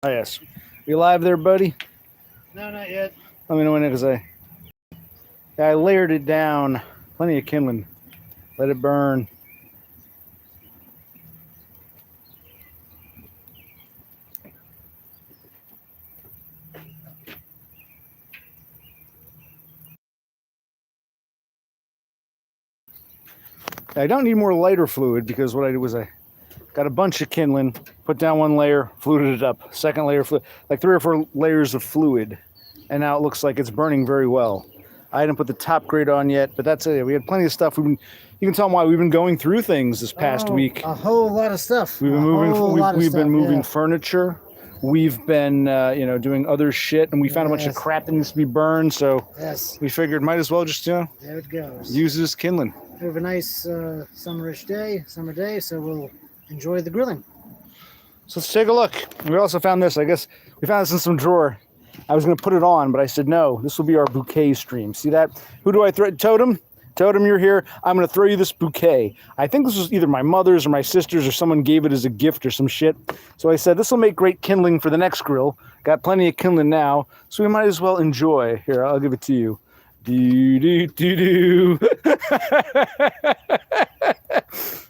Oh, yes. You live there, buddy? No, not yet. Let me know when, because I layered it down. Plenty of kindling. Let it burn. I don't need more lighter fluid because what I did was I got a bunch of kindling, put down one layer, fluided it up. Second layer, like 3 or 4 layers of fluid, and now it looks like it's burning very well. I didn't put the top grate on yet, but that's it. We had plenty of stuff. You can tell why we've been going through things this past week. A whole lot of stuff. We've been moving furniture. We've been, doing other shit, and we found a bunch of crap that needs to be burned. So we figured might as well just, there it goes. Use this kindling. We have a nice summer day, so we'll enjoy the grilling. So let's take a look. We also found this. I guess we found this in some drawer. I was going to put it on, but I said no. This will be our bouquet stream. See that? Who do I throw? Totem? Totem, you're here. I'm going to throw you this bouquet. I think this was either my mother's or my sister's, or someone gave it as a gift or some shit. So I said, this will make great kindling for the next grill. Got plenty of kindling now, so we might as well enjoy. Here, I'll give it to you. Do, do, do, do.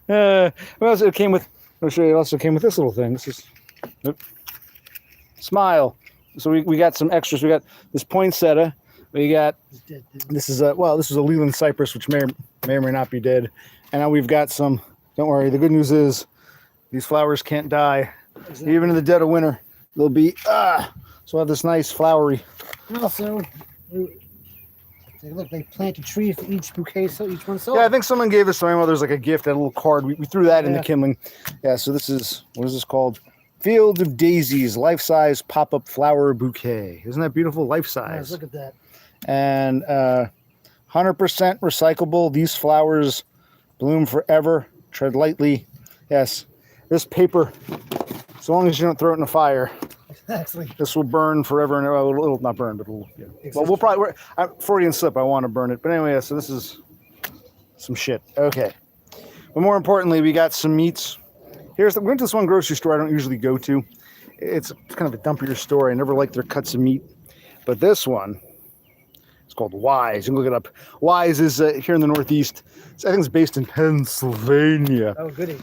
Well, it came with, I'll show you, it also came with this little thing. This is, smile. So we got some extras. We got this poinsettia. We got, this is a Leland cypress, which may or may not be dead. And now we've got some, don't worry, the good news is these flowers can't die. Exactly. Even in the dead of winter, they'll be, so we'll have this nice flowery. Also, look, they plant a tree for each bouquet, so each one sold. Yeah, I think someone gave us to my mother's like a gift, a little card. We threw that in the kindling. Yeah, so this is, what is this called? Field of Daisies, life-size pop-up flower bouquet. Isn't that beautiful? Life-size. Nice, look at that. And 100% recyclable. These flowers bloom forever. Tread lightly. Yes, this paper, as long as you don't throw it in a fire, exactly, this will burn forever. And it'll not burn, but it'll. Yeah. Exactly. Well, we'll probably. Freudian slip. I want to burn it, but anyway. So this is some shit. Okay, but more importantly, we got some meats. We went to this one grocery store I don't usually go to. It's kind of a dumpier store. I never like their cuts of meat. But this one, it's called Wise. You can look it up. Wise is here in the Northeast. I think it's based in Pennsylvania. Oh, goody.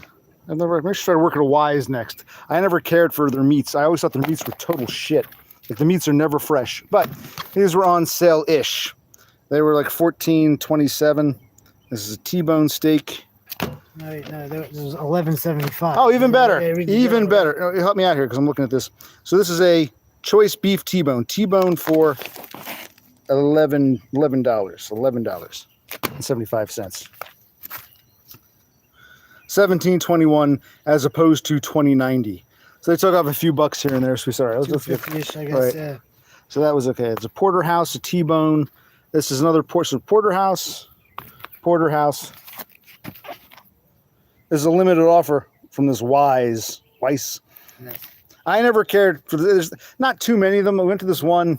I should try to work at a Wise next. I never cared for their meats. I always thought their meats were total shit. Like the meats are never fresh. But these were on sale-ish. They were like $14.27. This is a T-bone steak. No, this was $11.75. Oh, even better. Even better. Help me out here because I'm looking at this. So this is a choice beef T-bone. T-bone for $11. $11.75. $17.21 as opposed to $20.90. So they took off a few bucks here and there. So sorry. $2.50-ish, I guess. Right. Yeah. So that was okay. It's a porterhouse, a T-bone. This is another portion. Porterhouse. This is a limited offer from this Weiss. Nice. I never cared for there's not too many of them. I went to this one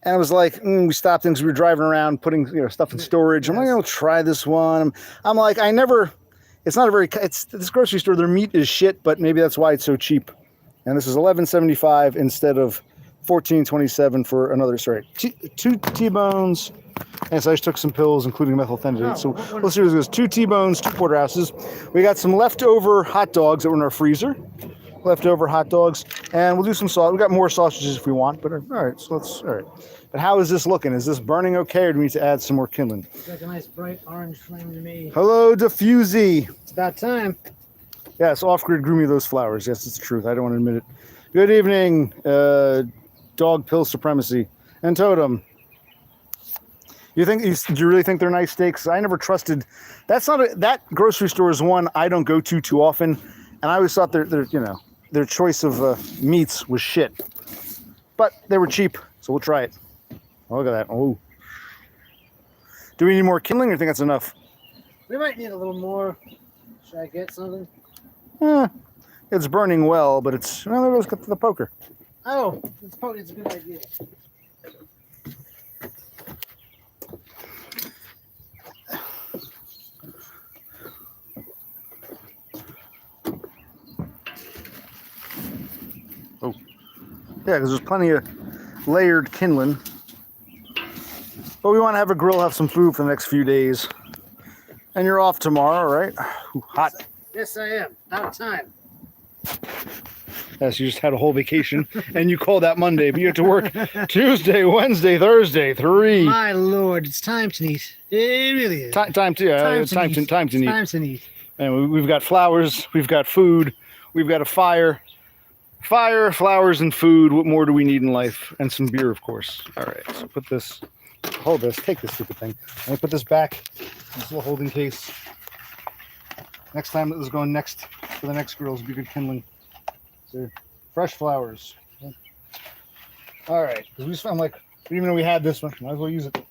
and I was like, we stopped things. We were driving around putting stuff in storage. I'm like, I'll try this one. I'm like, it's this grocery store, their meat is shit, but maybe that's why it's so cheap. And this is $11.75 instead of $14.27 for another, two T-bones. And so I just took some pills, including methylphenidate. So let's see what this goes. 2 T-bones, 2 porterhouses. We got some leftover hot dogs that were in our freezer. Leftover hot dogs. And we'll do some sauce. We got more sausages if we want. But all right, so all right. But how is this looking? Is this burning okay, or do we need to add some more kindling? It's like a nice bright orange flame to me. Hello, Diffusey. It's about time. Yes, Off-Grid grew me those flowers. Yes, it's the truth. I don't want to admit it. Good evening, Dog Pill Supremacy. And Totem. Do you really think they're nice steaks? I never trusted. That grocery store is one I don't go to too often, and I always thought their choice of meats was shit. But they were cheap, so we'll try it. Oh, look at that. Oh. Do we need more kindling, or do you think that's enough? We might need a little more. Should I get something? It's burning well, but it's. Well, let's get to the poker. Oh, it's a good idea. Yeah, because there's plenty of layered kindling. But we want to have a grill, have some food for the next few days. And you're off tomorrow, right? Ooh, hot. Yes, I am. Out of time. Yes, you just had a whole vacation, and you call that Monday, but you have to work Tuesday, Wednesday, Thursday, 3. My lord, it's time to eat. It really is. Time to Time to eat. time to eat. Time to eat. And we've got flowers, we've got food, we've got a fire. Fire, flowers, and food. What more do we need in life? And some beer, of course. All right, so put this, hold this, take this stupid thing. Let me put this back in this little holding case. Next time that this is going next for the next girls, be good kindling. So, fresh flowers. All right, because we just found like, even though we had this one, might as well use it.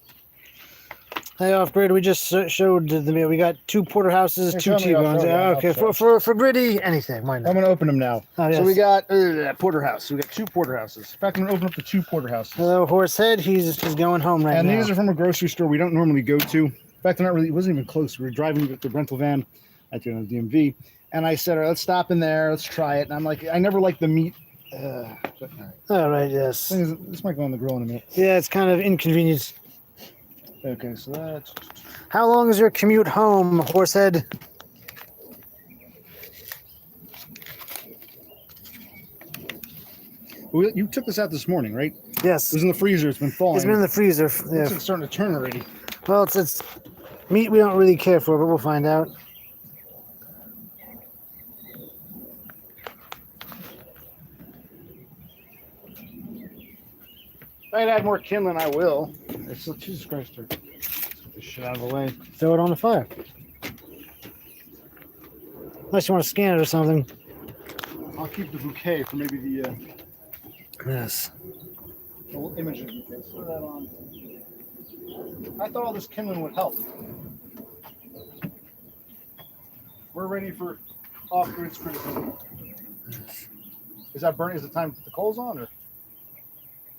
Hey, off grid. We just showed the meal. We got 2 porterhouses, Hey, 2 show me off, T-bones. show me Yeah, off, okay. show For gritty, anything. Why I'm not? going to open them now. Oh, yes. So we got porterhouse. We got 2 porterhouses. In fact, I'm going to open up the 2 porterhouses. Hello, Horsehead. He's going home right And now. these are from a grocery store we don't normally go to. In fact, they're not really, it wasn't even close. We were driving with the rental van at the DMV. And I said, all right, let's stop in there. Let's try it. And I'm like, I never like the meat. But, all right. All right. Yes. Thing is, this might go on the grill in a minute. Yeah, it's kind of inconvenient. Okay, so that's... How long is your commute home, Horsehead? You took this out this morning, right? It Yes. was in the freezer. It's been thawing. It's been in the freezer. Yeah. It's starting to turn already. Well, it's meat we don't really care for, but we'll find out. If I'd add more kindling, I will. It's still, Jesus Christ. Let's get this shit out of the way. Throw it on the fire. Unless you want to scan it or something. I'll keep the bouquet for maybe the Yes. little images. Okay, throw that on. I thought all this kindling would help. We're ready for off-grid criticism. Is that burning? Is it time to put the coals on, or?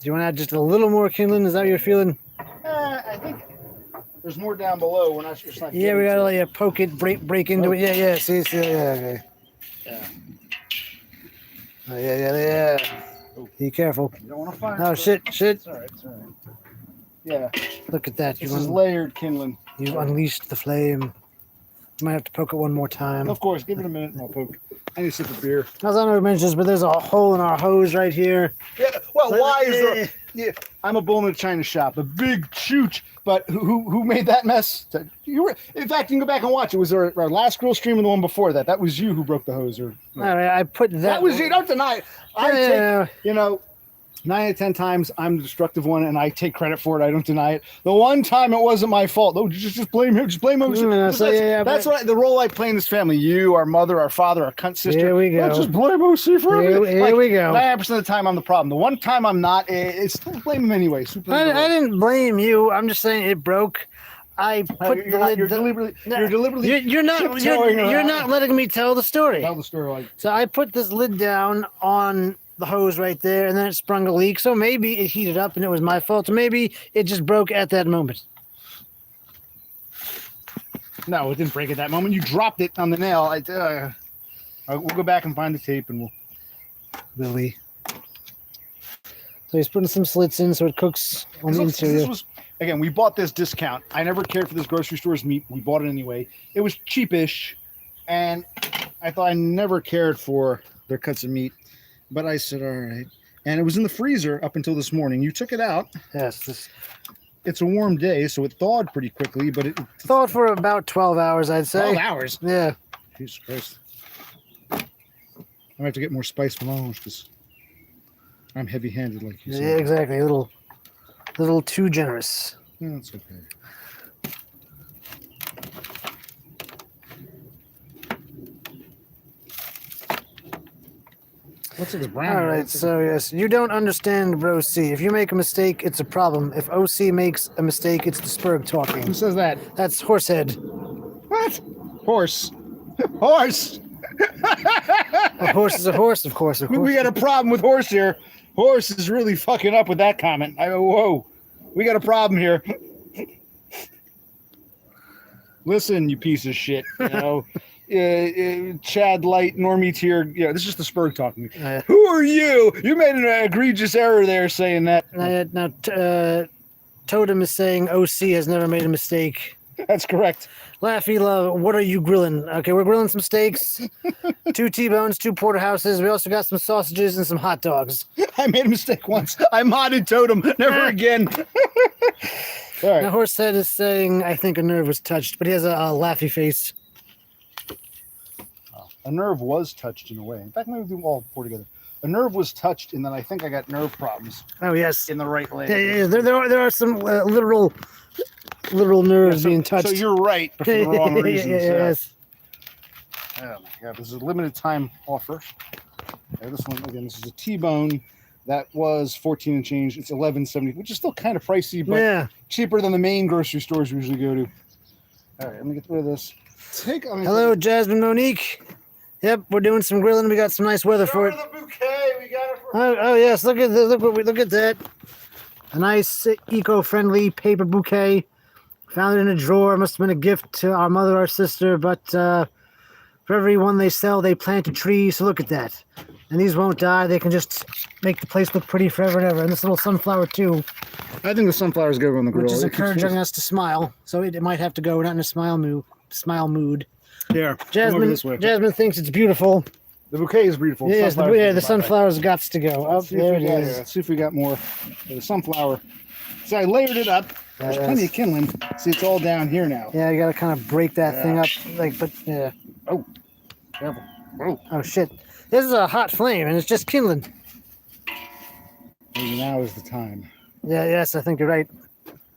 Do you want to add just a little more kindling? Is that what you're feeling? I think there's more down below. We're not just not. Yeah, we getting gotta to like poke it, break into it. Yeah. See, yeah, okay. Yeah. Oh, yeah. Oh. Be careful. You don't want to fire. Oh shit. It's all right. It's all right. Yeah, Look at that. this is layered kindling. You unleashed the flame. You might have to poke it one more time. Of course, give it a minute and I'll poke. I need a sip of beer. As I never mentioned this, but there's a hole in our hose right here. Yeah, well, why is there? Eh. Yeah, I'm a bull in a china shop, a big chooch. But who made that mess? You were, in fact, you can go back and watch. It was our last grill stream and the one before that. That was you who broke the hose, or All right, I put that. that was you. Don't deny it. Yeah. You know, 9 out of 10 times I'm the destructive one, and I take credit for it. I don't deny it. The one time it wasn't my fault. Oh, just blame him. Just blame him. That's what the role I play in this family. You, our mother, our father, our cunt sister. Here we go. Let's just blame OC for everything. Here we go. 9% of the time I'm the problem. The one time I'm not, it's still blame him anyway. I didn't blame you. I'm just saying it broke. I put You're deliberately. You're not. You're not letting me tell the story. Tell the story. Like, So I put this lid down on the hose right there, and then it sprung a leak. So maybe it heated up, and it was my fault. So maybe it just broke at that moment. no, it didn't break at that moment. You dropped it on the nail. We'll go back and find the tape, and we'll. Lily. So he's putting some slits in so it cooks on the interior. This was, again, we bought this discount. I never cared for this grocery store's meat. We bought it anyway. It was cheapish, and I thought I never cared for their cuts of meat. But I said, all right. And it was in the freezer up until this morning. You took it out. Yes. It's a warm day, so it thawed pretty quickly, but it Thawed for about 12 hours, I'd say. 12 hours. Yeah. Jesus Christ. I might have to get more spice melange because I'm heavy-handed, like you Yeah, said. exactly. A little too generous. Yeah, that's okay. What's it, brown? All right, so yes, you don't understand, Bro C. If you make a mistake, it's a problem. If OC makes a mistake, it's the Spurg Who talking. says that? That's Horsehead. What? Horse. Horse. A horse is a horse, of course. Of course. We got a problem with Horse here. Horse is really fucking up with that comment. I go, whoa. We got a problem here. Listen, you piece of shit. You know, Chad Light, Normie Tier. Yeah, this is just the Spurg talking. Uh, Who are you? You made an egregious error there saying that. Totem is saying OC has never made a mistake. That's correct. Laffy Love, what are you grilling? Okay, we're grilling some steaks, 2 T-bones, 2 porterhouses. We also got some sausages and some hot dogs. I made a mistake once. I modded Totem. Never again. All right. Now, Horsehead is saying, I think a nerve was touched, but he has a laughy face. A nerve was touched in a way. In fact, maybe we'll do all 4 together. A nerve was touched, and then I think I got nerve problems Oh, yes. in the right leg. Yeah. There are some literal nerves being touched. So you're right, but for the wrong reasons. Yes. Oh my god, this is a limited time offer. Okay, this one again, this is a T-bone that was 14 and change. It's $11.70, which is still kind of pricey, but Yeah. cheaper than the main grocery stores we usually go to. All right, let me get rid of this. Hello, Jasmine Monique. Yep, we're doing some grilling. We got some nice weather for it. The bouquet, we got it for Oh yes, look at this. Look at that. A nice eco-friendly paper bouquet. Found it in a drawer. Must have been a gift to our mother, our sister. But for every one they sell, they plant a tree. So look at that. And these won't die. They can just make the place look pretty forever and ever. And this little sunflower too, I think the sunflowers go on the grill. which is encouraging us to smile. So it might have to go not in a smile mood. Here, come over this way. Jasmine thinks it's beautiful. The bouquet is beautiful. Yes, the sunflowers got to go. Oh, Let's see if there it we got- is. Let's see if we got more. The sunflower. So I layered it up. There's plenty of kindling. See, it's all down here now. Yeah, you gotta kind of break that thing up, but yeah. Oh, careful. Whoa. Oh shit! This is a hot flame, and it's just kindling. Maybe now is the time. Yeah, yes, I think you're right.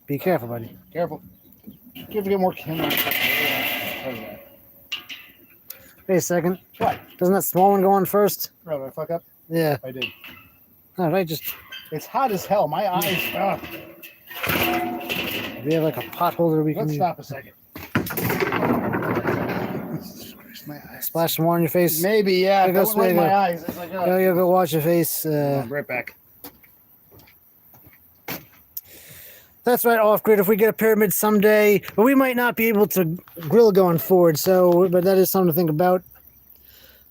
Be careful, buddy. Careful. Give to get more kindling. Yeah. Wait a second. What? Doesn't that small one go on first? Bro, did I fuck up? Yeah. I did. All right, just It's hot as hell. My eyes. we have like a pot holder we can Let's use. stop a second. My eyes. Splash some more on your face. Maybe, yeah. There That goes went right in Swagger. my eyes. It's like, Go wash your face. right back. That's right, off grid. If we get a pyramid someday, but we might not be able to grill going forward. So, but that is something to think about.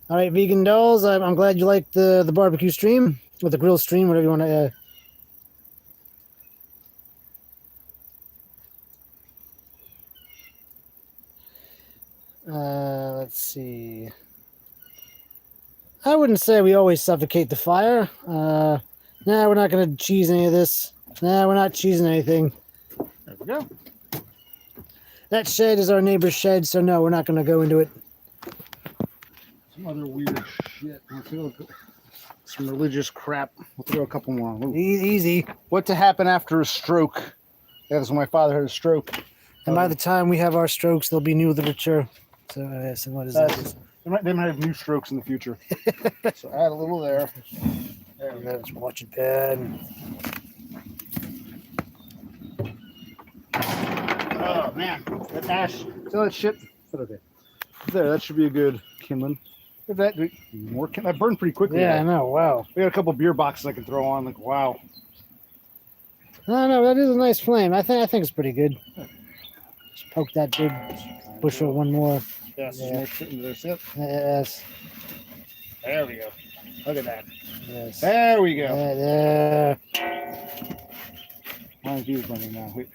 All right, vegan dolls. I'm glad you liked the barbecue stream or the grill stream, whatever you want to. Let's see. I wouldn't say we always suffocate the fire. Nah, we're not going to cheese any of this. Nah, we're not cheesing anything. There we go. That shed is our neighbor's shed, so no, we're not going to go into it. Some other weird shit. Some religious crap. We'll throw a couple more. Ooh. Easy. What to happen after a stroke? Yeah, that's when my father had a stroke. And by the time we have our strokes, there'll be new literature. So, yes, and what is that? They might have new strokes in the future. So add a little there. There we go. Let's watch it bad. Oh man, that ash. So that shit. Okay. There, that should be a good kindling. If that more that burned pretty quickly. Yeah, I though. know. Wow. We got a couple beer boxes I can throw on. Like wow. No, that is a nice flame. I think it's pretty good. Just poke that big bushel one more. Yes. Yeah. That's it. Yes. There we go. Look at that. Yes. There we go. There. Why is yours burning now? Wait.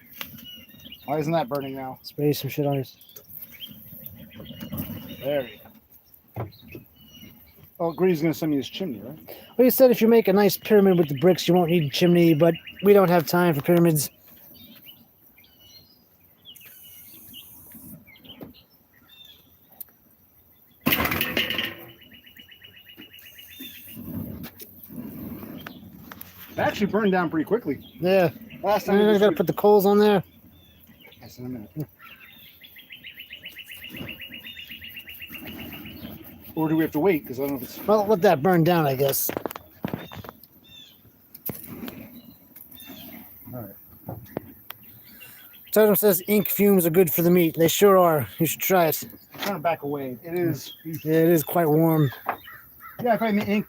Why isn't that burning now? Spray some shit on yours. There we go. Oh, Greedy's gonna send me his chimney, right? Well, you said if you make a nice pyramid with the bricks, you won't need a chimney, but we don't have time for pyramids. It actually burned down pretty quickly. Yeah. Last And time. then I gotta put the coals on there. Yes, in a minute. Or do we have to wait? Because I don't know if it's. Well, let that burn down, I guess. All right. Totem says ink fumes are good for the meat. They sure are. You should try it. I'm trying to back away. It is. Yeah, it is quite warm. Yeah, I find the ink,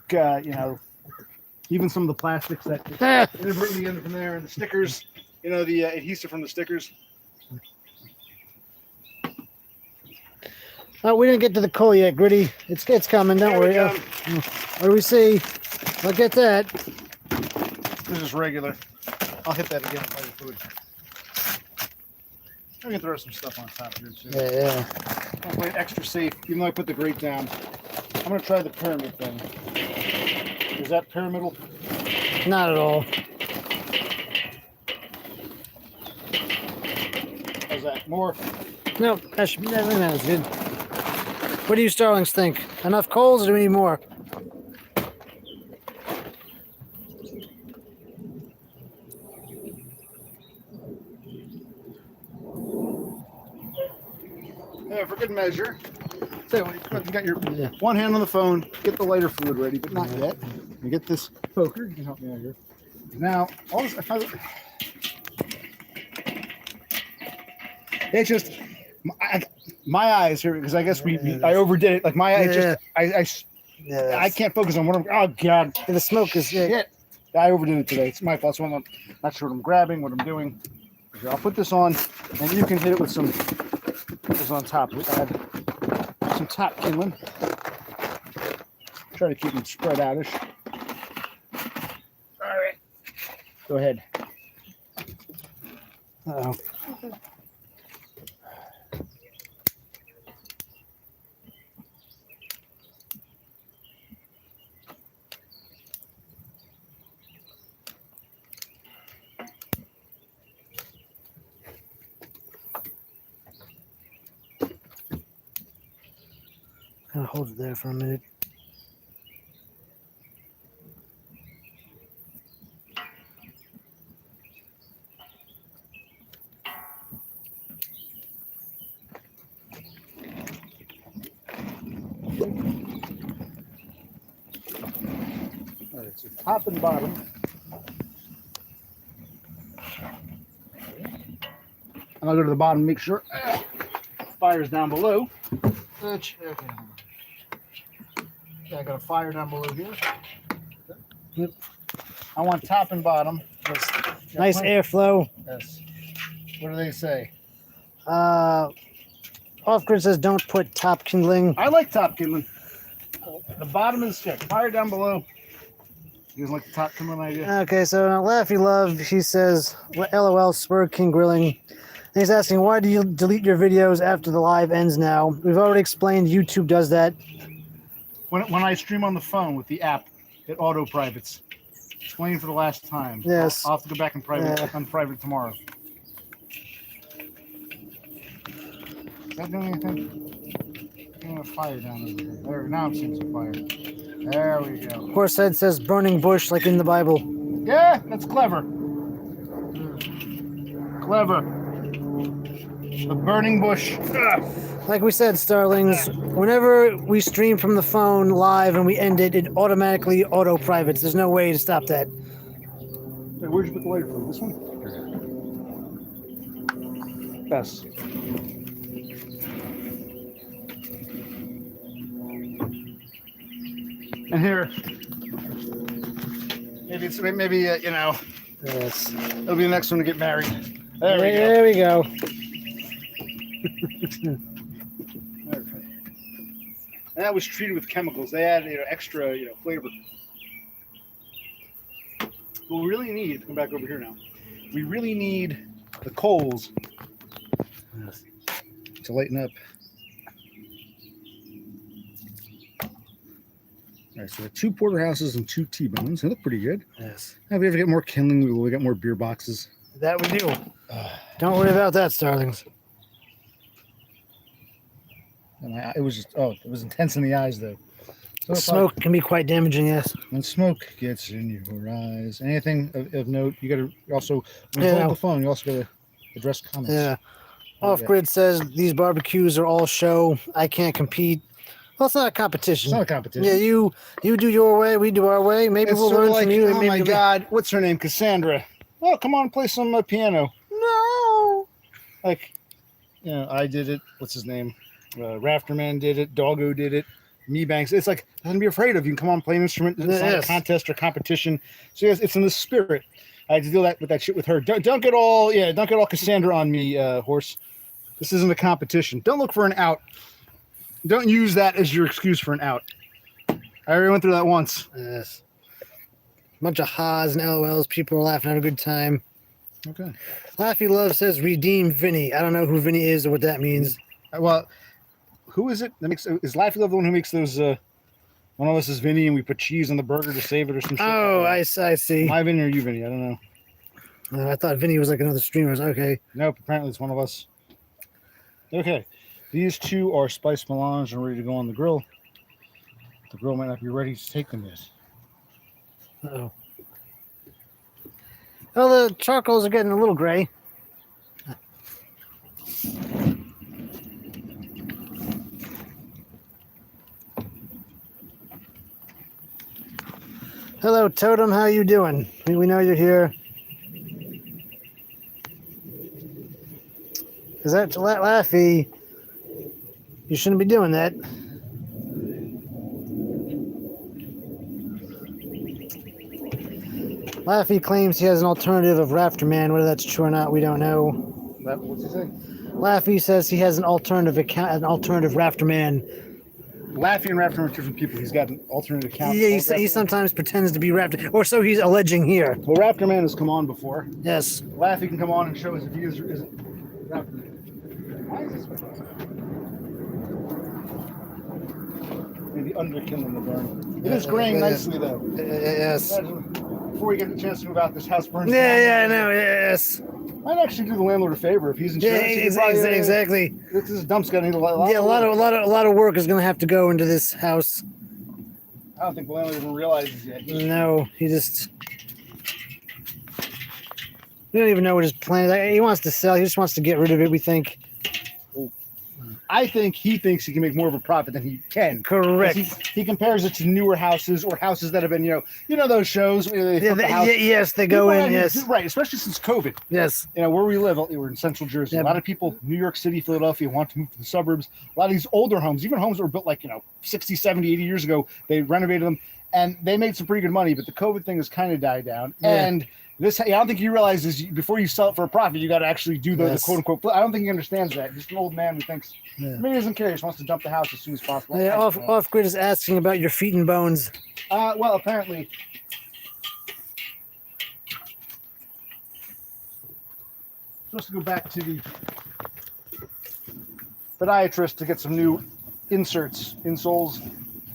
even some of the plastics that inadvertently end from there, and the stickers, the adhesive from the stickers. Oh, we didn't get to the coal yet, Gritty. It's coming. Don't worry. What do we see? Look at that. This is regular. I'll hit that again with food. I can throw some stuff on top here too. Yeah. I'll play it extra safe, even though I put the grate down. I'm gonna try the pyramid thing. Is that pyramidal? Not at all. How's that? More? Nope. That's good. What do you starlings think? Enough coals, or do we need more? Yeah, for good measure. So you got your one hand on the phone. Get the lighter fluid ready, but not yet. You get this poker. You can help me out here. Now, all this, it's just my eyes here, because I guess I overdid it. Like my eyes, I can't focus on what I'm. Oh God, the smoke is shit. I overdid it today. It's my fault. So I'm not sure what I'm grabbing, what I'm doing. Here, I'll put this on, and you can hit it with some. Put this on top. We add some top kindling. Try to keep them spread outish. All right. Go ahead. Uh-oh. Kind of hold it there for a minute. All right, so top and bottom. And I'll go to the bottom, make sure fire's down below. Okay. Yeah, I got a fire down below here. Yep. I want top and bottom. Nice airflow. Yes. What do they say? Off-grid says don't put top kindling. I like top kindling. The bottom is checked. Fire down below. You guys like the top kindling idea? Okay, so Laffy Love, she says, LOL, Spur King Grilling. And he's asking, why do you delete your videos after the live ends now? We've already explained YouTube does that. When I stream on the phone with the app, it auto-privates. Explain for the last time. Yes. I'll have to go back and unprivate tomorrow. Is that doing anything? Getting a fire down over here. There, now I'm seeing some fire. There we go. Horsehead says burning bush like in the Bible. Yeah, that's clever. Clever. The burning bush. Ugh. Like we said, Starlings, whenever we stream from the phone live and we end it, it automatically auto-privates. There's no way to stop that. Hey, where'd you put the lighter from? This one? Yes. And here, maybe you know, Yes. it'll be the next one to get married. There we go. Okay. And that was treated with chemicals. They add extra flavor. What we really need, come back over here now. We really need the coals to lighten up. All right, so we have 2 porterhouses and 2 T-bones. They look pretty good. Yes. Now, if we ever get more kindling, we will get more beer boxes. That we do. Don't worry about that, Starlings. And it was it was intense in the eyes, though. So Smoke can be quite damaging, yes. when smoke gets in your eyes, anything of note, you got to also, when you hold the phone, you also got to address comments. Yeah. Off-grid says these barbecues are all show. I can't compete. Well, it's not a competition. It's not a competition. Yeah, you do your way, we do our way. Maybe we'll learn from you. Oh my God, what's her name? Cassandra. Oh, come on, play some piano. No. Like, I did it. What's his name? Rafterman did it. Doggo did it. Me Banks. It's like, nothing to be afraid of. You can come on, play an instrument. It's not a contest or competition. So yes, it's in the spirit. I had to deal with that shit with her. Don't get all Cassandra on me, horse. This isn't a competition. Don't look for an out. Don't use that as your excuse for an out. I already went through that once. Yes. Bunch of ha's and LOLs. People are laughing, having a good time. Okay. Laffy Love says redeem Vinny. I don't know who Vinny is or what that means. Well, who is it that makes? Is Laffy Love the one who makes those? One of us is Vinny, and we put cheese on the burger to save it or some shit. Oh, I see. Am I Vinny or you Vinny? I don't know. I thought Vinny was like another streamer. Okay. Nope. Apparently, it's one of us. Okay. These two are spiced melange and ready to go on the grill. The grill might not be ready to take them yet. Uh-oh. Oh, the charcoals are getting a little gray. Hello, Totem. How you doing? We know you're here. Is that Laffy? You shouldn't be doing that. Laffy claims he has an alternative of Rafterman. Whether that's true or not, we don't know. What's he say? Laffy says he has an alternative account, an alternative Rafterman. Laffy and Rafter are different people. He's got an alternate account. Yeah, he sometimes pretends to be Rafter, or so he's alleging here. Well, Raptor Man has come on before. Yes. Laffy can come on and show us if he is or isn't Raptor Man. Why is this? Maybe underkilling the burn. It is graying nicely though. Yes. Before we get the chance to move out, this house burns. Yeah, I know. Yes. Might actually do the landlord a favor if he's Yeah, insurance. exactly. This dump's gonna need a lot. Yeah, a lot of work is going to have to go into this house. I don't think the landlord even realizes yet. No, he just. We don't even know what his plan is. He wants to sell. He just wants to get rid of it. We think. I think he thinks he can make more of a profit than he can. Correct. He compares it to newer houses or houses that have been, you know those shows where they flip the house. Yes, they go People in. Yes, right, especially since COVID. yes. You know where we live. We're in Central Jersey. Yep. A lot of people, New York City, Philadelphia, want to move to the suburbs. A lot of these older homes, even homes that were built like 60, 70, 80 years ago, they renovated them and they made some pretty good money. But the COVID thing has kind of died down. Yeah. And this, I don't think he realizes before you sell it for a profit, you got to actually do the quote unquote. I don't think he understands that. Just an old man who thinks maybe he doesn't care. He just wants to dump the house as soon as possible. Yeah, off grid is asking about your feet and bones. Well, apparently. Supposed to go back to the podiatrist to get some new insoles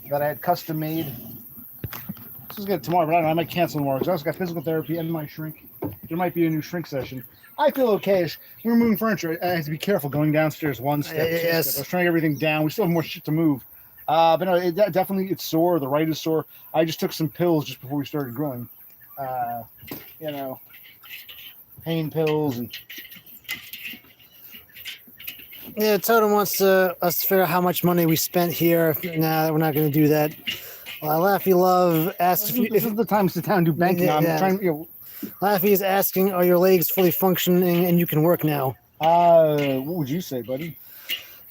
that I had custom made. This is good tomorrow, but I don't know. I might cancel tomorrow because I also got physical therapy and my shrink. There might be a new shrink session. I feel okay-ish. We're moving furniture. I have to be careful going downstairs one step, two Yes. steps. I was trying to get everything down. We still have more shit to move. But no, definitely it's sore. The right is sore. I just took some pills just before we started grilling. Pain pills and. Yeah, Totem wants us to figure out how much money we spent here. Nah, we're not going to do that. Laffy Love asked This is the time to sit down and do banking. Yeah, I'm yeah. trying. Laffy is asking, are your legs fully functioning and you can work now? What would you say, buddy?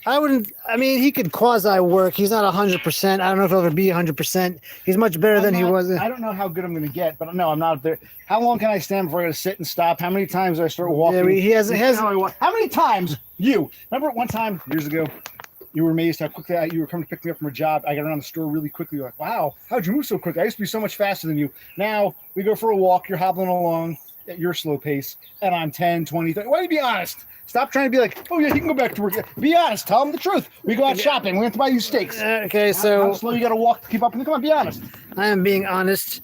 I wouldn't. I mean, he could quasi work. He's not 100%. I don't know if he'll ever be 100%. He's much better than he was. I don't know how good I'm going to get, but no, I'm not there. How long can I stand before I got to sit and stop? How many times do I start walking? Yeah, he has. How many times you remember one time years ago? You were amazed how quickly you were coming to pick me up from a job. I got around the store really quickly. You're like, wow, how'd you move so quick? I used to be so much faster than you. Now we go for a walk. You're hobbling along at your slow pace, and I'm 10, 20, 30. Why don't you be honest? Stop trying to be like, oh, yeah, you can go back to work. Be honest. Tell them the truth. We go out shopping. We have to buy you steaks. Okay, so How slow you got to walk to keep up? Come on, be honest. I am being honest.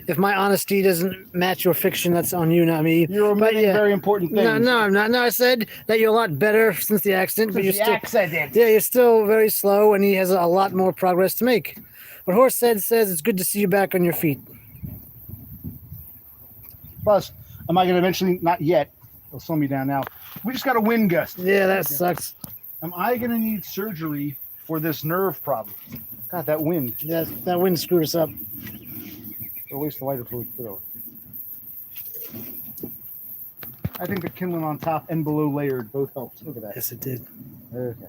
If my honesty doesn't match your fiction, that's on you, not me. You're omitting very important things. No, I'm not. No, I said that you're a lot better since the accident, but you're still. Accident. Yeah, you're still very slow, and he has a lot more progress to make. What Horse says it's good to see you back on your feet. Plus, am I going to eventually? Not yet. They'll slow me down now. We just got a wind gust. Yeah, that sucks. Am I going to need surgery for this nerve problem? God, that wind. Yeah, that wind screwed us up. Or waste the lighter fluid. Put over. I think the kindling on top and below layered both helps. Look at that. Yes, it did. Okay.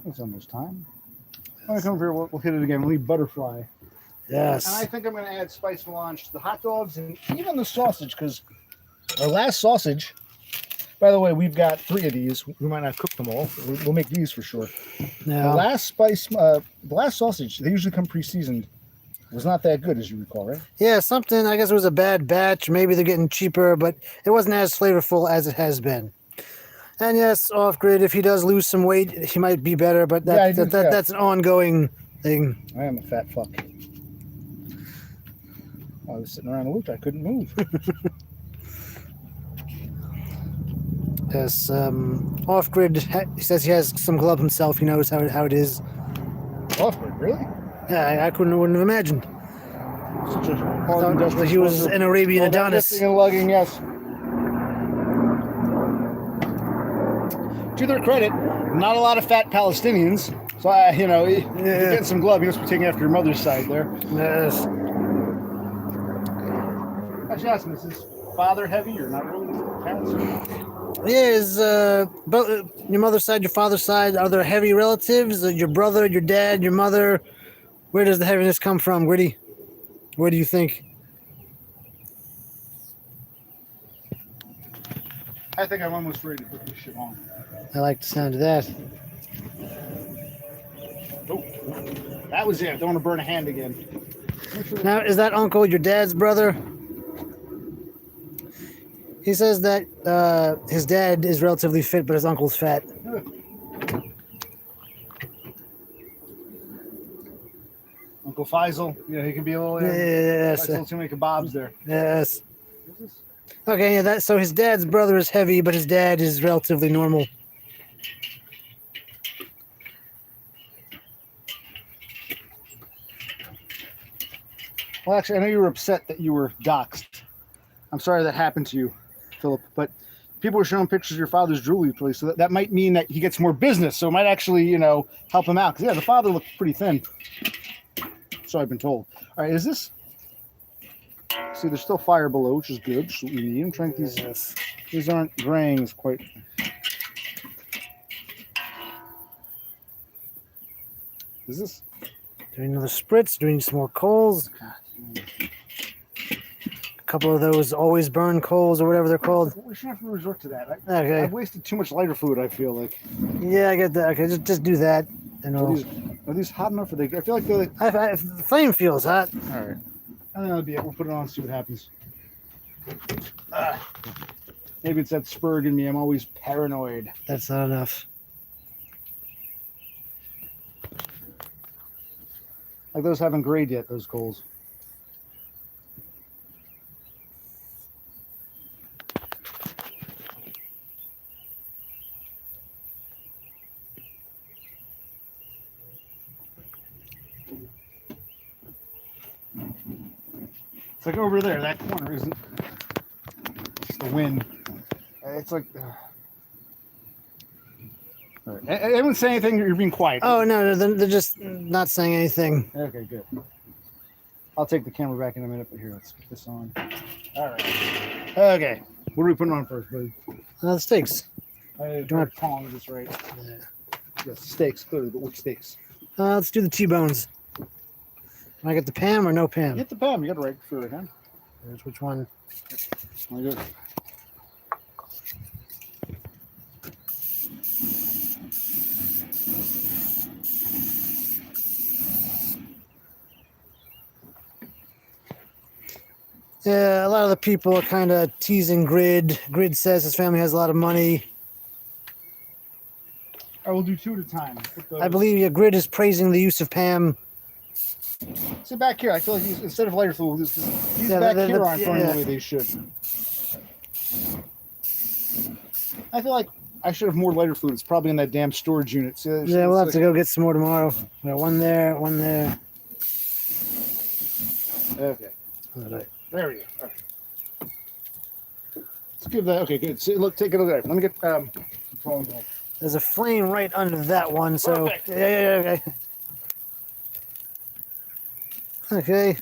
It's almost time. When I come over here, we'll hit it again. We'll leave butterfly. Yes. And I think I'm going to add spice melange to the hot dogs and even the sausage, because our last sausage By the way, we've got 3 of these. We might not cook them all. We'll make these for sure. The Yeah. the last sausage, they usually come pre-seasoned, was not that good, as you recall, right? Yeah, something. I guess it was a bad batch. Maybe they're getting cheaper, but it wasn't as flavorful as it has been. And yes, off grid. If he does lose some weight, he might be better. But Yeah, I that, do, that yeah. that's an ongoing thing. I am a fat fuck. I was sitting around the loop. I couldn't move. Yes. Off grid. He says he has some glove himself. He knows how it is. Off-grid, really? Yeah, wouldn't have imagined. Such a hard Thought industrial he was struggle. an Arabian All that Adonis. lifting and lugging, yes. To their credit, not a lot of fat Palestinians. So, you're getting some glove. You must be taking after your mother's side there. Yes. Actually, ask him, is his father heavy or not really? Parents? Yeah, is your mother's side, your father's side, are there heavy relatives? Your brother, your dad, your mother? Where does the heaviness come from, Gritty? Where do you think? I think I'm almost ready to put this shit on. I like the sound of that. Oh, that was it. Don't want to burn a hand again. Now, is that uncle your dad's brother? He says that his dad is relatively fit, but his uncle's fat. Uncle Faisal, he can be a little. Yes. A little too many kebabs there. Yes. Okay, yeah. So his dad's brother is heavy, but his dad is relatively normal. Well, actually, I know you were upset that you were doxxed. I'm sorry that happened to you, Philip, but people were showing pictures of your father's jewelry place, so that might mean that he gets more business, so it might actually, help him out. Because, yeah, the father looked pretty thin. So I've been told. All right, is this... See, there's still fire below, which is good. Which is what we need. I'm trying to get these aren't graying as quite... Is this... Doing another spritz, doing some more coals. A couple of those always burn coals or whatever they're called. We shouldn't have to resort to that. Okay. I've wasted too much lighter fluid, I feel like. Yeah, I get that. Okay, just do that. And Are these hot enough? Or I feel like they're... the flame feels hot. All right. I think that'll be it. We'll put it on and see what happens. Maybe it's that spurg in me. I'm always paranoid. That's not enough. Like those haven't grayed yet, those coals. It's like over there, that corner isn't. It's the wind. It's like. All right. Anyone say anything? You're being quiet. Oh no, they're just not saying anything. Okay, good. I'll take the camera back in a minute, but here, let's get this on. All right. Okay. What are we putting on first, buddy? The steaks. I Do you want- prong this right? Yes, steaks, clearly, but which steaks? Let's do the T-bones. Can I get the Pam or no Pam? Get the Pam. You got it right for it, huh? Which one? Oh, good. Yeah, a lot of the people are kind of teasing Grid. Grid says his family has a lot of money. I will do 2 at a time. I believe Grid is praising the use of Pam. Sit back here. I feel like instead of lighter fluid, these Yeah, back the- here the- aren't burning yeah. the way they should. I feel like I should have more lighter fluid. It's probably in that damn storage unit. See, Yeah, we'll have to go get some more tomorrow. Got one there, one there. Okay. There we go. All right. Let's give that. Okay, good. See, look, take a look at it. Let me get the phone there. There's a flame right under that one, so Perfect. yeah, okay. Okay.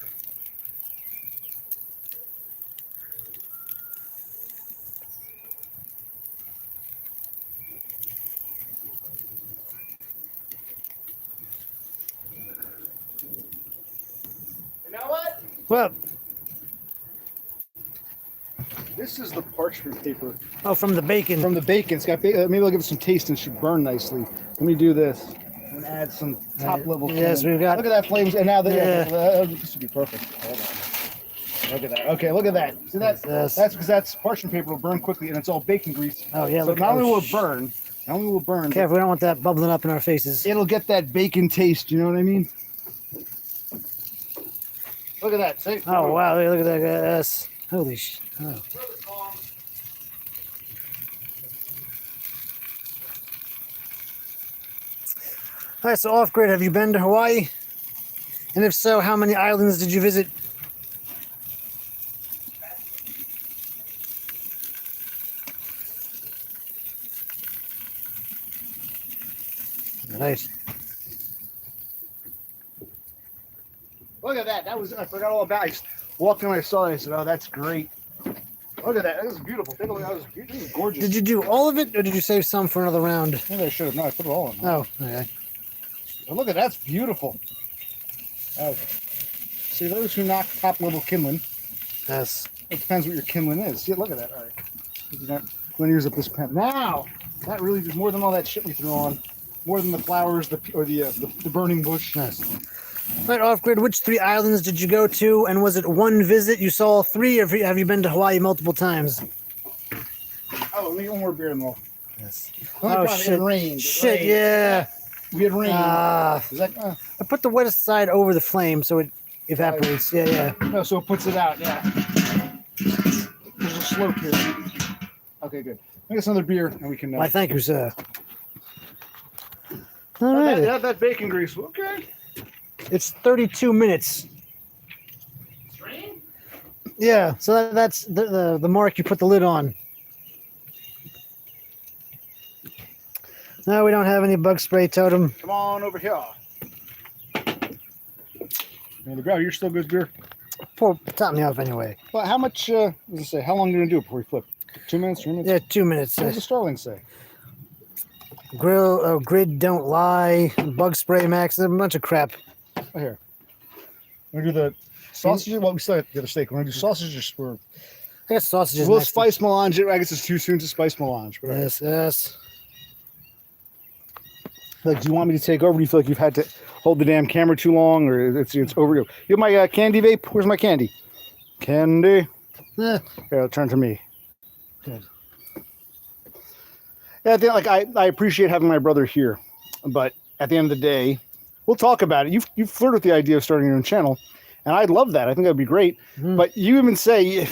You know what? Well, This is the parchment paper Oh, from the bacon. from the bacon. It's got maybe I'll give it some taste and it should burn nicely. Let me do this and add some top level. Yes, we've got. Look at that flames, and now Yeah. this would be perfect. Hold on. Look at that. Okay, look at that. See that? Yes. That's because that's parchment paper will burn quickly, and it's all bacon grease. Oh yeah. So Look, not only will oh, it burn, not only will it burn, Careful, we don't want that bubbling up in our faces. it'll get that bacon taste. You know what I mean? Look at that. See? Oh wow! Look at that. Yes. Holy sh! Oh. All right. So off grid, have you been to Hawaii? And if so, how many islands did you visit? Nice. Look at that. That was I forgot all about. I just walked in and I saw it. I said, "Oh, that's great." Look at that. That was beautiful. Take a look. This is gorgeous. Did you do all of it, or did you save some for another round? Maybe I should have. No, I put it all in. Oh, okay. But look at that's beautiful. Okay. See, those who knock top level kindling, Yes. it depends what your kindling is. See, look at that. All right. I'm going to use up this pen. Now, that really did more than all that shit we threw on. More than the flowers, the burning bush. Nice. All right, off grid. Which 3 islands did you go to, and was it one visit you saw 3, or have you been to Hawaii multiple times? Oh, let me get one more beer in there. Yes. Only Oh problem, shit! It rained. It Shit! rained. Yeah. We had rain. Ah. Is that, I put the wettest side over the flame so it evaporates. Yeah, yeah. no, so it puts it out. Yeah. There's a slope here. Okay, good. I guess another beer, and we can. Why, thank you, sir. All that, right. that bacon grease. Okay. It's 32 minutes. Yeah, so that's the mark you put the lid on. No, we don't have any bug spray totem. Come on over here. There we go. You're still good beer. Pour top me off anyway. Well, how much? What does it say? How long are you gonna do it before we flip? 2 minutes? 3 minutes? Yeah, 2 minutes. What does the Starling say? Grid don't lie. Bug spray max. A bunch of crap. Oh, here. We're gonna do the sausages. Well, we still have the other steak. We're gonna do sausages. I got sausages. We'll next. spice melange it. I guess it's too soon to spice melange. But Yes, yes. like, do you want me to take over? Do you feel like you've had to hold the damn camera too long, or it's over? You have my candy vape. Where's my candy? Candy. Eh, Here, I'll turn to me. good. Yeah, I think I appreciate having my brother here, but at the end of the day, we'll talk about it. You've flirted with the idea of starting your own channel, and I'd love that. I think that'd be great. Mhm. But you even say,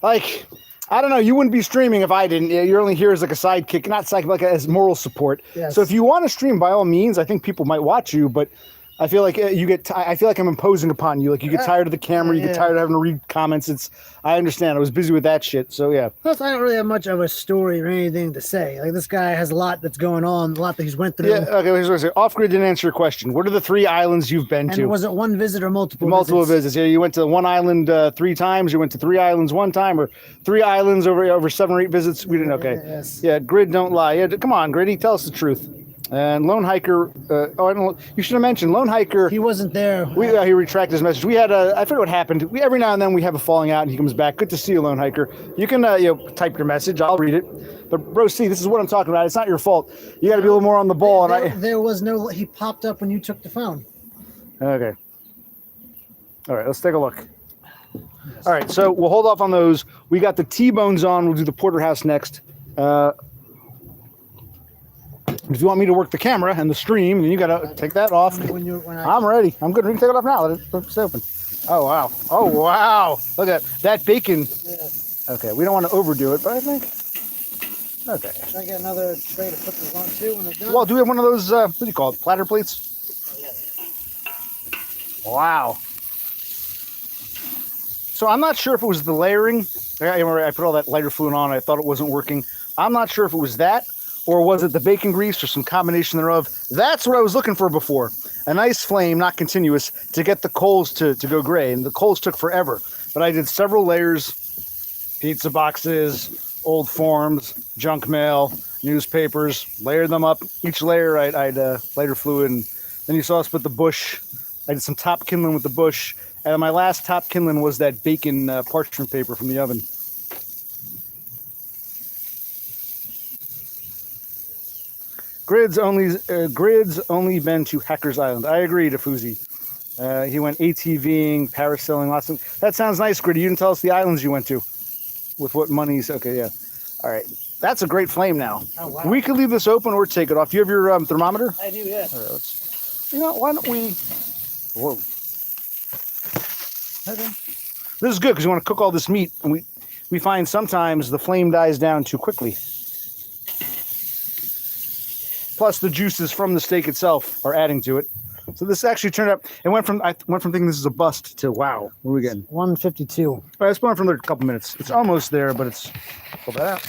like, I don't know, you wouldn't be streaming if I didn't. You're only here as like a sidekick, not sidekick, like as moral support. Yes. So if you want to stream, by all means, I think people might watch you, but I feel like I feel like I'm imposing upon you. Like you get tired of the camera, you get Yeah. tired of having to read comments. I understand. I was busy with that shit. So yeah. Plus, I don't really have much of a story or anything to say. Like, this guy has a lot that's going on, a lot that he's went through. Yeah, okay, here's what I say. Off Grid didn't answer your question. What are the 3 islands you've been And to? was it one visit or multiple? Multiple visits. Yeah, you went to one island 3 times. You went to 3 islands 1 time, or 3 islands over 7 or 8 visits. We didn't. Okay. Yes. Yeah, Grid don't lie. Yeah, come on, Griddy, tell us the truth. And Lone Hiker. I don't. You should have mentioned Lone Hiker. He wasn't there. He retracted his message. We had I forget what happened. Every now and then we have a falling out, and he comes back. Good to see you, Lone Hiker. You can type your message. I'll read it. But bro, see, this is what I'm talking about. It's not your fault. You got to be a little more on the ball. There was no. He popped up when you took the phone. Okay. All right, let's take a look. All right, so we'll hold off on those. We got the T-bones on. We'll do the porterhouse next. If you want me to work the camera and the stream, then you got to take that off. I'm ready. I'm good. We can take it off now. Let's open. Oh, wow. Oh, wow. Look at that bacon. Yeah. Okay, we don't want to overdo it, but I think. Okay. Should I get another tray to put this on too when it's done? Well, do we have one of those, what do you call it, platter plates? Wow. So I'm not sure if it was the layering. I put all that lighter fluid on. I thought it wasn't working. I'm not sure if it was that, or was it the bacon grease, or some combination thereof. That's what I was looking for before. A nice flame, not continuous, to get the coals to go gray. And the coals took forever. But I did several layers, pizza boxes, old forms, junk mail, newspapers, layered them up. Each layer I'd lighter fluid. And then you saw us put the bush. I did some top kindling with the bush. And my last top kindling was that bacon parchment paper from the oven. Grids only been to Hackers Island. I agree, Dafuzi. He went ATVing, parasailing, lots of. That sounds nice, Gritty. You didn't tell us the islands you went to. With what monies? Okay, yeah. All right. That's a great flame now. Oh, wow. We could leave this open or take it off. Do you have your thermometer? I do, yeah. All right, let's. You know, why don't we? Whoa. Okay. This is good because we want to cook all this meat, and we find sometimes the flame dies down too quickly. Plus, the juices from the steak itself are adding to it. So this actually turned out. It went from thinking this is a bust to wow. What are we getting? 152. All right, it's been for another couple minutes. It's almost there, but it's pull that out.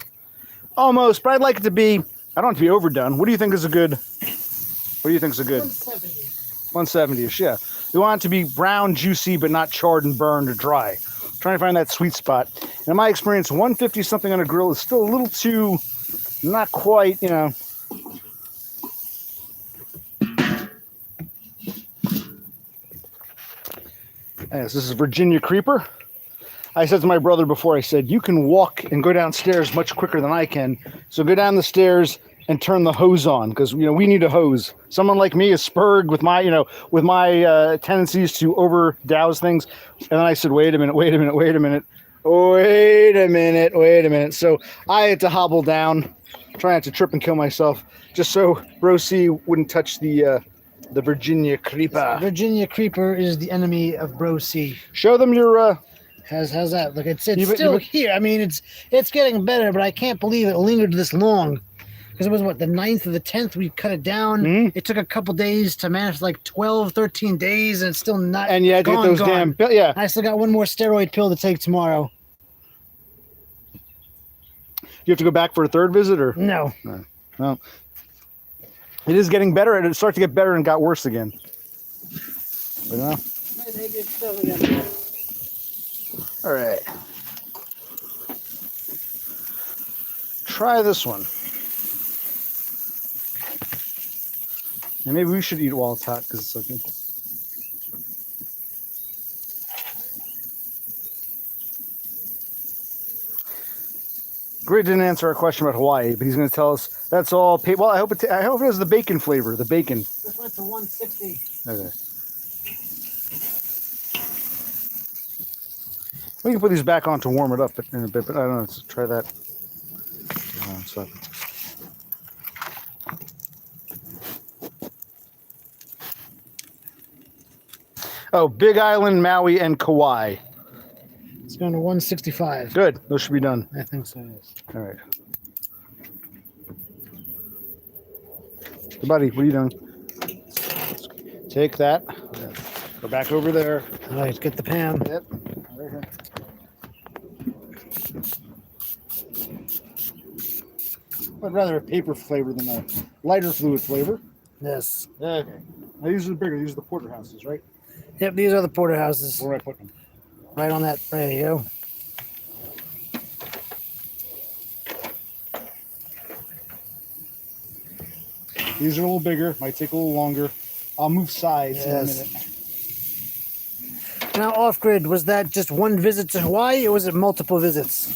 Almost, but I'd like it to be. I don't want it to be overdone. What do you think is a good? What do you think is a good? 170. 170ish. Yeah, we want it to be brown, juicy, but not charred and burned or dry. Trying to find that sweet spot. And in my experience, 150 something on a grill is still a little too, not quite. You know. Yes, this is Virginia Creeper. I said to my brother before, I said, you can walk and go downstairs much quicker than I can. So go down the stairs and turn the hose on because, we need a hose. Someone like me is spurred with my, tendencies to over douse things. And then I said, wait a minute. So I had to hobble down, try not to trip and kill myself, just so Rosie wouldn't touch the Virginia Creeper. Virginia Creeper is the enemy of Bro C. Show them your. How's that? Look, it's still here. I mean, it's getting better, but I can't believe it lingered this long. Because it was the 9th or the 10th we cut it down. Mm-hmm. It took a couple days to manage 12, 13 days, and it's still not. And you had to get those damn. Yeah. I still got one more steroid pill to take tomorrow. You have to go back for a third visit, or no? No. It is getting better, and it started to get better and got worse again. But no. All right. Try this one. And maybe we should eat it while it's hot because it's okay. Grid didn't answer our question about Hawaii, but he's going to tell us that's all. Well, I hope it has the bacon flavor. The bacon. This went to 160. Okay. We can put these back on to warm it up in a bit, but I don't know. Let's try that. Oh, Big Island, Maui, and Kauai. It's going to 165. Good. Those should be done. I think so, yes. All right. Hey, buddy, what are you doing? Take that. Go back over there. All right, get the pan. Yep. Right here. I'd rather a paper flavor than a lighter fluid flavor. Yes. Okay. Now these are the bigger. These are the porterhouses, right? Yep, these are the porterhouses. Where do I put them? Right on that. There you go. These are a little bigger. Might take a little longer. I'll move sides in a minute. Now, off-grid, was that just one visit to Hawaii, or was it multiple visits?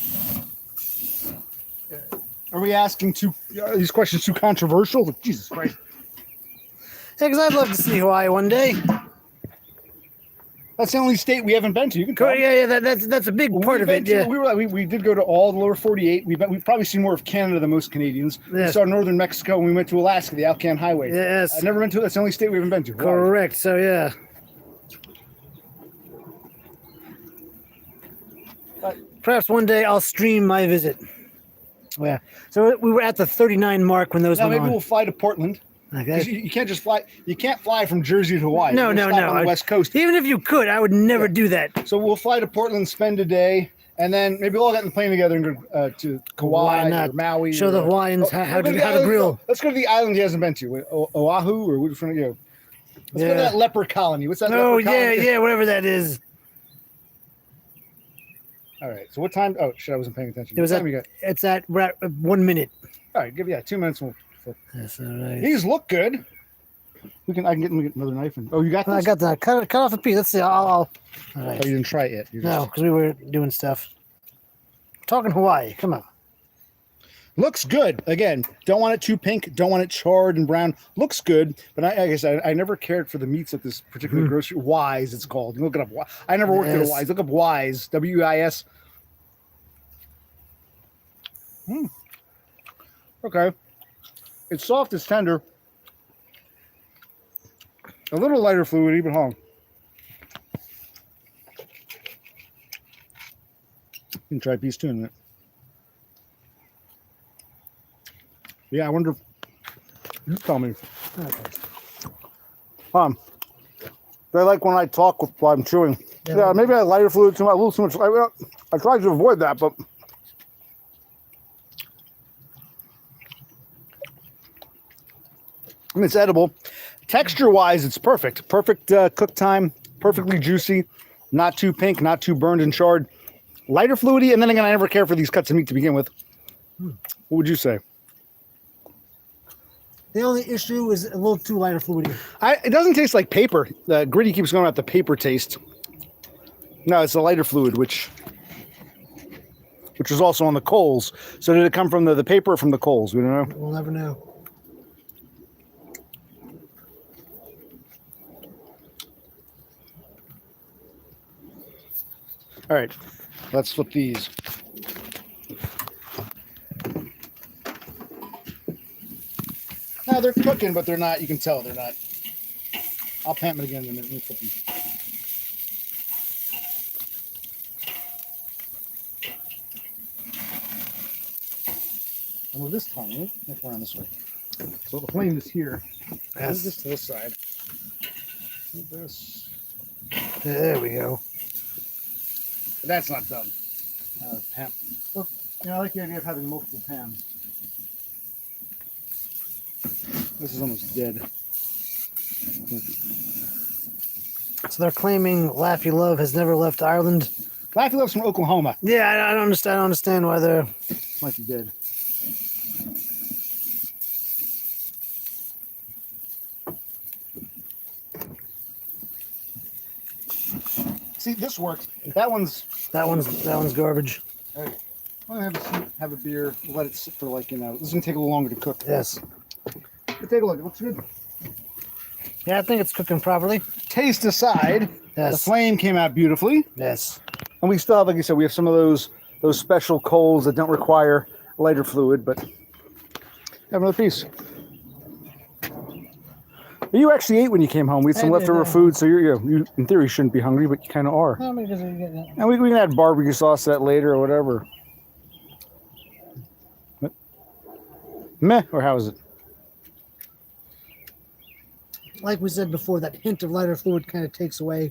Are we asking are these questions too controversial? Jesus Christ. Yeah, because I'd love to see Hawaii one day. That's the only state we haven't been to. You can come. Yeah, that's a big part of it. Yeah, we did go to all the lower 48. We've probably seen more of Canada than most Canadians. Yes. We saw northern Mexico, and we went to Alaska, the Alcan Highway. Yes. I've never been to. That's the only state we haven't been to. Correct. So yeah. Perhaps one day I'll stream my visit. Yeah. So we were at the 39 mark when those went maybe on. we'll fly to Portland. Okay. You can't just fly. You can't fly from Jersey to Hawaii. No. On the West Coast. Even if you could, I would never do that. So we'll fly to Portland, spend a day, and then maybe we'll all get in the plane together and go to Kauai or Maui. Show the Hawaiians how to grill. Let's go to the island he hasn't been to. Oahu or which one? Let's go to that leper colony. What's that? Oh, leper colony? yeah, whatever that is. All right. So what time? Oh shit! I wasn't paying attention. It's at 1 minute. All right. 2 minutes. That's all right. These look good. I can get another knife. You got this? I got that. Cut off a piece. Let's see. All right. Oh, you didn't try it yet. No, because we were doing stuff. Talking Hawaii. Come on. Looks good. Again, don't want it too pink. Don't want it charred and brown. Looks good. But like I said, I never cared for the meats at this particular grocery. Wise, it's called. You look it up. I never worked at a Wise. Look up Wise. W-I-S. Okay. It's soft, it's tender. A little lighter fluid, even home. You can try piece 2 in a minute. Yeah, I wonder. You tell me. They like when I talk while I'm chewing. Yeah, maybe I lighter fluid too much, a little too much. I tried to avoid that, but I mean, it's edible. Texture-wise, it's perfect. Perfect cook time. Perfectly juicy. Not too pink. Not too burned and charred. Lighter fluidy, and then again, I never care for these cuts of meat to begin with. What would you say? The only issue is a little too lighter fluidy. It doesn't taste like paper. Gritty keeps going about the paper taste. No, it's a lighter fluid, which is also on the coals. So did it come from the paper or from the coals? We don't know. We'll never know. All right, let's flip these. No, they're cooking, but they're not. You can tell they're not. I'll pan them again in a minute. Let me flip them. And with this time, right? Let's around this way. So the flame is here. Yes. This to this side. This. There we go. But that's not done. Pan. Well, I like the idea of having multiple pans. This is almost dead. So they're claiming Laffy Love has never left Ireland. Laffy Love's from Oklahoma. Yeah, I don't understand. I don't understand why they're. Might be dead. See, this works. That one's garbage. All right. I'll have a seat, have a beer, let it sit for like, this is gonna take a little longer to cook. Yes. But take a look. It looks good. Yeah, I think it's cooking properly. Taste aside, Yes. the flame came out beautifully. Yes. And we still have, like you said, we have some of those special coals that don't require lighter fluid, but have another piece. You actually ate when you came home. We had some leftover food, so you in theory shouldn't be hungry, but you kind of are. How many does it get now? And we can add barbecue sauce to that later or whatever. Meh, or how is it? Like we said before, that hint of lighter fluid kind of takes away.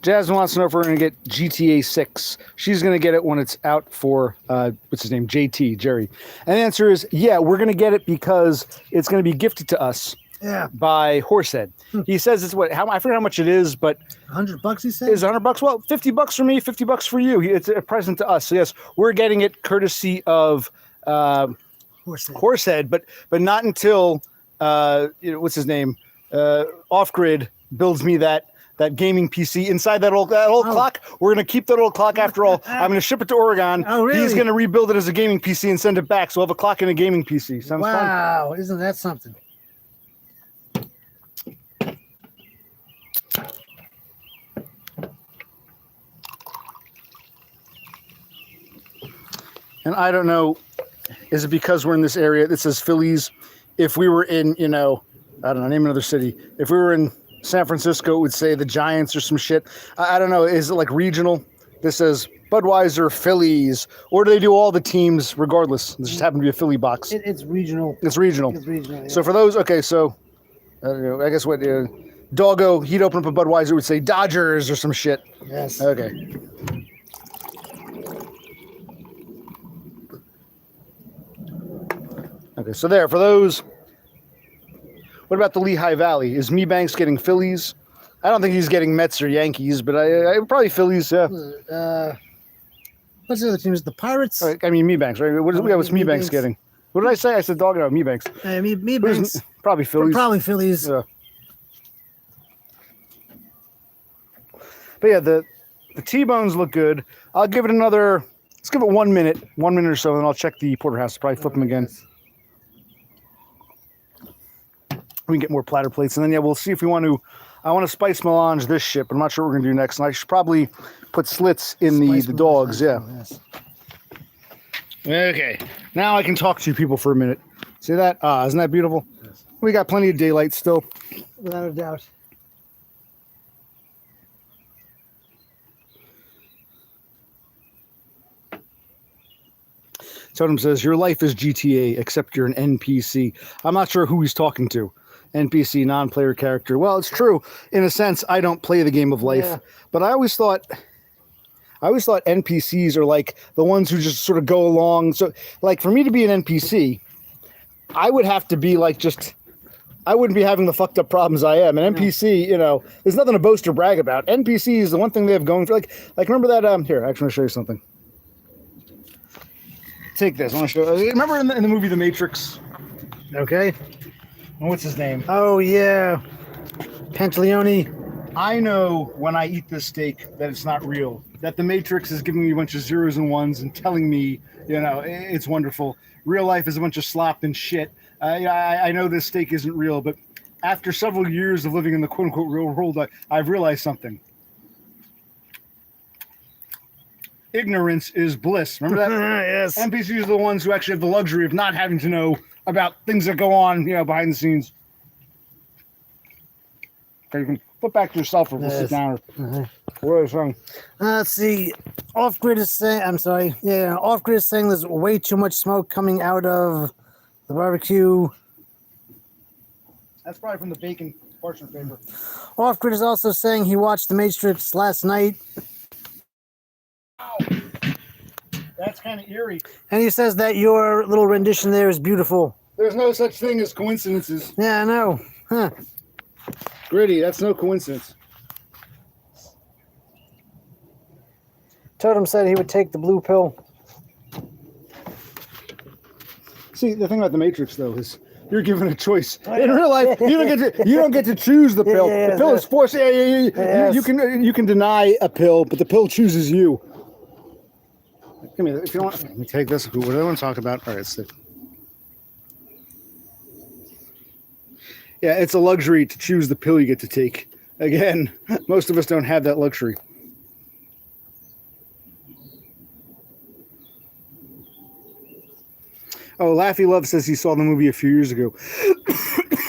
Jasmine wants to know if we're going to get GTA 6. She's going to get it when it's out for, what's his name, JT, Jerry. And the answer is, yeah, we're going to get it because it's going to be gifted to us. Yeah. By Horsehead. He says it's what? I forget how much it is, but $100. He said is $100. Well, $50 for me, $50 for you. It's a present to us. So yes, we're getting it courtesy of Horsehead, but not until what's his name? Off Grid builds me that gaming PC inside that old clock. We're gonna keep that old clock after all. I'm gonna ship it to Oregon. Oh, really? He's gonna rebuild it as a gaming PC and send it back. So we'll have a clock and a gaming PC. Sounds fun. Wow, isn't that something? And I don't know, is it because we're in this area that says Phillies? If we were in, I don't know, name another city. If we were in San Francisco, it would say the Giants or some shit. I don't know. Is it like regional? This says Budweiser, Phillies, or do they do all the teams regardless? This just happened to be a Philly box. It's regional. It's regional. It's regional. Yeah. So for those, okay, so I don't know. I guess what Doggo, he'd open up a Budweiser, would say Dodgers or some shit. Yes. Okay. Okay, so there, for those, what about the Lehigh Valley? Is Mebanks getting Phillies? I don't think he's getting Mets or Yankees, but I probably Phillies, yeah. What's the other team? Is the Pirates? I mean, Mebanks, right? What's Mebanks getting? What did I say? I said Doggo, Mebanks. Mebanks. Probably Phillies. Probably Phillies. Yeah. But yeah, the T-bones look good. I'll give it another Let's give it 1 minute or so, and I'll check the porterhouse. Probably flip them again. We can get more platter plates, and then yeah, we'll see if we want to. I want to spice melange this shit, but I'm not sure what we're gonna do next. And I should probably put slits in the dogs. Yeah. Yes. Okay. Now I can talk to you people for a minute. See that? Isn't that beautiful? Yes. We got plenty of daylight still. Without a doubt. Totem says, your life is GTA, except you're an NPC. I'm not sure who he's talking to. NPC, non-player character. Well, it's true. In a sense, I don't play the game of life. Yeah. But I always thought NPCs are like the ones who just sort of go along. So, like, for me to be an NPC, I would have to be like I wouldn't be having the fucked up problems I am. An NPC, you know, there's nothing to boast or brag about. NPC is the one thing they have going for. Like remember that, here, actually, I'll show you something. Take this. I want to show. Remember in the movie The Matrix? Okay. What's his name? Oh yeah, Pantaleone. I know when I eat this steak that it's not real. That The Matrix is giving me a bunch of zeros and ones and telling me, you know, it's wonderful. Real life is a bunch of slop and shit. I know this steak isn't real, but after several years of living in the quote-unquote real world, I've realized something. Ignorance is bliss. Remember that? Yes. NPCs are the ones who actually have the luxury of not having to know about things that go on, you know, behind the scenes. Okay, you can flip back to yourself, or we'll sit down. What are you saying? Let's see. Off Grid is saying. I'm sorry. Yeah, Off Grid is saying there's way too much smoke coming out of the barbecue. That's probably from the bacon parchment paper. Off Grid is also saying he watched The Matrix last night. Wow. That's kind of eerie. And he says that your little rendition there is beautiful. There's no such thing as coincidences. Yeah, I know. Huh. Gritty, that's no coincidence. Totem said he would take the blue pill. See, the thing about the Matrix, though, is you're given a choice. In real life, you don't get to choose the pill. Yeah, the pill is forced. Yes. You can deny a pill, but the pill chooses you. Give me, if you want, let me take this. What do I want to talk about? All right, it's the. Yeah, it's a luxury to choose the pill you get to take. Again, most of us don't have that luxury. Oh, Laffy Love says he saw the movie a few years ago.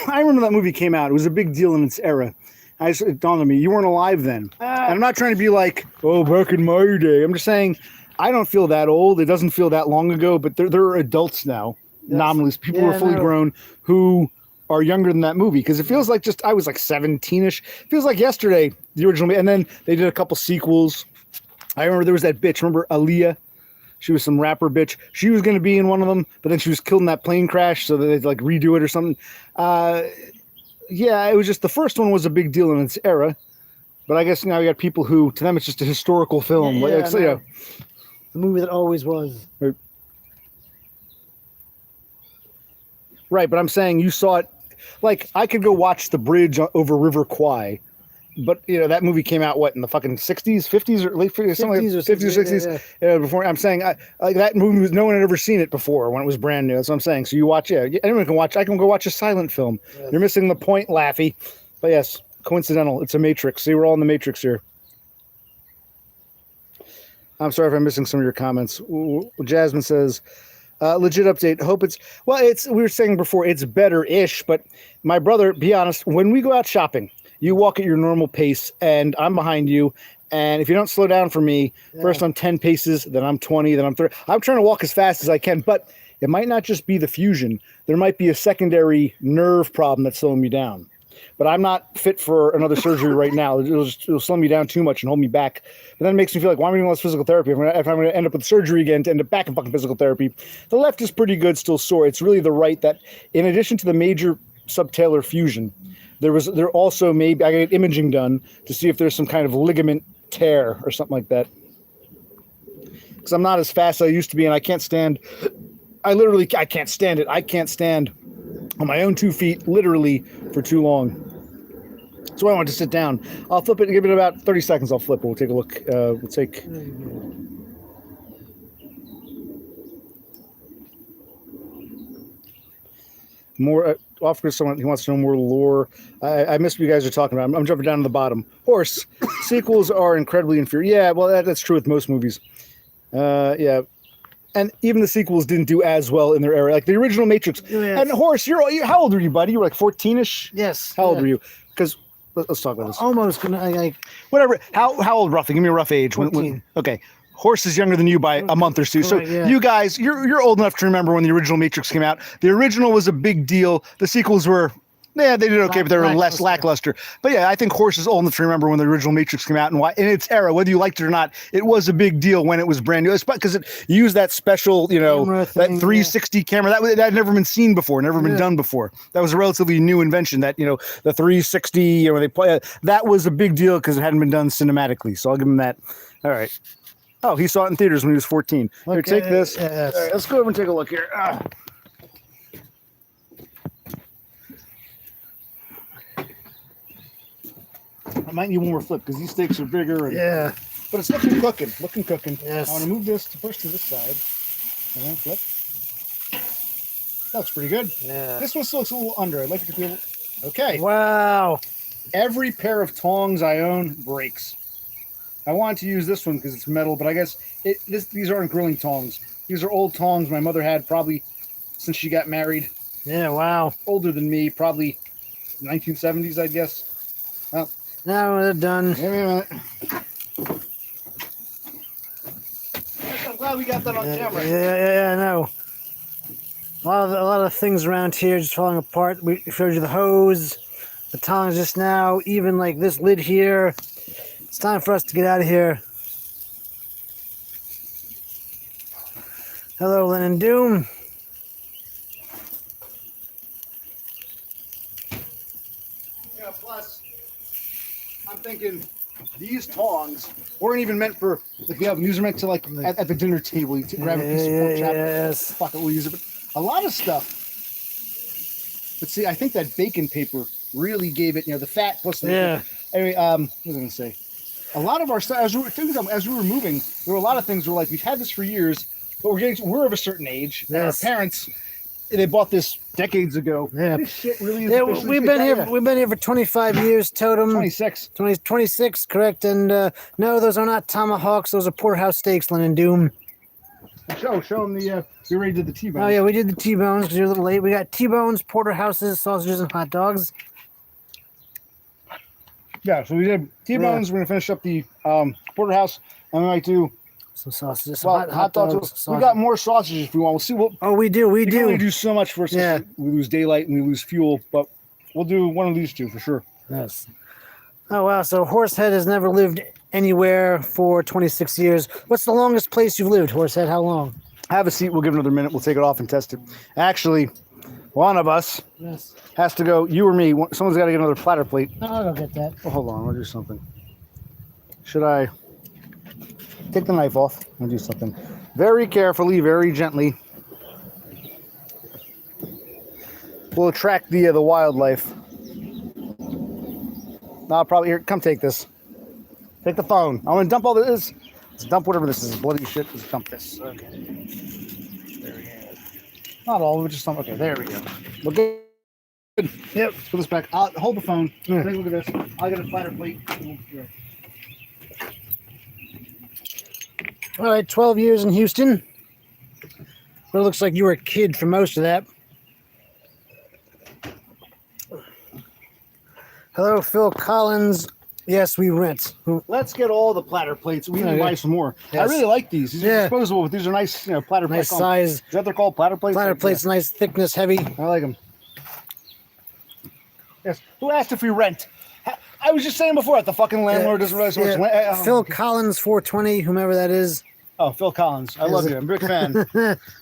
I remember that movie came out. It was a big deal in its era. It dawned on me, you weren't alive then. And I'm not trying to be like, oh, back in my day. I'm just saying, I don't feel that old. It doesn't feel that long ago, but there are adults now, nominally. People who are fully grown who are younger than that movie. Because it feels like I was like 17-ish. It feels like yesterday, the original. And then they did a couple sequels. I remember there was that bitch. Remember Aaliyah? She was some rapper bitch. She was going to be in one of them, but then she was killed in that plane crash, so they'd like redo it or something. Yeah, it was just the first one was a big deal in its era, but I guess now you got people who, to them, it's just a historical film. Yeah, Like, you know, the movie that always was. Right, but I'm saying you saw it. Like, I could go watch The Bridge over River Kwai, but you know that movie came out in the fucking 60s, 50s, or late 50s, something like 50s or 60s. Yeah. Before I'm saying, like that movie was no one had ever seen it before when it was brand new. That's what I'm saying. So you watch, anyone can watch. I can go watch a silent film. Yes. You're missing the point, Laffy. But yes, coincidental. It's a Matrix. See, we're all in the Matrix here. I'm sorry if I'm missing some of your comments. Jasmine says, legit update. Hope we were saying before, it's better-ish, but my brother, be honest, when we go out shopping, you walk at your normal pace, and I'm behind you. And if you don't slow down for me, first I'm 10 paces, then I'm 20, then I'm 30. I'm trying to walk as fast as I can, but it might not just be the fusion. There might be a secondary nerve problem that's slowing me down. But I'm not fit for another surgery right now. It'll slow me down too much and hold me back. But then it makes me feel like, why am I doing less physical therapy? If I'm going to end up with surgery again to end up back in fucking physical therapy. The left is pretty good, still sore. It's really the right that, in addition to the major subtalar fusion, there also maybe I got imaging done to see if there's some kind of ligament tear or something like that. Because I'm not as fast as I used to be, and I can't stand. I can't stand it. I can't stand on my own 2 feet, literally, for too long. So I want to sit down. I'll flip it and give it about 30 seconds. I'll flip it. We'll take a look. more offer someone who wants to know more lore. I missed what you guys are talking about. I'm jumping down to the bottom. Horse sequels are incredibly inferior. Yeah, well, that's true with most movies. Yeah, and even the sequels didn't do as well in their era. Like the original Matrix. Yes. And Horse, how old are you, buddy? You were like 14ish. Yes. How old were you? Because let's talk about this. Almost gonna like Whatever. How old roughly? Give me a rough age. 14. Okay. Horse is younger than you by a month or two. So Correct, yeah. you guys, you're old enough to remember when the original Matrix came out. The original was a big deal. The sequels were, yeah, they did okay, but they were less lackluster. But yeah, I think Horse is old enough to remember when the original Matrix came out and why in its era, whether you liked it or not, it was a big deal when it was brand new. It's because it used that special, Camera that thing, 360 camera that had never been seen before, never been done before. That was a relatively new invention. That the 360, they play that was a big deal because it hadn't been done cinematically. So I'll give him that. All right. Oh, he saw it in theaters when he was 14. Here, take this. Yes. All right, let's go over and take a look here. I might need one more flip because these steaks are bigger. Yeah. But it's looking cooking. Yes. I want to move this first to this side. And then flip. That's pretty good. Yeah. This one still looks a little under. I'd like to feel. Okay. Wow. Every pair of tongs I own breaks. I wanted to use this one because it's metal, but I guess these aren't grilling tongs. These are old tongs my mother had probably since she got married. Yeah. Wow. Older than me, probably 1970s, I guess. Well, Now we're done. wait a minute. I'm glad we got that on camera. Yeah. I know. A lot of things around here just falling apart. We showed you the hose, the tongs just now, even like this lid here. It's time for us to get out of here. Hello, Lennon Doom. Yeah, plus, I'm thinking these tongs weren't even meant for, like, these are meant to, like, at the dinner table. You grab a piece of pork chop, Yes. fuck it, we'll use it. But a lot of stuff. But see, I think that bacon paper really gave it, the fat plus the. Yeah. Anyway, what was I going to say? A lot of our stuff, as we were moving, there were a lot of things were like, we've had this for years, but we're of a certain age. And our Yes. parents, they bought this decades ago. Yeah. This shit really is Yeah, officially we've good. been here. Yeah. We've been here for 25 years, Totem. 26. 26, correct? And no, those are not tomahawks. Those are porterhouse steaks, Lennon Doom. Show them we already did the T-bone. Oh yeah, we did the T-bones because you're a little late. We got T-bones, porterhouses, sausages, and hot dogs. Yeah, so we did T-bones. We're going to finish up the porterhouse. And we might do Some sausages, hot dogs. We got more sausages if we want. We'll see. Oh, we do. We We can only do. do so much for us. Yeah. We lose daylight and we lose fuel, but we'll do one of these two for sure. Yes. Oh wow. So Horsehead has never lived anywhere for 26 years. What's the longest place you've lived, Horsehead? How long? Have a seat. We'll give it another minute. We'll take it off and test it. Actually, one of us Yes. has to go. You or me. Someone's got to get another platter plate. I'll go get that. Oh, hold on. I'll do something. Should I take the knife off? I'll do something. Very carefully, very gently. We'll attract the wildlife. No, probably here. Come take this. Take the phone. I'm gonna dump all this. Let's dump whatever this is. Bloody shit. Let's dump this. Okay. There we go. Not all of it, just some. Okay, there we go. Look good. Yep. Put this back. I'll hold the phone. Yeah. Take a look at this. I'll get a platter plate. All right, 12 years in Houston. Well, it looks like you were a kid for most of that. Hello, Phil Collins. Yes, we rent. Let's get all the platter plates. We need to Okay. buy some more. Yes. I really like these. These are Yeah. disposable, but these are nice, platter Nice plates. size. Is that what they're called? Platter plates? Platter Like, plates, nice thickness, heavy. yeah, I like them. Yes. Who asked if we rent? I was just saying before that the fucking landlord doesn't realize how much Yeah. land. Phil Collins, 420, whomever that is. Oh, Phil Collins. I love you. I'm a big fan.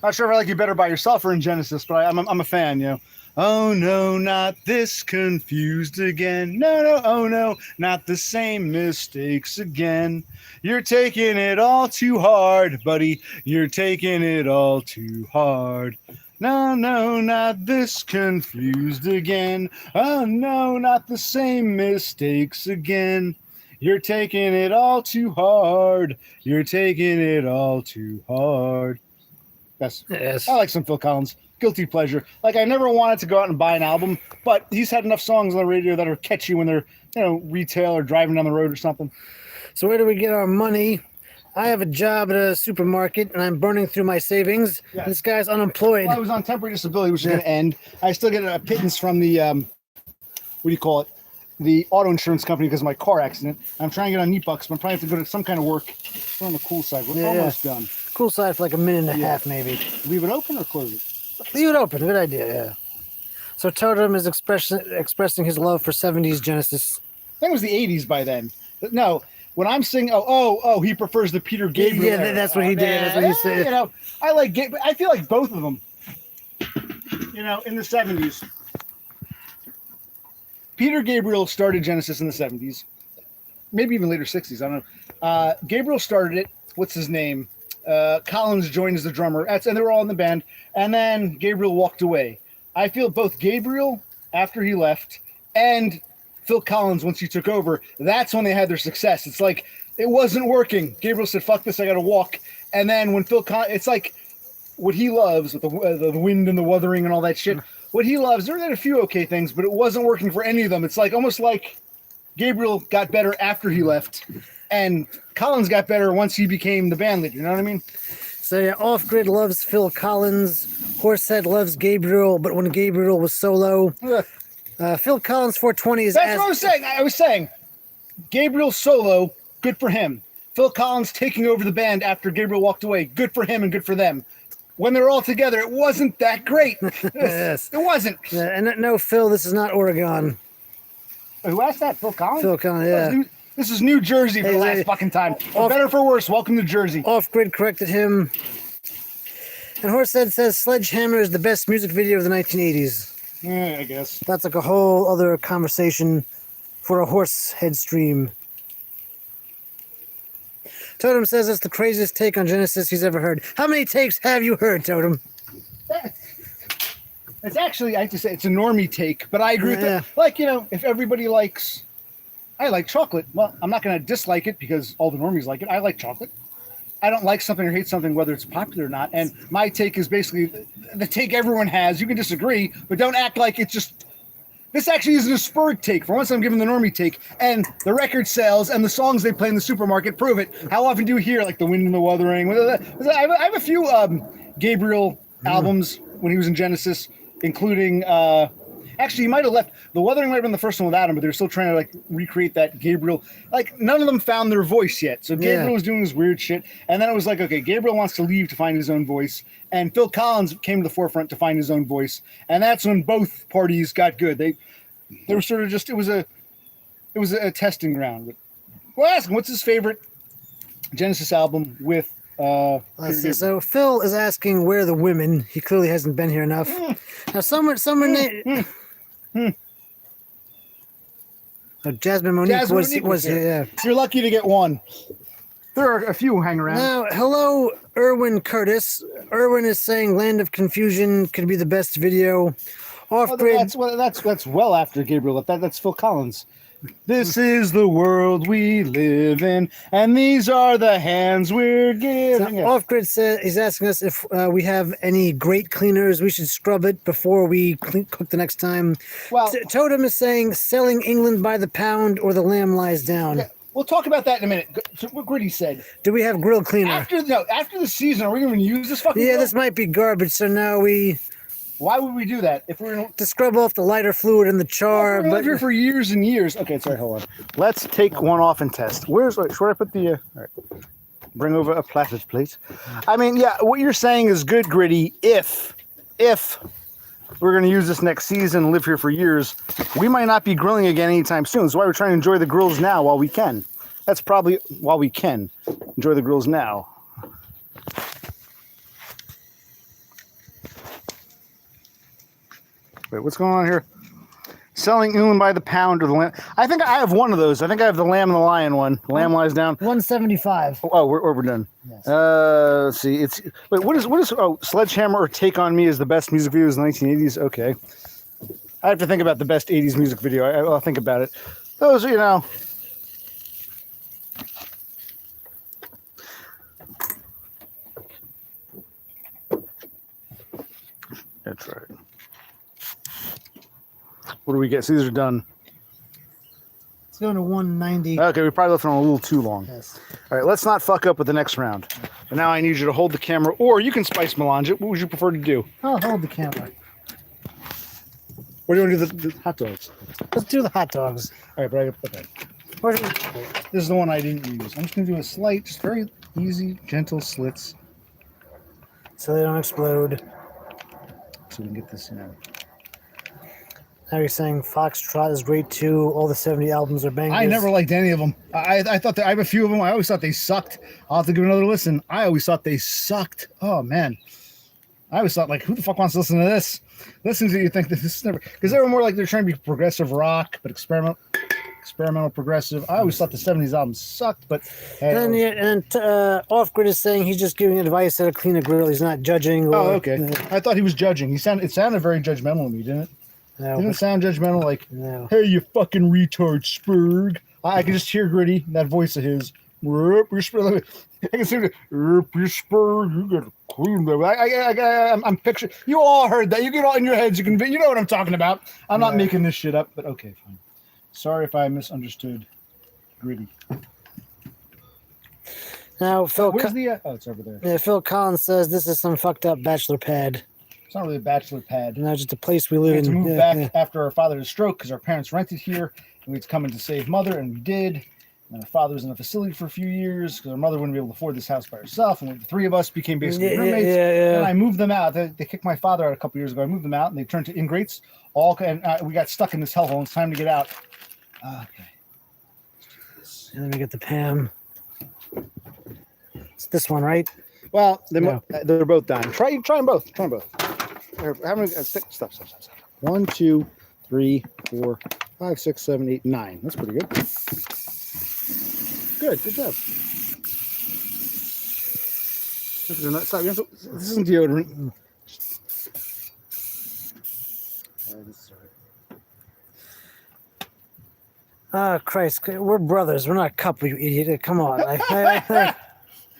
Not sure if I like you better by yourself or in Genesis, but I'm a fan, Oh no, not this, confused again. No, oh no, not the same mistakes again. You're taking it all too hard, buddy. You're taking it all too hard. No, not this, confused again. Oh no, not the same mistakes again. You're taking it all too hard. You're taking it all too hard. Yes. Yes. I like some Phil Collins. guilty pleasure. Like I never wanted to go out and buy an album, but he's had enough songs on the radio that are catchy when they're, retail or driving down the road or something. So where do we get our money? I have a job at a supermarket, and I'm burning through my savings. Yeah. This guy's unemployed. Well, I was on temporary disability, which is going to end. I still get a pittance from the, what do you call it? The auto insurance company because of my car accident. I'm trying to get on NeatBucks, but I'm probably have to go to some kind of work. We're on the cool side. We're almost done. Cool side for like a minute and a half, maybe. Leave it open or close it? Leave it open. Good idea, yeah. So Totem is expressing his love for 70s Genesis. I think it was the 80s by then. But no, when I'm singing, he prefers the Peter Gabriel. Yeah, era. that's what he did. That's what he said. I like. I feel like both of them. In the 70s. Peter Gabriel started Genesis in the 70s, maybe even later 60s. I don't know. Gabriel started it. What's his name? Collins joined as the drummer. And they were all in the band. And then Gabriel walked away. I feel both Gabriel, after he left, and Phil Collins, once he took over, that's when they had their success. It's like, it wasn't working. Gabriel said, fuck this, I got to walk. And then when Phil Collins, it's like what he loves, with the wind and the wuthering and all that shit. What he loves, there were a few okay things, but it wasn't working for any of them. It's like almost like Gabriel got better after he left, and Collins got better once he became the band leader. You know what I mean? So yeah, Off Grid loves Phil Collins. Horsehead loves Gabriel, but when Gabriel was solo, Phil Collins 420 is. That's what I was saying. I was saying, Gabriel solo, good for him. Phil Collins taking over the band after Gabriel walked away, good for him and good for them. When they're all together, it wasn't that great. Yes. It wasn't. Yeah, and no, Phil, this is not Oregon. Who asked that? Phil Collins? Phil Collins, yeah. This is New Jersey for the last fucking time. For better or for worse, welcome to Jersey. Off Grid corrected him. And Horsehead says Sledgehammer is the best music video of the 1980s. Yeah, I guess. That's like a whole other conversation for a Horsehead stream. Totem says it's the craziest take on Genesis he's ever heard. How many takes have you heard, Totem? It's actually, I have to say, it's a normie take, but I agree with Yeah. that. Like, if everybody likes, I like chocolate. Well, I'm not going to dislike it because all the normies like it. I like chocolate. I don't like something or hate something, whether it's popular or not. And my take is basically the take everyone has. You can disagree, but don't act like it's just. This actually isn't a spurred take. For once, I'm giving the normie take, and the record sales and the songs they play in the supermarket prove it. How often do you hear like "The Wind and the Wuthering"? I have a few Gabriel albums when he was in Genesis, including. Actually, he might have left. The Wuthering might have been the first one without him, but they're still trying to like recreate that Gabriel. Like none of them found their voice yet. So Gabriel was doing this weird shit, and then it was like, okay, Gabriel wants to leave to find his own voice, and Phil Collins came to the forefront to find his own voice, and that's when both parties got good. They were sort of just it was a testing ground. Well, ask him what's his favorite Genesis album with. Let's see. So Phil is asking where are the women. He clearly hasn't been here enough. Now, someone. Oh, Jasmine Monique was here. Yeah. You're lucky to get one. There are a few hang around. Now, hello, Erwin Curtis. Erwin is saying "Land of Confusion" could be the best video. Off Grid. That's well after Gabriel. That's Phil Collins. This is the world we live in, and these are the hands we're giving. Off Grid says he's asking us if we have any grate cleaners. We should scrub it before we cook the next time. Well, Totem is saying selling England by the pound or the lamb lies down. Yeah, we'll talk about that in a minute. So what Gritty said. Do we have grill cleaner? After the season, are we going to use this fucking? Yeah, grill? this might be garbage. So now Why would we do that if we're to scrub off the lighter fluid and the char? We're But here for years and years. Okay, sorry, hold on. Let's take one off and test. Where I put the? All right. Bring over a plastic plate. I mean, yeah, what you're saying is good, Gritty. If we're going to use this next season and live here for years, we might not be grilling again anytime soon. That's why we're trying to enjoy the grills now while we can. That's probably while we can enjoy the grills now. Wait, what's going on here? Selling England by the pound or the lamb. I think I have one of those. I think I have the lamb and the lion one. The lamb lies down. 175. Oh, we're done. Yes. Let's see. What is? Sledgehammer or Take on Me is the best music videos in the 1980s. Okay. I have to think about the best 80s music video. I'll think about it. Those, That's right. What do we get? So these are done. It's going to 190. Okay, we probably left it on a little too long. Yes. All right, let's not fuck up with the next round. But now I need you to hold the camera, or you can spice melange it. What would you prefer to do? I'll hold the camera. Or do you want to do the hot dogs? Let's do the hot dogs. All right, but okay. This is the one I didn't use. I'm just going to do a slight, just very easy, gentle slits. So they don't explode. So we can get this, Now you're saying Foxtrot is great too. All the 70 albums are bangers. I never liked any of them. I thought that I have a few of them. I always thought they sucked. I'll have to give another listen. I always thought they sucked. Oh man, I always thought like, who the fuck wants to listen to this? Listen to you think that this is never, because they were more like they're trying to be progressive rock, but experimental progressive. I always thought the 70s albums sucked, but hey, Off Grid is saying he's just giving advice how to clean a grill. He's not judging. Oh, okay. I thought he was judging. It sounded very judgmental to me, didn't it? No, Didn't it sound judgmental? Like, no. hey, you fucking retard, Spurg. I can just hear Gritty, that voice of his. I can see the Spurg. You got to clean them. I'm picturing. You all heard that. You get all in your heads. You know what I'm talking about. I'm not making this shit up, but okay, fine. Sorry if I misunderstood Gritty. Now, Phil. Where's the? Oh, it's over there. Yeah, Phil Collins says this is some fucked up bachelor pad. It's not really a bachelor pad. No, just a place we live We had to in. move back after our father had a stroke because our parents rented here, and we had to come in to save mother, and we did. And our father was in a facility for a few years because our mother wouldn't be able to afford this house by herself, and the three of us became basically roommates. And I moved them out. They kicked my father out a couple years ago. I moved them out, and they turned to ingrates. And we got stuck in this hellhole. It's time to get out. Okay. And let me get the Pam. It's this one, right? Well, they're both dying. Try them both. Try them both. Here, stop. 1, 2, 3, 4, 5, 6, 7, 8, 9. That's pretty good. Good job. Stop. This isn't deodorant. Oh, Christ. We're brothers. We're not a couple, you idiot. Come on.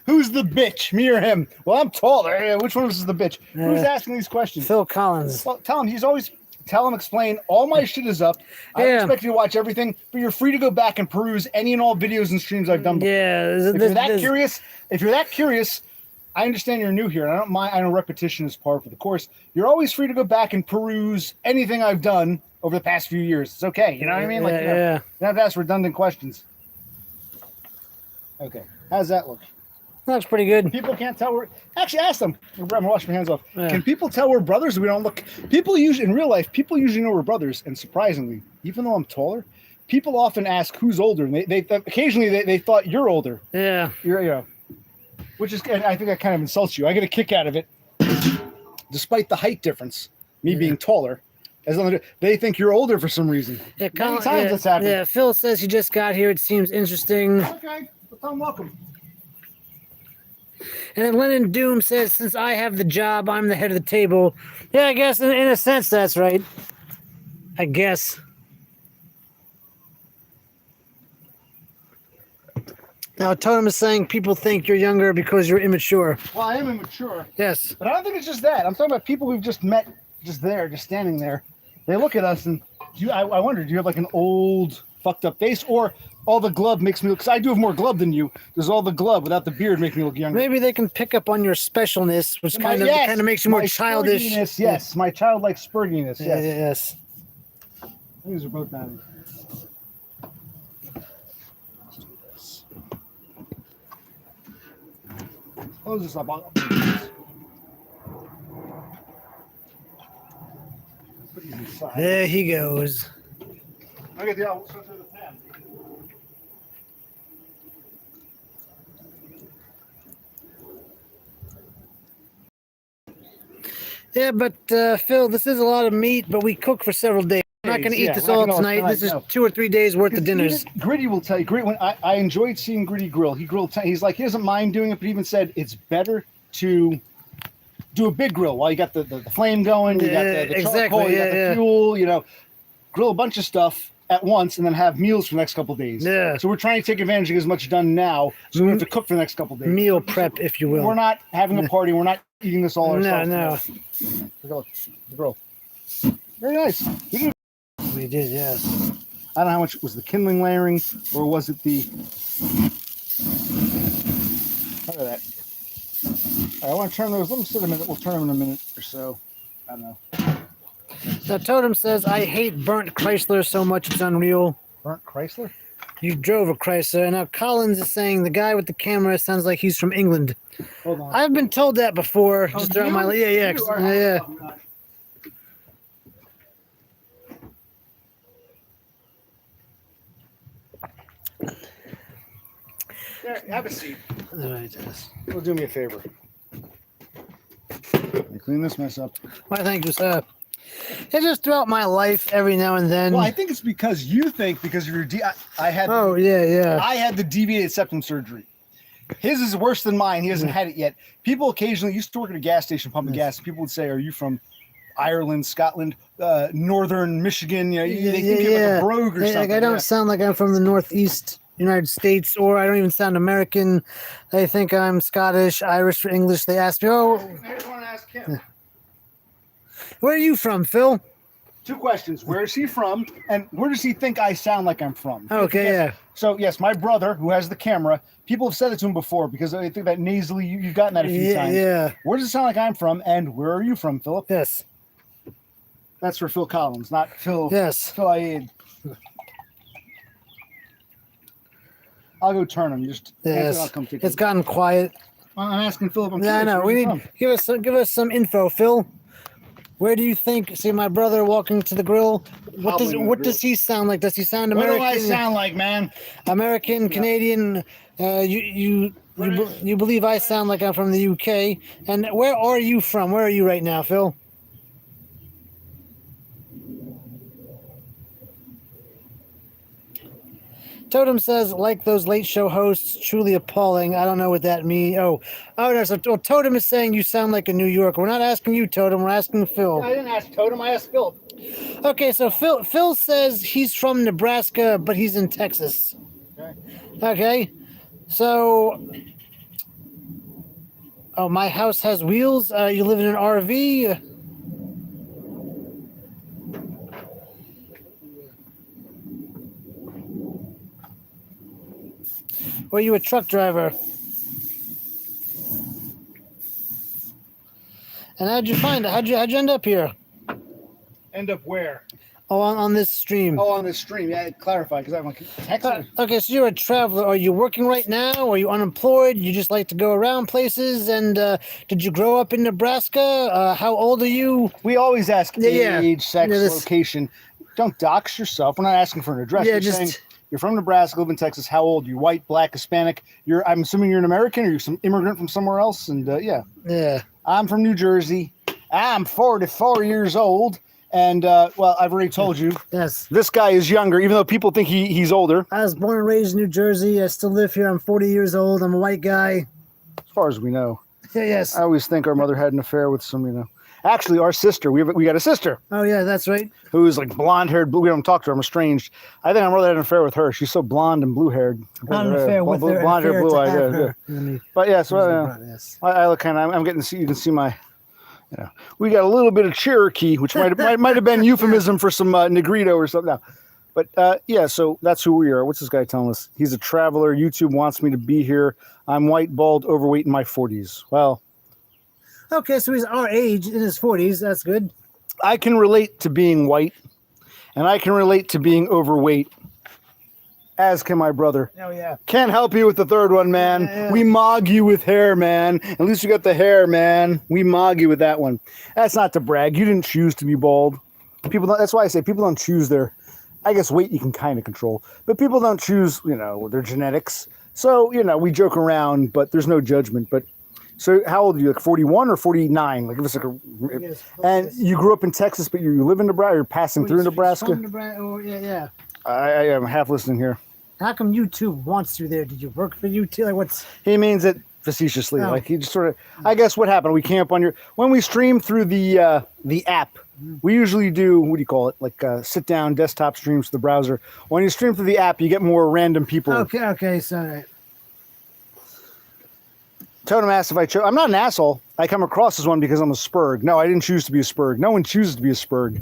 Who's the bitch, me or him? Well, I'm taller. Which one of us is the bitch? Who's asking these questions? Phil Collins. Well, tell him, explain. All my shit is up. I expect you to watch everything, but you're free to go back and peruse any and all videos and streams I've done before. Yeah. If you're that curious, I understand you're new here, and I don't mind. I know repetition is par for the course. You're always free to go back and peruse anything I've done over the past few years. It's okay. You know what I mean? You don't have to ask redundant questions. Okay. How's that look? Looks pretty good. People can't tell we're actually ask them. I'm gonna wash my hands off. Yeah. Can people tell we're brothers? We don't look. People usually in real life, people usually know we're brothers. And surprisingly, even though I'm taller, people often ask who's older. And they occasionally they thought you're older. Yeah. Which is, I think that kind of insults you. I get a kick out of it, despite the height difference. Me being taller, as long as they think you're older for some reason. Yeah, Many times that's happened. Yeah. Phil says he just got here. It seems interesting. Okay, well, tell them welcome. And then Lennon Doom says, since I have the job, I'm the head of the table. Yeah, I guess in a sense that's right. I guess. Now, Totem is saying people think you're younger because you're immature. Well, I am immature. Yes. But I don't think it's just that. I'm talking about people we've just met, just standing there. They look at us and I wonder, do you have like an old fucked up face, or all the glove makes me look, because I do have more glove than you. Does all the glove without the beard make me look younger? Maybe they can pick up on your specialness, which kind of makes you more childish. Yes, my childlike spurginess. Yes. Yes. These are both down. Close this up. Put these inside. There he goes. I get the out. The pan. Yeah, but Phil, this is a lot of meat, but we cook for several days. I'm not going to eat this all tonight. This is 2 or 3 days worth of dinners. Gritty will tell you. When I enjoyed seeing Gritty grill. He grilled. He's like, he doesn't mind doing it, but he even said it's better to do a big grill while you got the flame going. You got the charcoal. You got the fuel. Grill a bunch of stuff at once and then have meals for the next couple of days. Yeah. So we're trying to take advantage of as much done now, so we don't have to cook for the next couple of days. Meal prep, if you will. We're not having a party. We're not eating this all No, ourselves. no. Look at the grill. Very nice. We did, yes. I don't know how much was the kindling layering, or was it the... Look at that. All right, I want to turn those. Let them sit a minute. We'll turn them in a minute or so. I don't know. Now, Totem says, I hate burnt Chrysler so much it's unreal. Burnt Chrysler? You drove a Chrysler. Now, Collins is saying the guy with the camera sounds like he's from England. Hold on. I've been told that before. Oh, Just throughout my you? yeah. You are- Yeah. Oh, gosh. There, have a seat. Right, yes. Well, do me a favor. Let me clean this mess up. Why, thank you, sir. It's just throughout my life, every now and then. Well, I think it's because you think because of your I had Oh, yeah. I had the deviated septum surgery. His is worse than mine. He hasn't had it yet. People occasionally used to work at a gas station pumping gas. People would say, "Are you from Ireland, Scotland, northern Michigan?" You know, they think you're like a brogue or Hey, something. like, I don't Yeah. sound like I'm from the Northeast United States, or I don't even sound American. They think I'm Scottish, Irish, or English. They ask me, "Oh, I just want to ask him where are you from, Phil?" two questions: Where is he from, and where does he think I sound like I'm from? Okay, yeah. So yes, my brother, who has the camera, people have said it to him before because I think that nasally you've gotten that a few times. Yeah. Where does it sound like I'm from, and where are you from, Philip? Yes. That's for Phil Collins, not Phil. Yes. Phil Aid. I'll go turn him. Just answer, Yes. I'll come take It's it. gotten quiet. I'm asking Philip. I'm Yeah, curious, no. where's We he need from? give us some info, Phil. Where do you think? See my brother walking to the grill. What does Hobbling the what grill. does he sound like? Does he sound What American? do I sound like, man? American, Canadian. You believe I sound like I'm from the UK? And where are you from? Where are you right now, Phil? Totem says, like those late show hosts, truly appalling. I don't know what that means. Oh, no. So Totem is saying you sound like a New Yorker. We're not asking you, Totem. We're asking Phil. I didn't ask Totem. I asked Philip. Okay, so Phil says he's from Nebraska, but he's in Texas. Okay, so my house has wheels. You live in an RV. Or are you a truck driver? And how'd you find it? How'd you end up here? End up where? Oh, on this stream. Oh, on this stream. Yeah, clarify because I'm like Texas. Okay, so you're a traveler. Are you working right now? Are you unemployed? You just like to go around places? And did you grow up in Nebraska? How old are you? We always ask Yeah. age, sex, Yeah, this- location. Don't dox yourself. We're not asking for an address. Yeah, We're just- saying you're from Nebraska, live in Texas. How old? You white, black, Hispanic? I'm assuming you're an American or you're some immigrant from somewhere else. And yeah, Yeah. I'm from New Jersey. I'm 44 years old. And well, I've already told you, Yes. this guy is younger, even though people think he's older. I was born and raised in New Jersey. I still live here. I'm 40 years old. I'm a white guy. As far as we know. Yeah, yes. I always think our mother had an affair with some, Actually, our sister, we got a sister Oh, yeah, that's right. who is like blonde haired. We don't talk to her. I'm estranged. I think our mother had an affair with her. She's so blonde and blue haired. Not an affair with her. Blonde hair, blue eyed. Yeah, yeah. But yeah, so Yes. I look kind of. I'm getting to see. You can see my. We got a little bit of Cherokee, which might have been euphemism for some Negrito or something. No. But yeah, so that's who we are. What's this guy telling us? He's a traveler. YouTube wants me to be here. I'm white, bald, overweight, in my 40s. Well, Okay, so he's our age, in his 40s. That's good. I can relate to being white, and I can relate to being overweight, as can my brother. Oh, yeah. Can't help you with the third one, man. Yeah. We mog you with hair, man. At least you got the hair, man. We mog you with that one. That's not to brag. You didn't choose to be bald. That's why I say people don't choose their. I guess weight you can kind of control, but people don't choose, their genetics. So we joke around, but there's no judgment. But so how old are you? Like 41 or 49? Like if it's like Yes. and you grew up in Texas, but you live in Nebraska. You're passing through Nebraska. Oh, yeah. I am half listening here. How come YouTube wants you there? Did you work for YouTube? Like, what's... He means it facetiously. Oh. Like he just sort of. I guess what happened? We camp on when we stream through the app. We usually do, what do you call it? Like sit down desktop streams to the browser. When you stream through the app, you get more random people. Okay, so... Totem asked if I chose. I'm not an asshole. I come across as one because I'm a spurg. No, I didn't choose to be a spurg. No one chooses to be a spurg.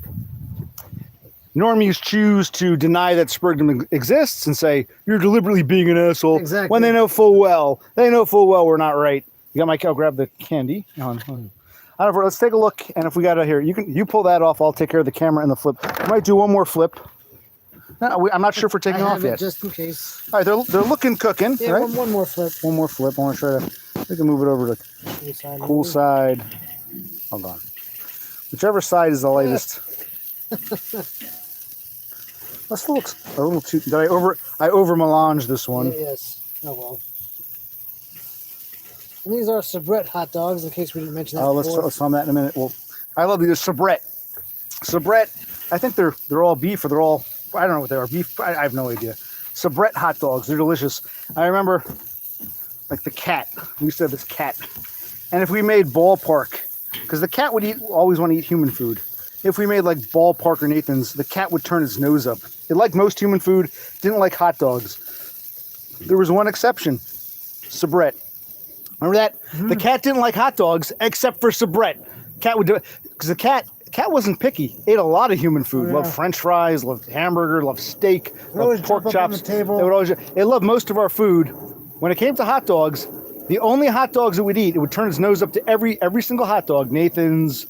Normies choose to deny that spurgdom exists and say, you're deliberately being an asshole. Exactly. When they know full well we're not right. You got my, I'll grab the candy. Hold on. I don't know, let's take a look. And if we got it here, you pull that off. I'll take care of the camera and the flip. I might do one more flip. No, I'm not sure if we're taking off yet. Just in case. All right, they're looking cooking. Yeah, right? one more flip. One more flip. I want to try to, we can move it over to cool side. Hold on. Whichever side is the lightest. This looks a little too. Did I over melange this one? Yes. Oh well. And these are Sabrett hot dogs, in case we didn't mention that. Oh, let's on that in a minute. Well, I love these Sabrett. Sabrett. I think they're all beef, or they're all. I don't know what they are. Beef. I have no idea. Sabrett hot dogs. They're delicious. I remember, like the cat. We used to have this cat, and if we made Ballpark, because the cat would always want to eat human food. If we made like Ballpark or Nathan's, the cat would turn its nose up. It liked most human food, didn't like hot dogs. There was one exception, Sabrett. Remember that? Mm-hmm. The cat didn't like hot dogs except for Sabrett. Cat would do it because the cat wasn't picky. Ate a lot of human food. Loved French fries, loved hamburger, loved steak, loved pork chops. It loved most of our food. When it came to hot dogs, the only hot dogs it would eat, it would turn its nose up to every single hot dog. Nathan's,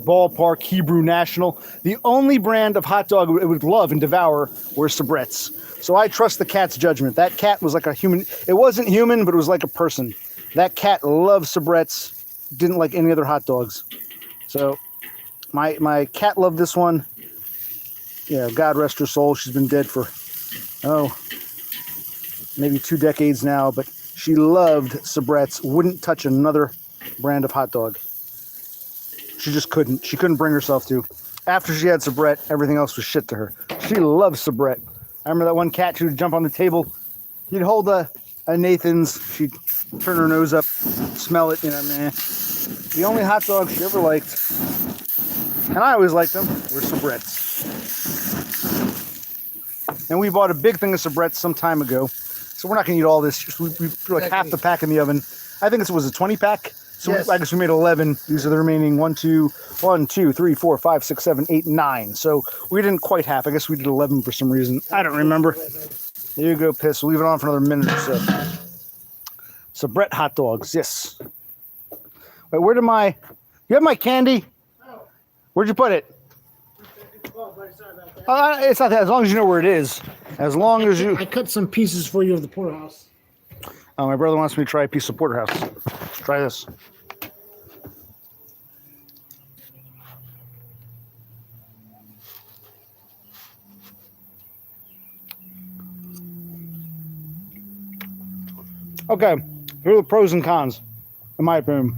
Ballpark, Hebrew National. The only brand of hot dog it would love and devour were Sabretts. So I trust the cat's judgment. That cat was like a human. It wasn't human, but it was like a person. That cat loved Sabretts, didn't like any other hot dogs. So my cat loved this one. Yeah, God rest her soul. She's been dead for, maybe 2 decades now, but she loved Sabretts. Wouldn't touch another brand of hot dog. She just couldn't. She couldn't bring herself to. After she had Sabrett, everything else was shit to her. She loved Sabrett. I remember that one cat, she would jump on the table. He'd hold a Nathan's. She'd turn her nose up, smell it, meh. The only hot dogs she ever liked, and I always liked them, were Sabretts. And we bought a big thing of Sabretts some time ago. So we're not going to eat all this. We threw like half the pack in the oven. I think it was a 20-pack. So yes. I guess we made 11. These are the remaining 1, 2, 3, 4, 5, 6, 7, 8, 9. So we didn't quite half. I guess we did 11 for some reason. I don't remember. There you go, Piss. We'll leave it on for another minute or so. Sabrett hot dogs. Yes. Wait, where did you have my candy? No. Where'd you put it? It's not that. As long as you know where it is. As long as you. I cut some pieces for you of the porterhouse. Oh, my brother wants me to try a piece of porterhouse. Let's try this. Okay, here are the pros and cons, in my opinion.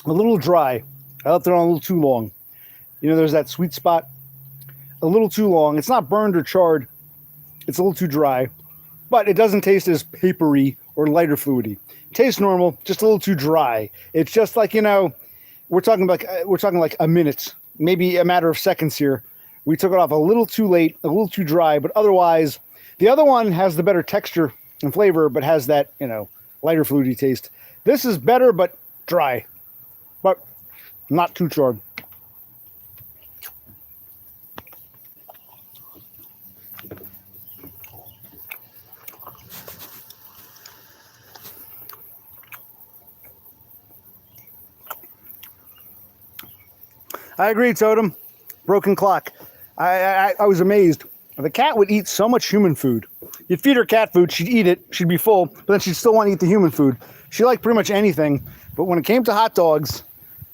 A little dry. I left it on a little too long. There's that sweet spot. A little too long. It's not burned or charred. It's a little too dry, but it doesn't taste as papery or lighter fluidy. It tastes normal, just a little too dry. It's just like, we're talking like a minute, maybe a matter of seconds here. We took it off a little too late, a little too dry, but otherwise, the other one has the better texture and flavor, but has that, lighter fluidy taste. This is better, but dry, but not too charred. I agree, Totem. Broken clock. I was amazed. The cat would eat so much human food. You'd feed her cat food, she'd eat it, she'd be full, but then she'd still want to eat the human food. She liked pretty much anything, but when it came to hot dogs,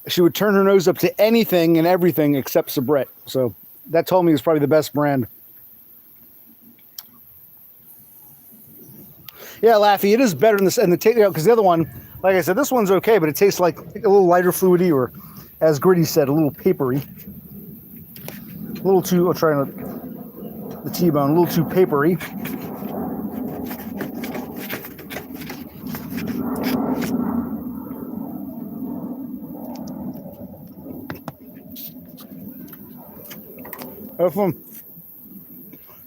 she would turn her nose up to anything and everything except Sabrett. So that told me it was probably the best brand. Yeah, Laffy, it is better than this, and because the other one, like I said, this one's okay, but it tastes like a little lighter fluidy, or as Gritty said, a little papery. A little too, I'll try the T-bone, a little too papery.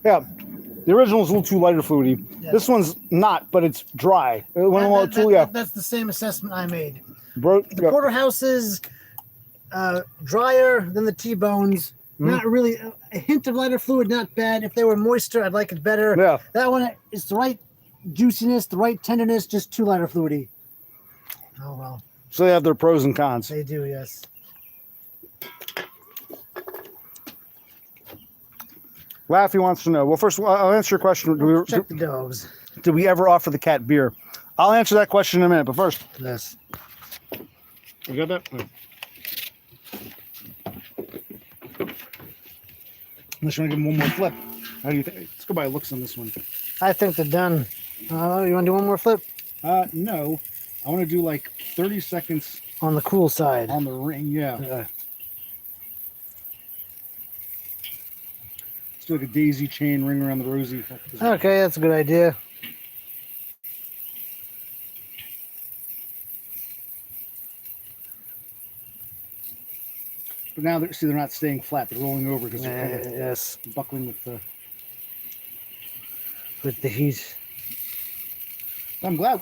Yeah, The original's a little too lighter fluidy. Yes. This one's not, but it's dry. It went a little too, yeah. That's the same assessment I made. Bro, The porterhouse is drier than the T-bones. Not really a hint of lighter fluid, not bad. If they were moister, I'd like it better. Yeah. That one is the right juiciness, the right tenderness, just too lighter fluidy. Oh well. So they have their pros and cons. They do, yes. Laffy wants to know. Well, first, I'll answer your question. Check the dogs. Did we ever offer the cat beer? I'll answer that question in a minute, but first. Yes. You got that? Unless you want to give him one more flip. How do you think? Let's go by looks on this one. I think they're done. You want to do one more flip? No. I want to do like 30 seconds On the cool side. on the ring. Yeah. Let's do like a daisy chain ring around the rosy. Okay, that's a good idea. But now, they're not staying flat. They're rolling over because they're kind of Yes, buckling with the... with the heat. I'm glad.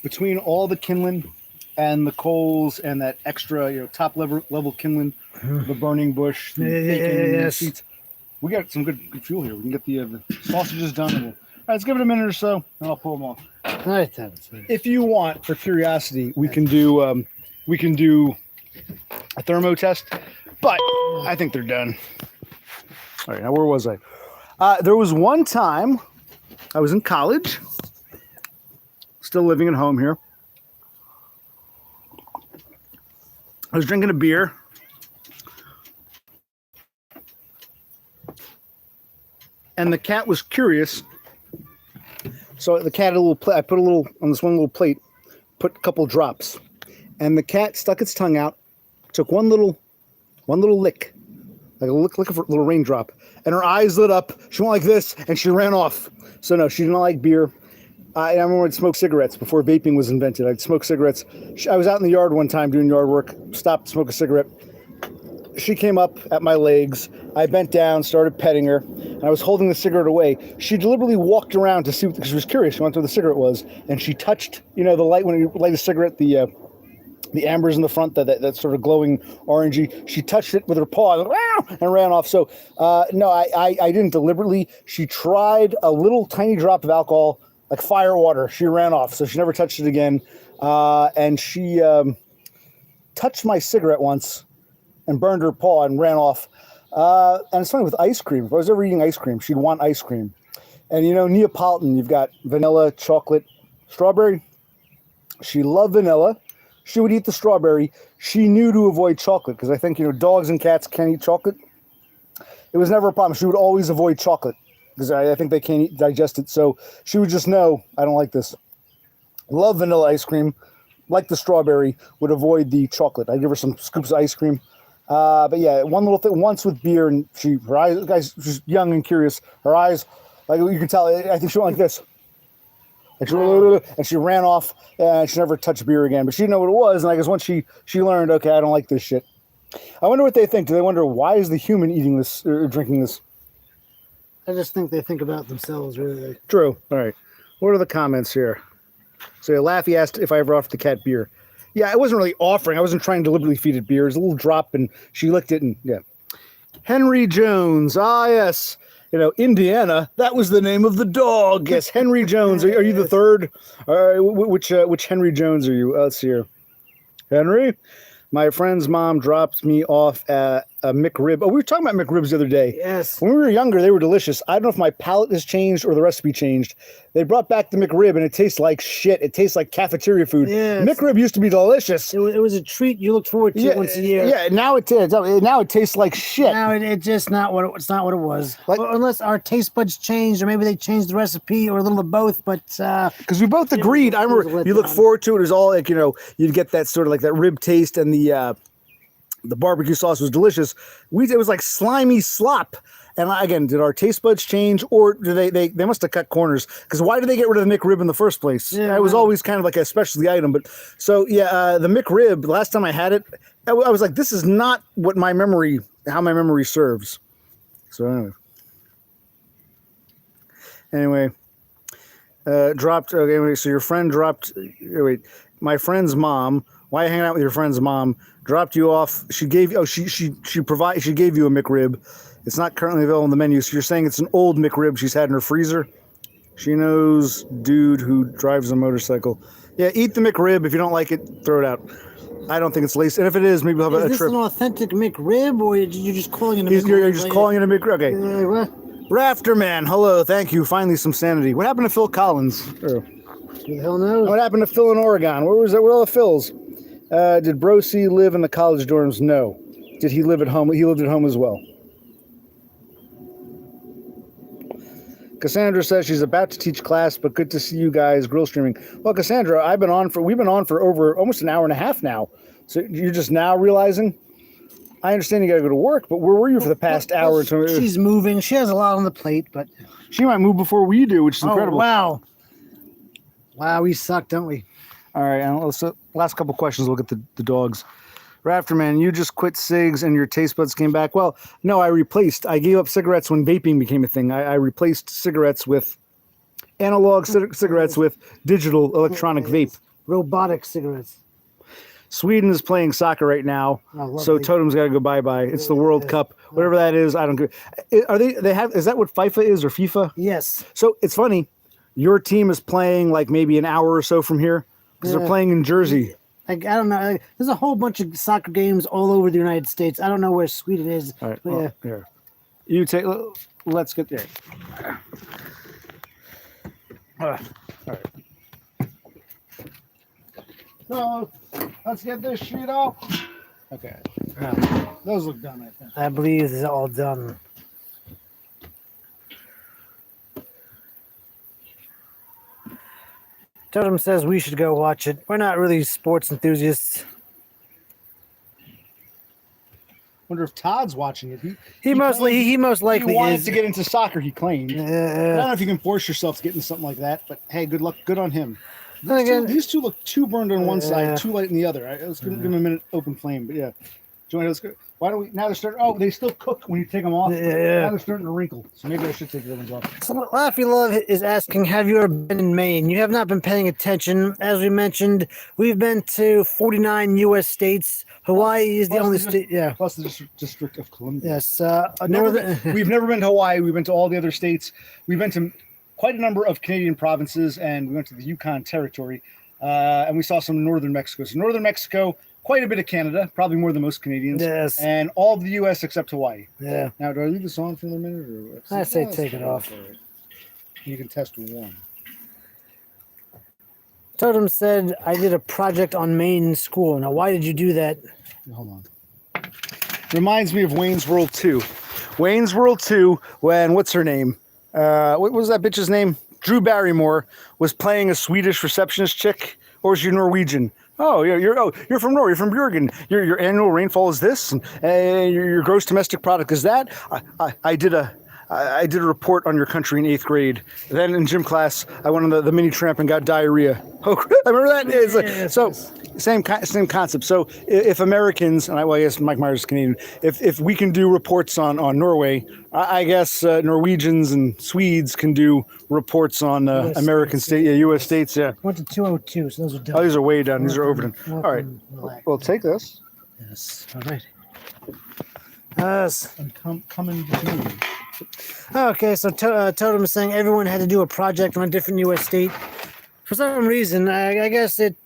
Between all the Kinlan and the coals and that extra, top level Kinlan, the burning bush, the bacon, and the yes. seats, we got some good fuel here. We can get the sausages done. And all right, let's give it a minute or so, and I'll pull them off. All right, then. If you want, for curiosity, we can do a thermo test, but I think they're done. All right, now where was I? There was one time I was in college, still living at home here. I was drinking a beer. And the cat was curious. So the cat had a little plate. I put a little on this one little plate, put a couple drops. And the cat stuck its tongue out, took one little lick, like a lick of a little raindrop. And her eyes lit up. She went like this, and she ran off. So no, she did not like beer. I remember I'd smoke cigarettes before vaping was invented. I'd smoke cigarettes. I was out in the yard one time doing yard work, stopped to smoke a cigarette. She came up at my legs. I bent down, started petting her, and I was holding the cigarette away. She deliberately walked around to see, because she was curious. She wanted to know what the cigarette was, and she touched, the light when you light a cigarette, the ambers in the front, that sort of glowing orangey. She touched it with her paw and ran off. So no, I didn't deliberately. She tried a little tiny drop of alcohol, like fire water. She ran off, so she never touched it again. And she touched my cigarette once and burned her paw and ran off. And it's funny with ice cream. If I was ever eating ice cream, she'd want ice cream. And Neapolitan, you've got vanilla, chocolate, strawberry. She loved vanilla. She would eat the strawberry. She knew to avoid chocolate because I think, dogs and cats can't eat chocolate. It was never a problem. She would always avoid chocolate because I think they can't digest it. So she would just know, I don't like this. Love vanilla ice cream. Like the strawberry, would avoid the chocolate. I'd give her some scoops of ice cream. But yeah, one little thing once with beer, and her eyes, guys, she's young and curious. Her eyes, like you can tell, I think she went like this. And she ran off, and she never touched beer again. But she didn't know what it was, and I guess once she learned, okay, I don't like this shit. I wonder what they think. Do they wonder why is the human eating this or drinking this? I just think they think about themselves, really. True. All right. What are the comments here? So Laffy asked if I ever offered the cat beer. Yeah, I wasn't really offering. I wasn't trying to deliberately feed it beer. It was a little drop, and she licked it, and yeah. Henry Jones. Ah, yes. Indiana. That was the name of the dog. Yes, Henry Jones. Are you the third? Which Henry Jones are you? Let's see here. Henry. My friend's mom dropped me off at a McRib. Oh, we were talking about McRibs the other day. Yes. When we were younger, they were delicious. I don't know if my palate has changed or the recipe changed. They brought back the McRib, and it tastes like shit. It tastes like cafeteria food. Yes. McRib used to be delicious. It was a treat you looked forward to once a year. Yeah, now it tastes like shit. Now it's just not what it's not what it was. Well, unless our taste buds changed, or maybe they changed the recipe, or a little of both. But because we both agreed, I remember you look forward to it. It was all like you'd get that sort of like that rib taste, and the barbecue sauce was delicious. It was like slimy slop. And again, did our taste buds change, or do they must have cut corners? Because why did they get rid of the McRib in the first place? Yeah, it was always kind of like a specialty item. But so yeah, the McRib. The last time I had it, I was like, this is not what how my memory serves. So anyway, Anyway, dropped. Okay, wait, so your friend dropped. Wait, my friend's mom. Why are you hanging out with your friend's mom? Dropped you off. She gave. Oh, she gave you a McRib. It's not currently available on the menu. So you're saying it's an old McRib she's had in her freezer. She knows dude who drives a motorcycle. Yeah, eat the McRib. If you don't like it, throw it out. I don't think it's laced. And if it is, maybe we'll have Is a this trip. an authentic McRib, or you're just calling it a McRib? You're just calling it a McRib. Okay. What? Rafterman, hello, thank you. Finally, some sanity. What happened to Phil Collins? Who the hell knows? What happened to Phil in Oregon? Where was that? Where are all the Phils? Did Brocy live in the college dorms? No. Did he live at home? He lived at home as well. Cassandra says she's about to teach class, but good to see you guys grill streaming. Well, Cassandra, we've been on for over almost an hour and a half now. So you're just now realizing? I understand you got to go to work, but where were you for the past hour? She's moving. She has a lot on the plate, but she might move before we do, which is incredible. Wow. Wow, we suck, don't we? All right, and last couple questions. We'll get the dogs. Rafterman, you just quit cigs and your taste buds came back. Well, no, I gave up cigarettes when vaping became a thing. I replaced cigarettes with analog cigarettes with digital electronic vape. Robotic cigarettes. Sweden is playing soccer right now, so Totem's got to go bye-bye. It's the World Cup, whatever that is. I don't care. Is that what FIFA is or FIFA? Yes. So it's funny. Your team is playing like maybe an hour or so from here because they're playing in Jersey. Like, I don't know. There's a whole bunch of soccer games all over the United States. I don't know where Sweden is. All right. Well, here. You take. Let's get there. All right. So let's get this sheet off. Okay. Those look done, I think. I believe it's all done. Totem says we should go watch it. We're not really sports enthusiasts. Wonder if Todd's watching it. He most likely he wanted is. to get into soccer. He claimed. I don't know if you can force yourself to get into something like that, but hey, good luck. Good on him. These two look too burned on one side, too light on the other. Let's give them a minute open flame. But yeah, Joey, let's go. Why don't we now? They're starting. Oh, they still cook when you take them off. Now they're starting to wrinkle. So maybe I should take the other ones off. So Laffy Love is asking, have you ever been in Maine? You have not been paying attention. As we mentioned, we've been to 49 U.S. states. Hawaii is the only state. Yeah. Plus the District of Columbia. Yes. We've never been to Hawaii. We've been to all the other states. We've been to quite a number of Canadian provinces, and we went to the Yukon Territory, and we saw some northern Mexico. So northern Mexico, quite a bit of Canada, probably more than most Canadians. Yes. And all of the U.S. except Hawaii. Yeah. Now, do I leave this on for another minute? Or what? I say take it off. Right. You can test one. Totem said, I did a project on Maine in school. Now, why did you do that? Hold on. Reminds me of Wayne's World 2. Wayne's World 2, when, what's her name? What was that bitch's name? Drew Barrymore was playing a Swedish receptionist chick, or is she Norwegian? Oh, you're from Norway. You're from Björgen. Your annual rainfall is this, and your gross domestic product is that. I did a report on your country in 8th grade. Then in gym class, I went on the mini tramp and got diarrhea. Oh, I remember that. It's like, so same concept. So if Americans, and I guess Mike Myers is Canadian, if we can do reports on Norway, I guess Norwegians and Swedes can do reports on American U.S. states. Yeah. Went to 202, so those are done. Oh, these are way down. These are over done. All right. Well, take this. Yes. All right. Yes. And come in between. Okay, so Totem is saying everyone had to do a project on a different U.S. state. For some reason, I guess it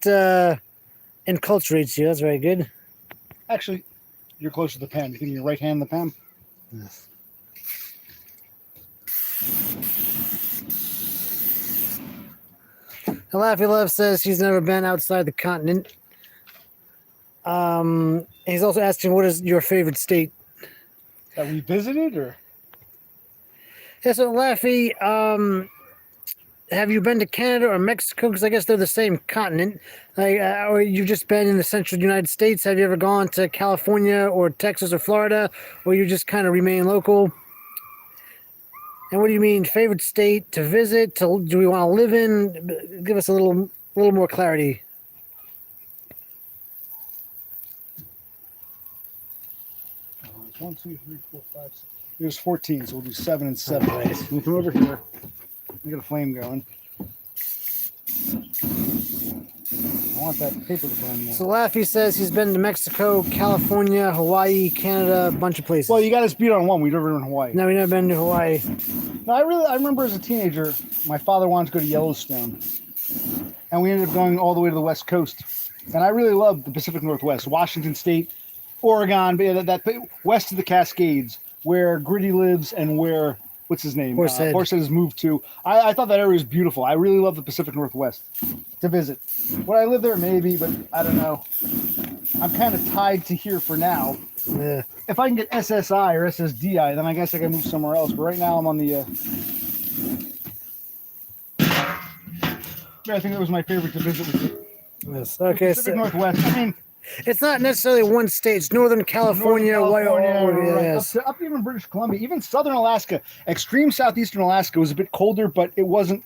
enculturates you. That's very good. Actually, you're closer to the pen. You think your right hand the pen? Yes. Laffy Love says he's never been outside the continent. He's also asking, what is your favorite state? That we visited, or? Yeah, so Laffy, have you been to Canada or Mexico? Because I guess they're the same continent. Or you've just been in the central United States. Have you ever gone to California or Texas or Florida? Or you just kind of remain local? And what do you mean, favorite state to visit? Do we want to live in? Give us a little more clarity. It's 1, 2, 3, 4, 5, 6. There's 14, so we'll do 7 and 7. Right. Can you come over here? get a flame going. I want that paper to burn more. So Laffy says he's been to Mexico, California, Hawaii, Canada, a bunch of places. Well, you got us beat on one. We've never been in Hawaii. No, we've never been to Hawaii. No, I remember as a teenager, my father wanted to go to Yellowstone, and we ended up going all the way to the West Coast. And I really loved the Pacific Northwest, Washington State, Oregon, but yeah, that west of the Cascades, where Gritty lives and where what's his name? Horsehead. Horsehead has moved to. I thought that area was beautiful. I really love the Pacific Northwest to visit. Would I live there? Maybe, but I don't know. I'm kind of tied to here for now. Yeah. If I can get SSI or SSDI, then I guess I can move somewhere else. But right now I'm on the... I think that was my favorite to visit. Yes. Okay. Pacific Northwest. I mean, it's not necessarily one state. It's Northern California, right, yes. up even British Columbia, even Southern Alaska. Extreme southeastern Alaska was a bit colder, but it wasn't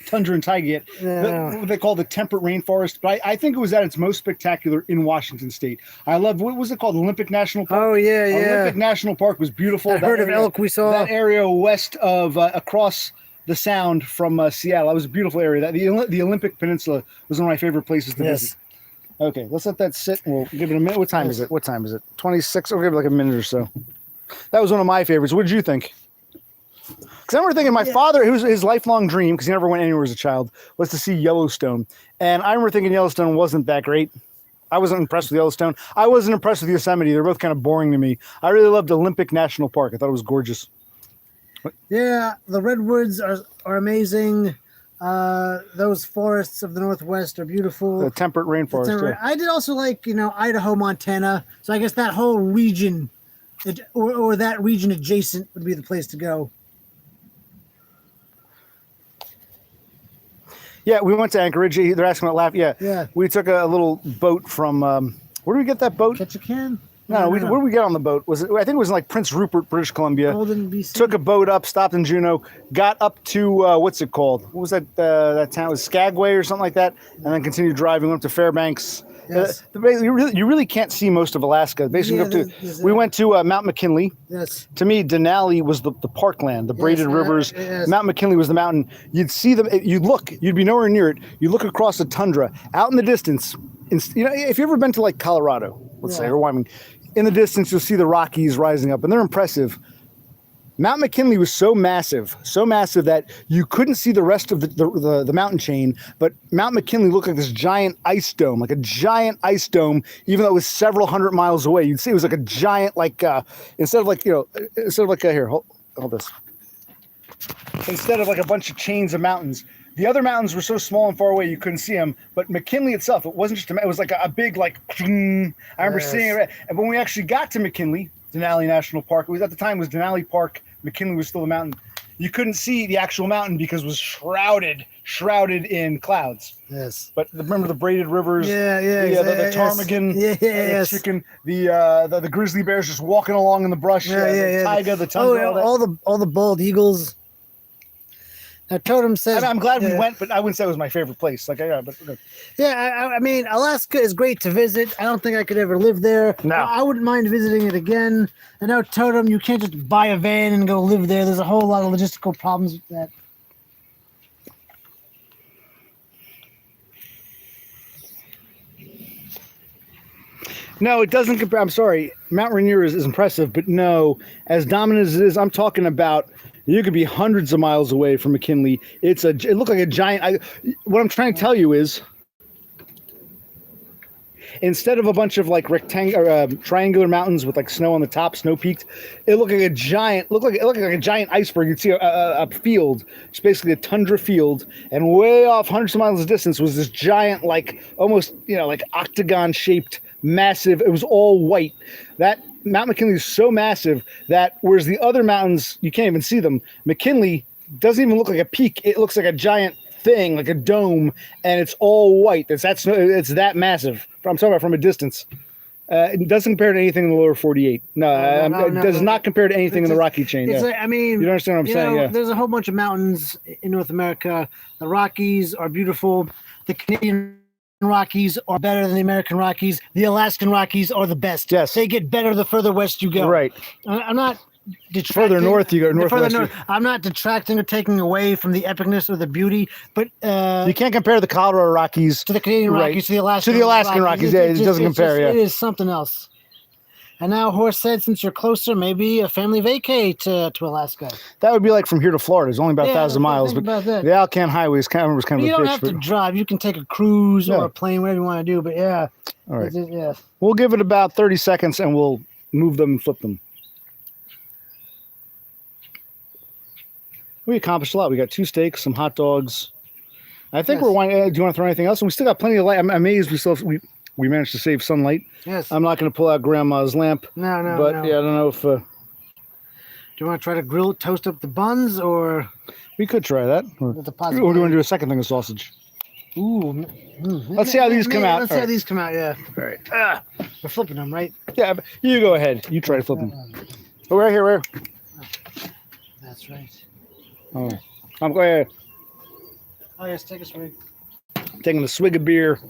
tundra and taiga yet. Yeah. What they call the temperate rainforest. But I think it was at its most spectacular in Washington State. I loved, what was it called? Olympic National Park? Oh, yeah, yeah. Olympic National Park was beautiful. I heard of elk we saw. That area west of, across the Sound from Seattle. That was a beautiful area. The Olympic Peninsula was one of my favorite places to visit. Okay, let's let that sit. We'll give it a minute. What time is it? 26. We'll give it like a minute or so. That was one of my favorites. What did you think? Because I remember thinking my father, his lifelong dream, because he never went anywhere as a child, was to see Yellowstone. And I remember thinking Yellowstone wasn't that great. I wasn't impressed with Yellowstone. I wasn't impressed with Yosemite. They're both kind of boring to me. I really loved Olympic National Park. I thought it was gorgeous. Yeah, the redwoods are amazing. Those forests of the Northwest are beautiful. The temperate rainforest. I did also like, Idaho, Montana. So I guess that whole region, or that region adjacent, would be the place to go. Yeah, we went to Anchorage. They're asking about Laugh. Yeah. We took a little boat from. Where did we get that boat? Ketchikan? No, where did we get on the boat? I think it was in like Prince Rupert, British Columbia. Golden, BC. Took a boat up, stopped in Juneau, got up to what's it called? What was that town? It was Skagway or something like that, and then continued driving. Went up to Fairbanks. Yes. You really can't see most of Alaska. Basically, we went to Mount McKinley. Yes. To me, Denali was the parkland, the braided rivers. Yes. Mount McKinley was the mountain. You'd see them. You'd be nowhere near it. You look across the tundra, out in the distance. If you've ever been to like Colorado, let's say, or Wyoming, in the distance you'll see the Rockies rising up, and they're impressive. Mount McKinley was so massive that you couldn't see the rest of the mountain chain, but Mount McKinley looked like this giant ice dome, even though it was several hundred miles away. You'd see it was like a giant, instead of here, hold this. Instead of like a bunch of chains of mountains, the other mountains were so small and far away you couldn't see them. But McKinley itself, it wasn't just it was like a big I remember seeing it. And when we actually got to McKinley, Denali National Park, at the time was Denali Park. McKinley was still a mountain. You couldn't see the actual mountain because it was shrouded in clouds. Yes. But remember the braided rivers? The ptarmigan, the grizzly bears just walking along in the brush. The taiga, the tundra. All the bald eagles. Now, Totem says... I'm glad we went, but I wouldn't say it was my favorite place. I mean, Alaska is great to visit. I don't think I could ever live there. No. I wouldn't mind visiting it again. I know, Totem, you can't just buy a van and go live there. There's a whole lot of logistical problems with that. No, it doesn't compare. I'm sorry. Mount Rainier is impressive, but no, as dominant as it is, I'm talking about... You could be hundreds of miles away from McKinley. It looked like a giant. What I'm trying to tell you is, instead of a bunch of like triangular mountains with like snow on the top, snow peaked, it looked like a giant. It looked like a giant iceberg. You'd see a field, it's basically a tundra field, and way off, hundreds of miles of distance, was this giant, almost octagon shaped, massive. It was all white. That Mount McKinley is so massive that whereas the other mountains, you can't even see them, McKinley doesn't even look like a peak. It looks like a giant thing, like a dome, and it's all white. It's that massive. I'm talking about from a distance. It doesn't compare to anything in the lower 48. It does not compare to anything in the Rocky chain. You don't understand what I'm saying? There's a whole bunch of mountains in North America. The Rockies are beautiful. The Canadian Rockies are better than the American Rockies. The Alaskan Rockies are the best. Yes. They get better the further west you go. Right. I'm not detracting. Further north you go, the northwest. further north. I'm not detracting or taking away from the epicness or the beauty, but You can't compare the Colorado Rockies to the Canadian right, Rockies, to the Alaskan Rockies. Yeah, it doesn't compare. It Yeah, is something else. And now Horse said, since you're closer, maybe a family vacay to Alaska. that would be like from here to Florida. It's only about 1,000 miles, think but about that. the Alcan Highway is kind of But a you don't bitch. have to But, drive. You can take a cruise Yeah. or a plane, whatever you want to do. But yeah, all right, yeah. we'll give it about 30 seconds and we'll move them and flip them. We accomplished a lot. We got 2 steaks, some hot dogs. I think Yes. do you want to throw anything else? And we still got plenty of light. I'm amazed we managed to save sunlight. Yes. I'm not going to pull out Grandma's lamp, No. but yeah, I don't know if Do you want to try to toast up the buns, or we could try that. Or with the do you possibility? want to do a second thing of sausage? Ooh. Let's see how these come out. Let's see how these come out. Yeah. All right. We're flipping them, right? Yeah, but you go ahead. You try to flip them. Oh, right here, where? That's right. Oh, I'm going. Oh yes, take a swig. Taking a swig of beer.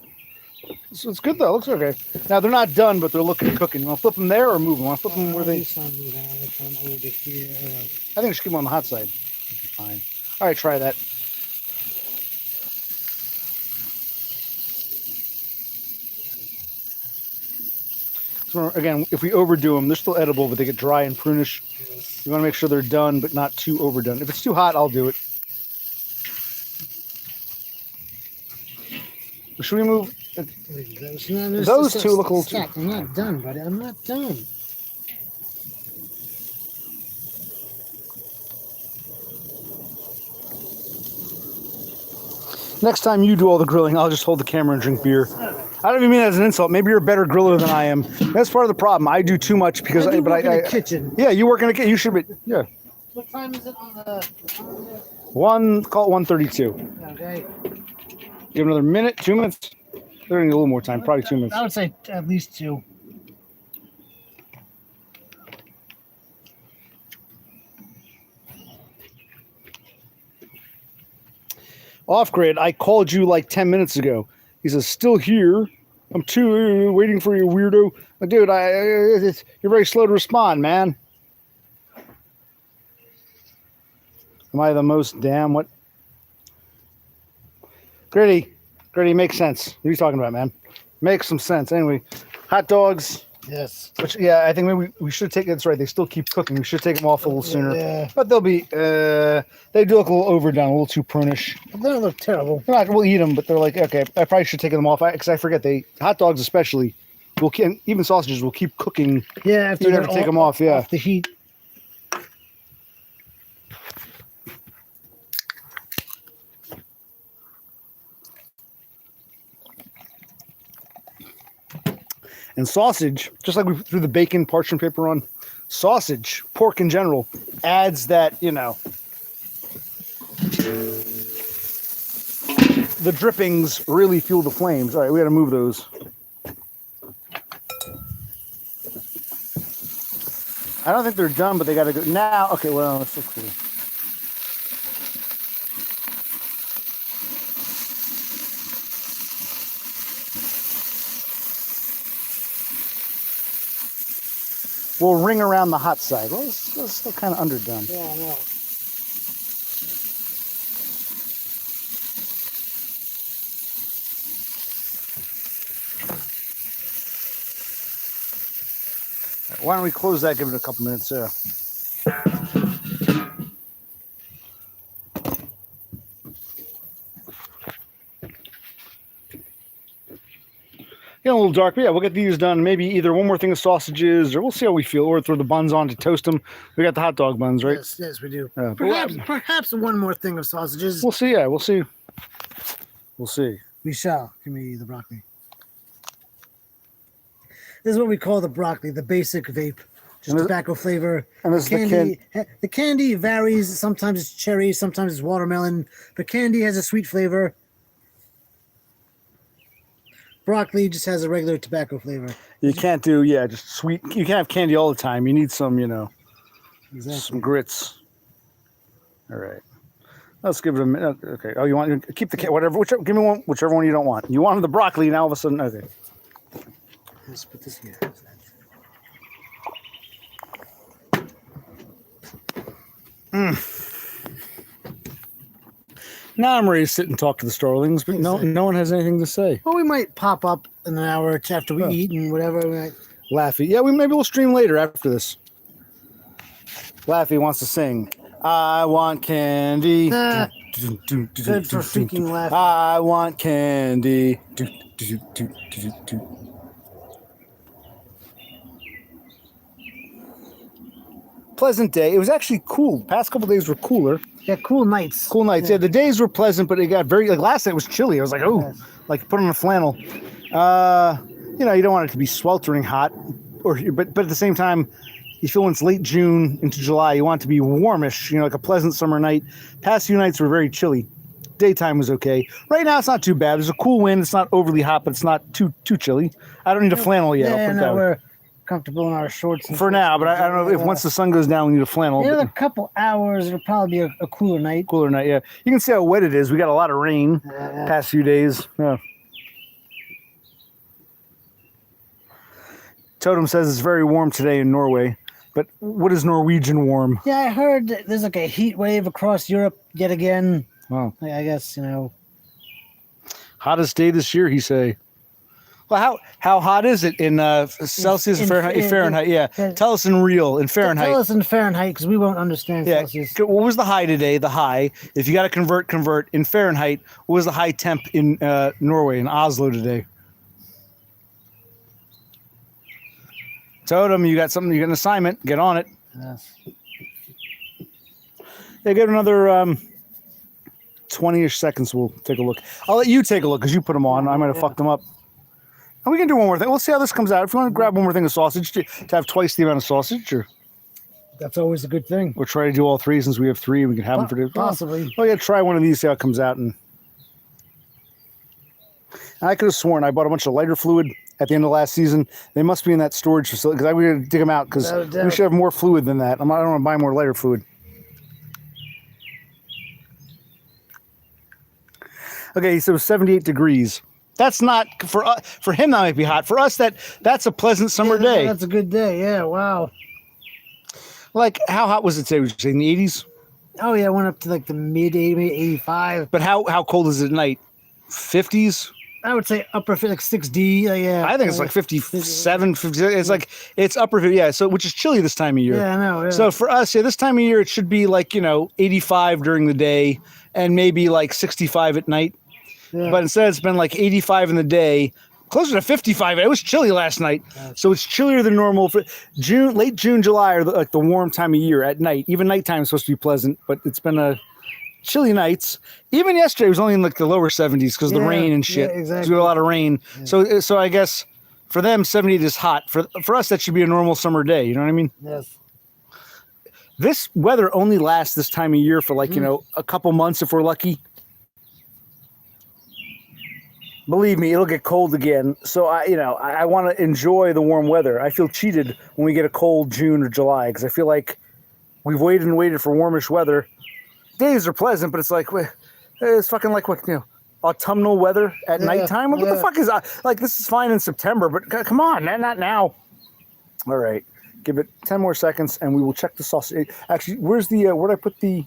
So it's good though. It looks okay. Now they're not done, but they're looking cooking. You want to flip them there or move them? Want to flip them where they? I think we should keep them on the hot side. Okay, fine. All right, try that. So again, if we overdo them, they're still edible, but they get dry and prunish. You want to make sure they're done, but not too overdone. If it's too hot, I'll do it. Should we move? Those two look a little too. I'm not done, buddy. I'm not done. Next time you do all the grilling, I'll just hold the camera and drink beer. I don't even mean that as an insult. Maybe you're a better griller than I am. That's part of the problem. I do too much because I work in the kitchen. Yeah, you work in a kitchen. You should be. Yeah. What time is it on the? Call it 1:32. Okay. Give another minute, 2 minutes. They're gonna need a little more time. Probably 2 minutes. I would say at least 2. Off grid. I called you like 10 minutes ago. He says, still here. I'm waiting for you, weirdo. Dude, you're very slow to respond, man. Am I the most damn what? Gritty makes sense. What are you talking about, man? Makes some sense. Anyway, hot dogs. Yes. Which, yeah, I think maybe we should take. That's right. They still keep cooking. We should take them off a little sooner. Yeah. But they'll be. They do look a little overdone, a little too prunish. They don't look terrible. We'll eat them, but they're like, okay, I probably should take them off because I forget hot dogs especially, even sausages will keep cooking. Yeah, after you never take them off. Yeah. Off the heat. And sausage, just like we threw the bacon parchment paper on, sausage, pork in general, adds that, the drippings really fuel the flames. All right, we got to move those. I don't think they're done, but they got to go now. Okay, well, let's look through. We'll ring around the hot side. Well, it's still kind of underdone. Yeah, I know. Why don't we close that? Give it a couple minutes. Yeah. A little dark, but yeah, we'll get these done. Maybe either one more thing of sausages, or we'll see how we feel, or throw the buns on to toast them. We got the hot dog buns, right? Yes, we do. Yeah, Perhaps one more thing of sausages. We'll see. Yeah, we'll see. We'll see. We shall. Give me the broccoli. This is what we call the broccoli, the basic vape, just tobacco flavor. And this candy, the candy varies. Sometimes it's cherry, sometimes it's watermelon. But candy has a sweet flavor. Broccoli just has a regular tobacco flavor. You can't do, just sweet. You can't have candy all the time. You need some, Exactly. some grits. All right. Let's give it a minute. Okay. Oh, you want keep the give me one, whichever one you don't want. You wanted the broccoli, now all of a sudden, okay. Let's put this here. Now I'm ready to sit and talk to the starlings, but no one has anything to say. Well, we might pop up in an hour or two after we eat and whatever. We might... Laffy. Yeah, maybe we'll stream later after this. Laffy wants to sing. I want candy. Good for freaking Laffy. I want candy. Pleasant day. It was actually cool. Past couple days were cooler. Yeah, cool nights. Cool nights. Yeah, the days were pleasant, but it got very like last night was chilly. I was like, oh, like put on a flannel. You don't want it to be sweltering hot, but at the same time, you feel when it's late June into July, you want it to be warmish. Like a pleasant summer night. Past few nights were very chilly. Daytime was okay. Right now, it's not too bad. There's a cool wind. It's not overly hot, but it's not too chilly. I don't need a flannel yet. Yeah, no, we're comfortable in our shorts. For now, but I don't know if once the sun goes down, we need a flannel. In a couple hours, it'll probably be a cooler night. Cooler night, yeah. You can see how wet it is. We got a lot of rain past few days. Yeah. Totem says it's very warm today in Norway. But what is Norwegian warm? Yeah, I heard there's like a heat wave across Europe yet again. Wow. I guess, Hottest day this year, he say. Well, how hot is it in Celsius and Fahrenheit? Fahrenheit, yeah. Tell us in Fahrenheit. Tell us in Fahrenheit, because we won't understand Celsius. What was the high today? The high, if you got to convert in Fahrenheit. What was the high temp in Norway, in Oslo today? Totem, you got something? You got an assignment? Get on it. Yes. Yeah, give it another 20-ish seconds. We'll take a look. I'll let you take a look because you put them on. I might have fucked them up. And we can do one more thing. We'll see how this comes out. If you want to grab one more thing of sausage, to have twice the amount of sausage, or that's always a good thing. We'll try to do all three since we have three. We can have them for possibly. Oh, yeah, try one of these, see how it comes out. And I could have sworn I bought a bunch of lighter fluid at the end of last season. They must be in that storage facility because I was going to dig them out because we should have more fluid than that. I don't want to buy more lighter fluid. Okay, so 78 degrees. That's not for him. That might be hot. For us, that's a pleasant summer day. That's a good day. Yeah. Wow. Like, how hot was it today? Would you say in the 80s? Oh yeah, it went up to like the mid 85. But how cold is it at night? 50s? I would say upper like 6D. Yeah. I think it's like 57, 50. It's like it's upper. Yeah. So which is chilly this time of year. Yeah, I know. Yeah. So for us, this time of year, it should be like 85 during the day and maybe like 65 at night. Yeah. But instead, it's been like 85 in the day, closer to 55. It was chilly last night, so it's chillier than normal. For late June, July are like the warm time of year at night. Even nighttime is supposed to be pleasant, but it's been chilly nights. Even yesterday was only in like the lower 70s because of the rain and shit. Yeah, exactly. We had a lot of rain. Yeah. So I guess for them, 78 is hot. For us, that should be a normal summer day. You know what I mean? Yes. This weather only lasts this time of year for like a couple months if we're lucky. Believe me, it'll get cold again. So I want to enjoy the warm weather. I feel cheated when we get a cold June or July because I feel like we've waited and waited for warmish weather. Days are pleasant, but it's like it's fucking like autumnal weather at nighttime. What the fuck is like? This is fine in September, but come on, not now. All right, give it 10 more seconds, and we will check the sausage. Actually, where'd I put the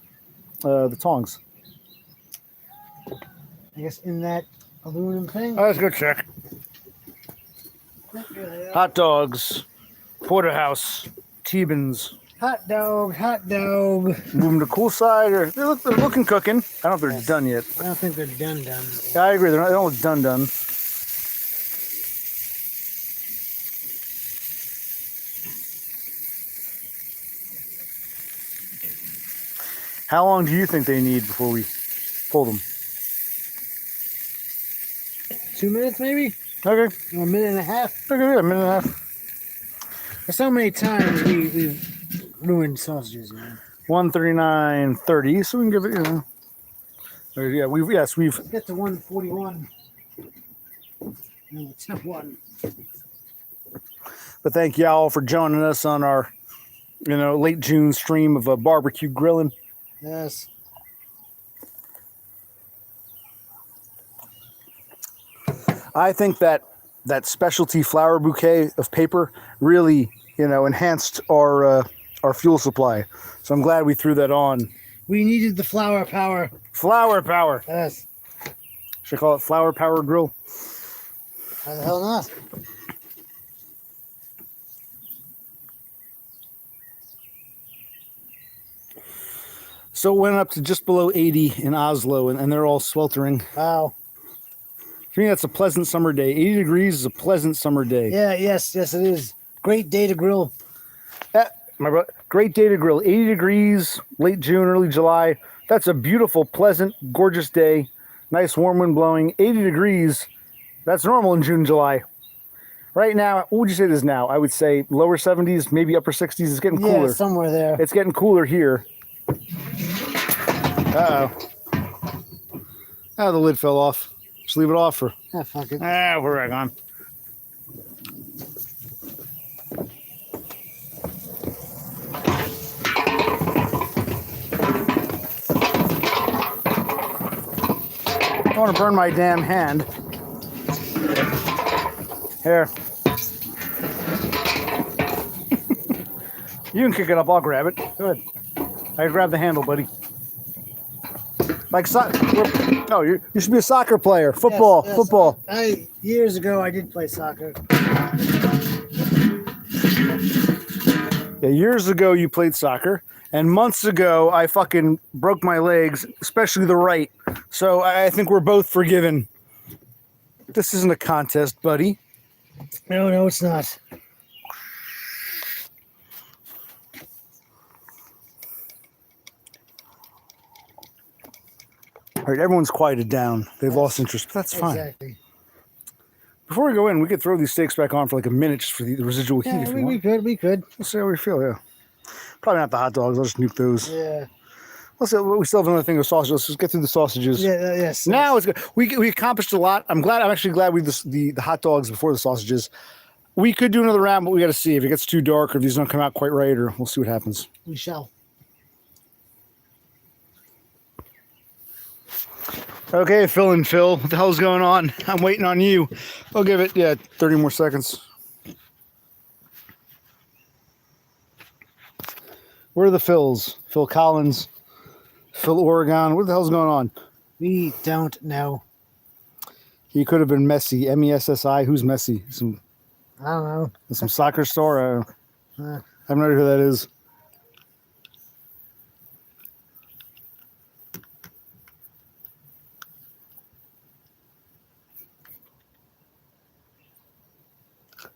tongs? I guess in that aluminum thing. Let's go check. Hot dogs, porterhouse, T-bins. Hot dog. Move them to cool side, or they're looking cooking. I don't know if they're done yet. I don't think they're done. Yeah, I agree. They don't look done. How long do you think they need before we pull them? 2 minutes, maybe? Okay. Or a minute and a half. Okay, yeah, a minute and a half. For so many times we've ruined sausages, 139.30, so we can give it, Yeah, we've get to 141. No, it's not one. But thank y'all for joining us on our, late June stream of barbecue grilling. Yes. I think that specialty flower bouquet of paper really, enhanced our our fuel supply. So I'm glad we threw that on. We needed the flower power. Flower power. Yes. Should I call it flower power grill? How the hell not? So it went up to just below 80 in Oslo, and they're all sweltering. Wow. For me, that's a pleasant summer day. 80 degrees is a pleasant summer day. Yeah, yes, it is. Great day to grill. Great day to grill. 80 degrees, late June, early July. That's a beautiful, pleasant, gorgeous day. Nice warm wind blowing. 80 degrees. That's normal in June, July. Right now, what would you say it is now? I would say lower 70s, maybe upper 60s. It's getting cooler. Yeah, somewhere there. It's getting cooler here. Uh-oh. Oh, the lid fell off. Just leave it off for... Ah, fuck it. We're back on. I don't want to burn my damn hand. Here. You can kick it up, I'll grab it. Good. I grab the handle, buddy. Like no, you should be a soccer player. Football, Yes, yes. football. Years ago, I did play soccer. Yeah, years ago you played soccer, and months ago I fucking broke my legs, especially the right. So I think we're both forgiven. This isn't a contest, buddy. No, it's not. All right, everyone's quieted down. They've lost interest, but that's fine. Exactly. Before we go in, we could throw these steaks back on for like a minute just for the residual heat Yeah, if you want. we could. We'll see how we feel, yeah. Probably not the hot dogs. I'll just nuke those. Yeah. We still have another thing of sausages. Let's just get through the sausages. Yeah, yes. Now it's good. We accomplished a lot. I'm actually glad we did the hot dogs before the sausages. We could do another round, but we got to see if it gets too dark or if these don't come out quite right, or we'll see what happens. We shall. Okay, Phil and Phil, what the hell's going on? I'm waiting on you. I'll give it, 30 more seconds. Where are the Phils? Phil Collins, Phil Oregon. What the hell's going on? We don't know. He could have been Messi, M-E-S-S-I. Who's Messi? I don't know. Some soccer star? I Uh, have no idea who that is.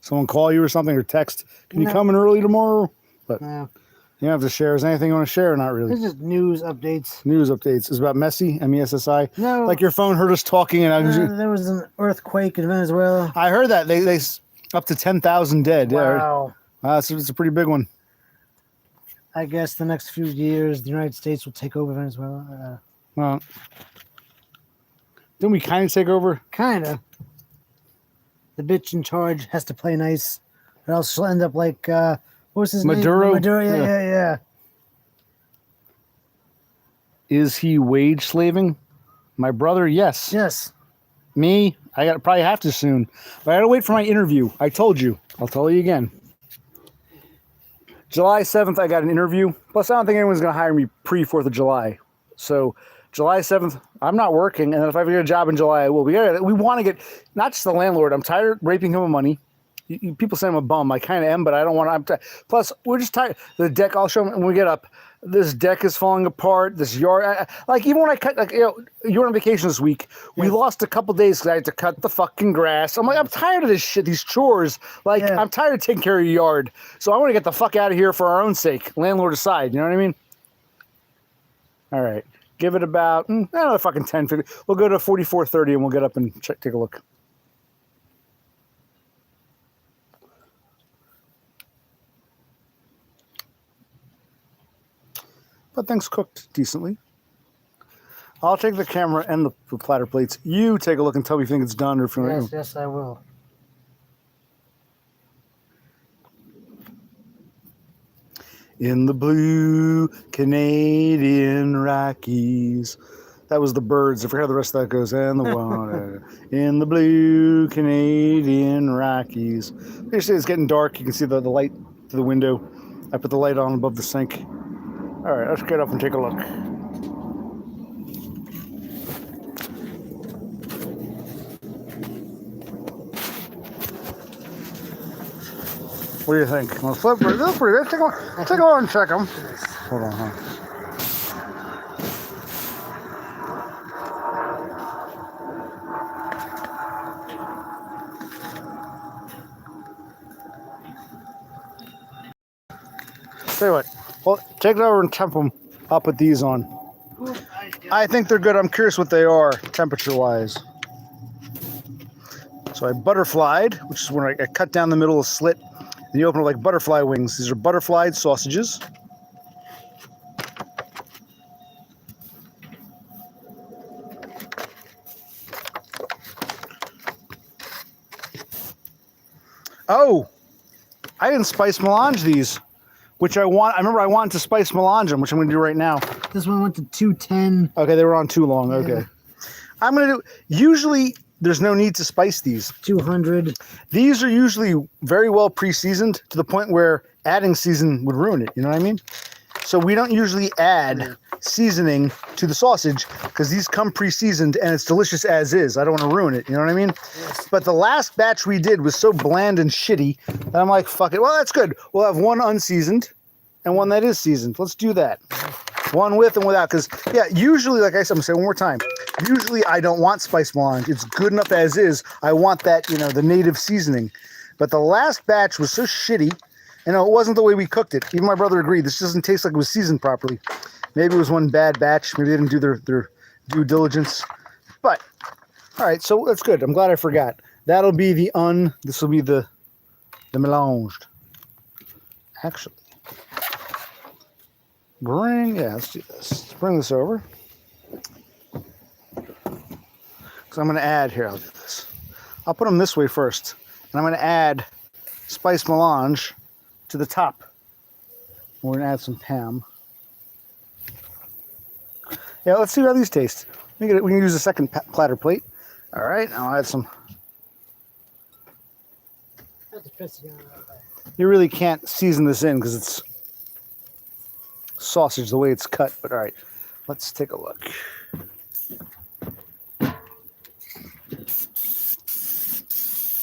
Someone call you or something or text? Can you No. come in early tomorrow? But no. you don't have to share. Is there anything you want to share or not really? This is news updates. News updates. Is about Messi, M-E-S-S-I. No. Like your phone heard us talking and There was an earthquake in Venezuela. I heard that they up to 10,000 dead. Wow. Yeah, it's a pretty big one. I guess the next few years, the United States will take over Venezuela. Well, didn't we kind of take over? Kind of. The bitch in charge has to play nice, or else she'll end up like what was his Maduro? name? Maduro. Yeah. Yeah. Is he wage slaving? My brother, yes. Yes. Me, I got probably have to soon. But I got to wait for my interview. I told you. I'll tell you again. July 7th, I got an interview. Plus, I don't think anyone's going to hire me pre-4th of July. So July 7th, I'm not working. And then if I ever get a job in July, I will. We want to get, not just the landlord. I'm tired of raping him with money. People say I'm a bum. I kind of am, but I don't want to. Plus, we're just tired. The deck, I'll show them when we get up. This deck is falling apart. This yard, like even when I cut, like you were on vacation this week. We lost a couple days because I had to cut the fucking grass. I'm like, I'm tired of this shit, these chores. Like I'm tired of taking care of your yard. So I want to get the fuck out of here for our own sake, landlord aside. You know what I mean? All right, give it about another fucking 10, 50. We'll go to 44:30 and we'll get up and take a look. But things cooked decently. I'll take the camera and the platter plates. You take a look and tell me if you think it's done or if you want. Yes, I will. In the blue Canadian Rockies. That was the Birds. I forgot how the rest of that goes. And the water. In the blue Canadian Rockies. Basically, it's getting dark. You can see the light through the window. I put the light on above the sink. All right, let's get up and take a look. What do you think? Want to flip? They're pretty good. Take a look and check them. Hold on, huh? Tell you what, well, take it over and temp them. I'll put these on. I think they're good. I'm curious what they are temperature-wise. So I butterflied, which is when I cut down the middle of a slit, and you open it like butterfly wings. These are butterflied sausages. Oh, I didn't spice melange these, which I want. I remember I wanted to spice melange them, which I'm going to do right now. This one went to 210. Okay, they were on too long. Okay. I'm going to do, usually there's no need to spice these. 200. These are usually very well pre-seasoned to the point where adding season would ruin it. You know what I mean? So we don't usually add seasoning to the sausage because these come pre-seasoned and it's delicious as is. I don't want to ruin it. You know what I mean? Yes. But the last batch we did was so bland and shitty that I'm like, fuck it. Well, that's good. We'll have one unseasoned and one that is seasoned. Let's do that. One with and without. Because, yeah, usually, like I said, I'm going to say one more time. Usually I don't want spice melange. It's good enough as is. I want that, you know, the native seasoning. But the last batch was so shitty. You know, it wasn't the way we cooked it. Even my brother agreed. This doesn't taste like it was seasoned properly. Maybe it was one bad batch. Maybe they didn't do their due diligence. But, all right, so that's good. I'm glad I forgot. That'll be this will be the melanged. Actually. Let's do this. Let's bring this over. So I'm going to add, here, I'll do this. I'll put them this way first. And I'm going to add spice melange to the top. We're going to add some ham. Yeah, let's see how these taste. We can use a second platter plate. All right, I'll add some. You really can't season this in because it's sausage the way it's cut. But all right, let's take a look.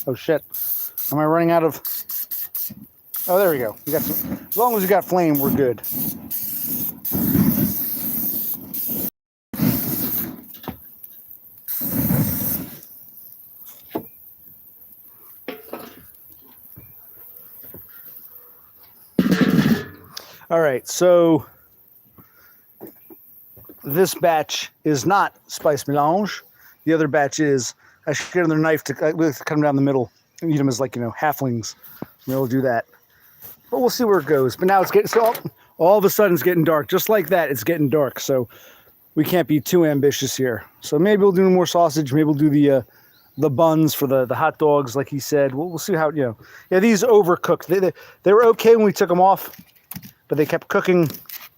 Oh shit! Am I running out of? Oh, there we go. We got some. As long as we got flame, we're good. All right, so this batch is not spice melange. The other batch is. I should get another knife to cut them down the middle and eat them as, like, you know, halflings. We'll do that. But we'll see where it goes. But now it's getting, so all of a sudden it's getting dark. Just like that, it's getting dark. So we can't be too ambitious here. So maybe we'll do more sausage. Maybe we'll do the buns for the hot dogs, like he said. We'll see how, you know. Yeah, these overcooked. They were okay when we took them off, but they kept cooking,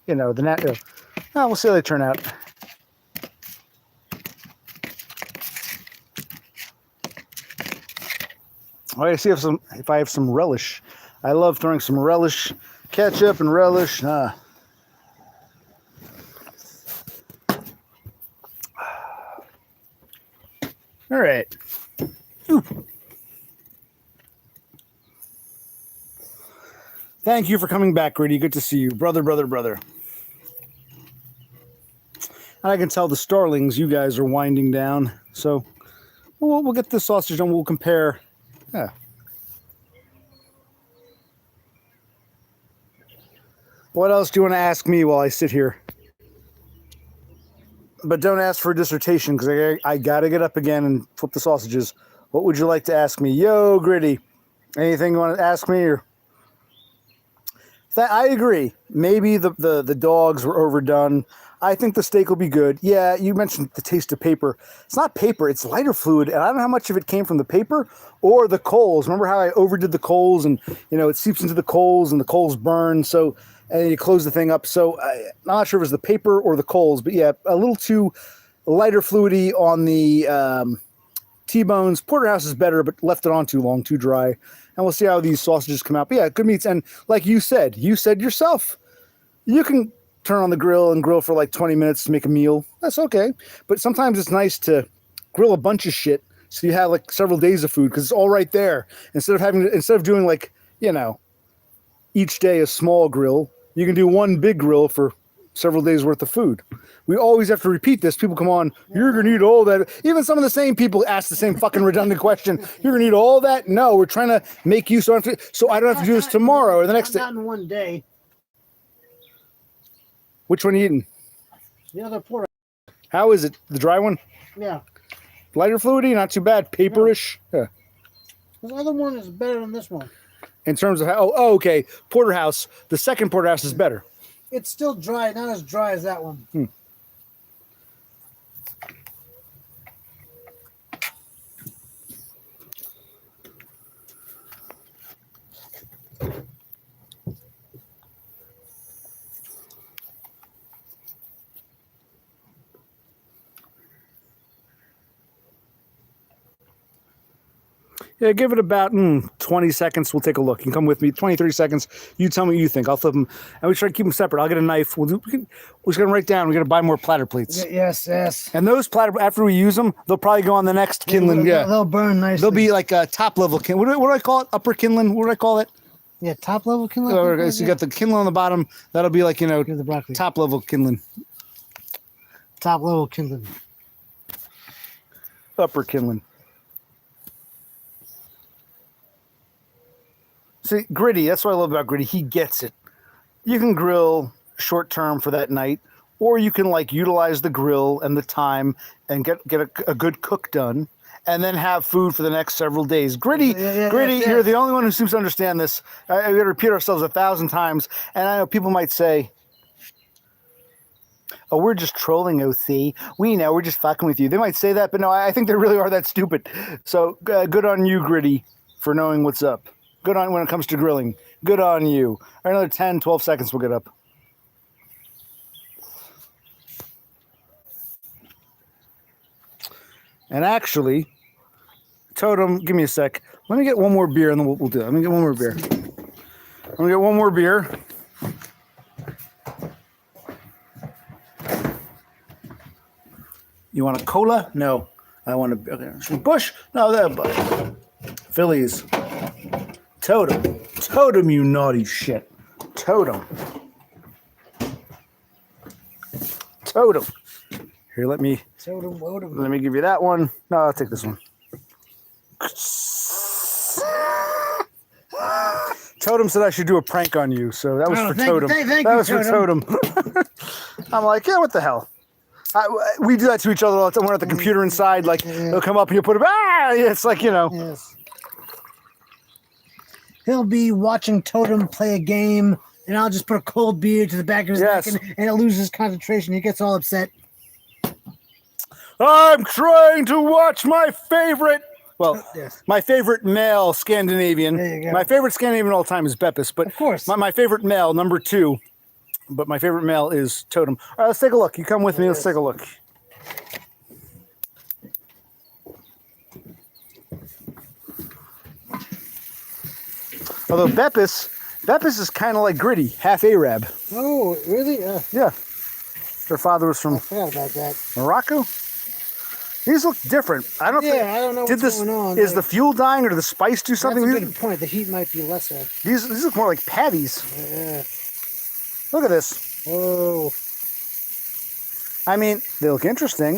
you know, we'll see how they turn out. All right, see if I have some relish. I love throwing some relish, ketchup and relish. All right. Ooh. Thank you for coming back, Gritty. Good to see you. Brother. And I can tell the starlings, you guys are winding down. So we'll get the sausage and we'll compare. Yeah. What else do you want to ask me while I sit here? But don't ask for a dissertation because I got to get up again and flip the sausages. What would you like to ask me? Yo, Gritty. Anything you want to ask me? Or I agree. Maybe the dogs were overdone. I think the steak will be good. Yeah, you mentioned the taste of paper. It's not paper, it's lighter fluid, and I don't know how much of it came from the paper or the coals. Remember how I overdid the coals and, you know, it seeps into the coals and the coals burn, so, and you close the thing up. So I'm not sure if it was the paper or the coals, but yeah, a little too lighter fluidy on the T-bones. Porterhouse is better, but left it on too long, too dry. and we'll see how these sausages come out. But yeah, good meats. And like you said yourself, you can turn on the grill and grill for like 20 minutes to make a meal. That's okay. But sometimes it's nice to grill a bunch of shit so you have like several days of food because it's all right there. Instead of doing like, each day a small grill, you can do one big grill for several days worth of food. We always have to repeat this. People come on, you're going to eat all that. Even some of the same people ask the same fucking redundant question. You're going to eat all that? No, we're trying to make you so I don't have to do this tomorrow or the next day. Not in one day. Which one are you eating? The other porter. How is it? The dry one? Yeah. Lighter fluidy, not too bad. Paperish. Yeah. The other one is better than this one. In terms of how, okay. Porterhouse. The second porterhouse is better. It's still dry, not as dry as that one. Yeah, give it about 20 seconds. We'll take a look. You can come with me. 20, 30 seconds. You tell me what you think. I'll flip them. And we try to keep them separate. I'll get a knife. We're just going to write down. We're going to buy more platter plates. Yes. And those platter, after we use them, they'll probably go on the next kindling. Yeah. They'll burn nicely. They'll be like a top level kindling. What do I call it? Upper kindling? What do I call it? Yeah, top level kindling. Okay, so you got the kindling on the bottom. That'll be like, the broccoli. top level kindling. Top level kindling. Upper kindling. See, Gritty, that's what I love about Gritty. He gets it. You can grill short term for that night, or you can utilize the grill and the time and get a good cook done, and then have food for the next several days. Gritty, you're the only one who seems to understand this. We got to repeat ourselves 1,000 times, and I know people might say, "Oh, we're just trolling, OC. We know, we're just fucking with you." They might say that, but no, I think they really are that stupid. So good on you, Gritty, for knowing what's up. Good on when it comes to grilling. Good on you. All right, another 10, 12 seconds we'll get up. And actually, Totem, give me a sec. Let me get one more beer and then we'll do it. Let me get one more beer. Let me get one more beer. You want a cola? No. I want a okay. Bush? No, that Bush. Phillies. Totem, you naughty shit. Totem. Here, let me give you that one. No, I'll take this one. Totem said I should do a prank on you, so that was for Totem. That was for Totem. I'm like, yeah, what the hell? We do that to each other all the time. We're at the computer inside, they'll come up and you put it, it's like, Yes. He'll be watching Totem play a game, and I'll just put a cold beer to the back of his neck, and it loses concentration. He gets all upset. I'm trying to watch my favorite, my favorite male Scandinavian. There you go. My favorite Scandinavian of all time is Beppis, but of course, my favorite male, number 2, but my favorite male is Totem. All right, let's take a look. You come with me. Let's take a look. Although Beppis is kind of like Gritty, half Arab. Oh, really? Yeah. Their father was from I forgot about that. Morocco. These look different. I don't know what's going on. Is the fuel dying or did the spice do something? That's a good point. The heat might be lesser. These look more like patties. Yeah. Look at this. Oh. I mean, they look interesting.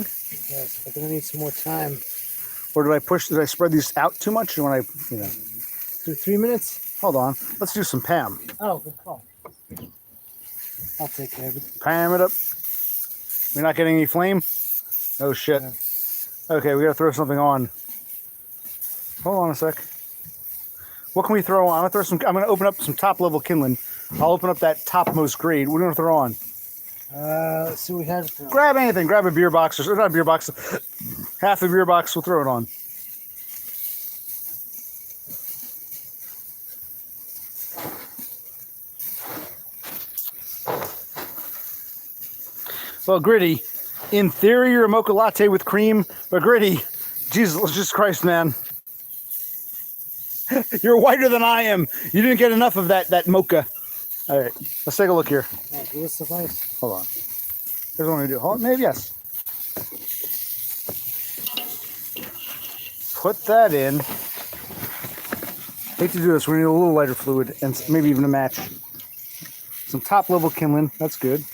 Yes, but they're gonna need some more time. Or did I spread these out too much? When I, Do 3 minutes? Hold on. Let's do some Pam. Oh, good call. I'll take care of it. Pam it up. We're not getting any flame? Oh, shit. Yeah. Okay, we gotta throw something on. Hold on a sec. What can we throw on? I'm gonna open up some top level kindling. I'll open up that topmost grade. What are we gonna throw on? Let's see what we have. Grab anything. Grab a beer box or not a beer box. Half a beer box. We'll throw it on. Well, Gritty, in theory, you're a mocha latte with cream, but Gritty, Jesus Christ, man. You're whiter than I am. You didn't get enough of that mocha. All right, let's take a look here. Will this suffice? Hold on. Here's what I'm gonna do. Hold, maybe yes. Put that in. Hate to do this. We need a little lighter fluid and maybe even a match. Some top level kindling. That's good.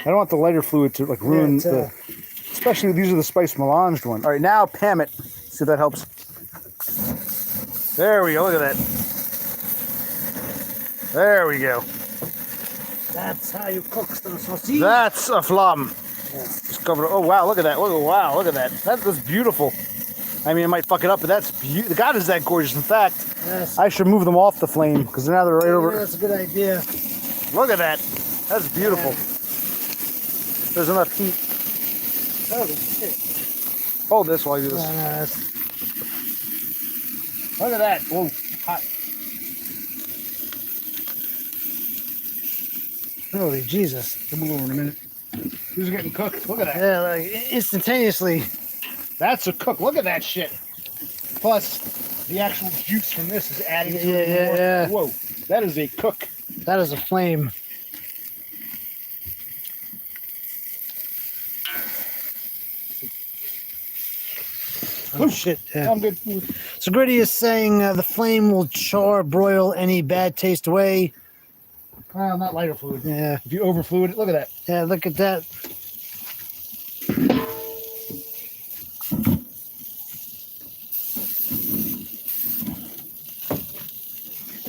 I don't want the lighter fluid to like ruin the. Especially these are the spice melanged one. All right, now Pam it. See if that helps. There we go. Look at that. There we go. That's how you cook the sausage. That's a flam. Yes. Just cover it. Oh wow, look at that. Wow, look at that. That's beautiful. I mean, it might fuck it up, but that's beautiful. God, is that gorgeous. In fact, Yes. I should move them off the flame because now they're right over. That's a good idea. Look at that. That's beautiful. There's enough heat. Holy shit. Hold this while I do this. Yes. Look at that. Whoa, hot. Holy Jesus. Come over in a minute. These are getting cooked. Look at that. Yeah, like instantaneously. That's a cook. Look at that shit. Plus, the actual juice from this is adding to it. Yeah, more. yeah. Whoa, that is a cook. That is a flame. Oh shit! Yeah. I'm good. So Gritty is saying the flame will char, broil any bad taste away. Well, not lighter fluid. Yeah, If you over fluid it, look at that. yeah. Look at that.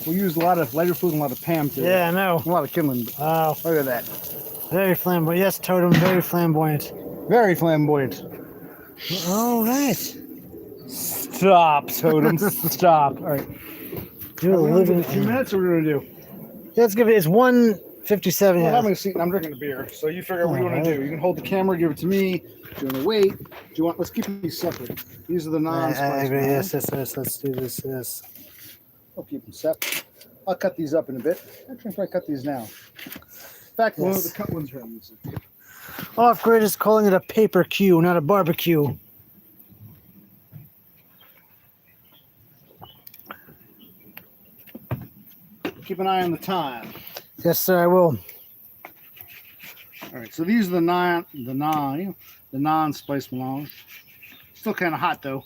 We used a lot of lighter fluid and a lot of Pam too. Yeah, I know. A lot of kindling. But Wow, look at that. very flamboyant. Yes, Totem, very flamboyant. Very flamboyant. All right. Stop, Totem. Stop. All right. You're Are we gonna do living. a few minutes, or we're gonna do? Yeah, let's give it. It's 1:57. Well, Yeah. having a seat and I'm drinking a beer, so you figure out what you want to do. You can hold the camera, give it to me. Do you want to wait? Do you want? Let's keep these separate. These are the I non-spice. agree. ones. Yes. Let's do this. Yes. I'll keep them separate. I'll cut these up in a bit. Actually, if I cut these now. In fact, one of Yes. the cut ones are on this. Off Grid is calling it a paper cue, not a barbecue. Keep an eye on the time. Yes, sir. I will. All right, so these are the non-spice melange. Still kind of hot though.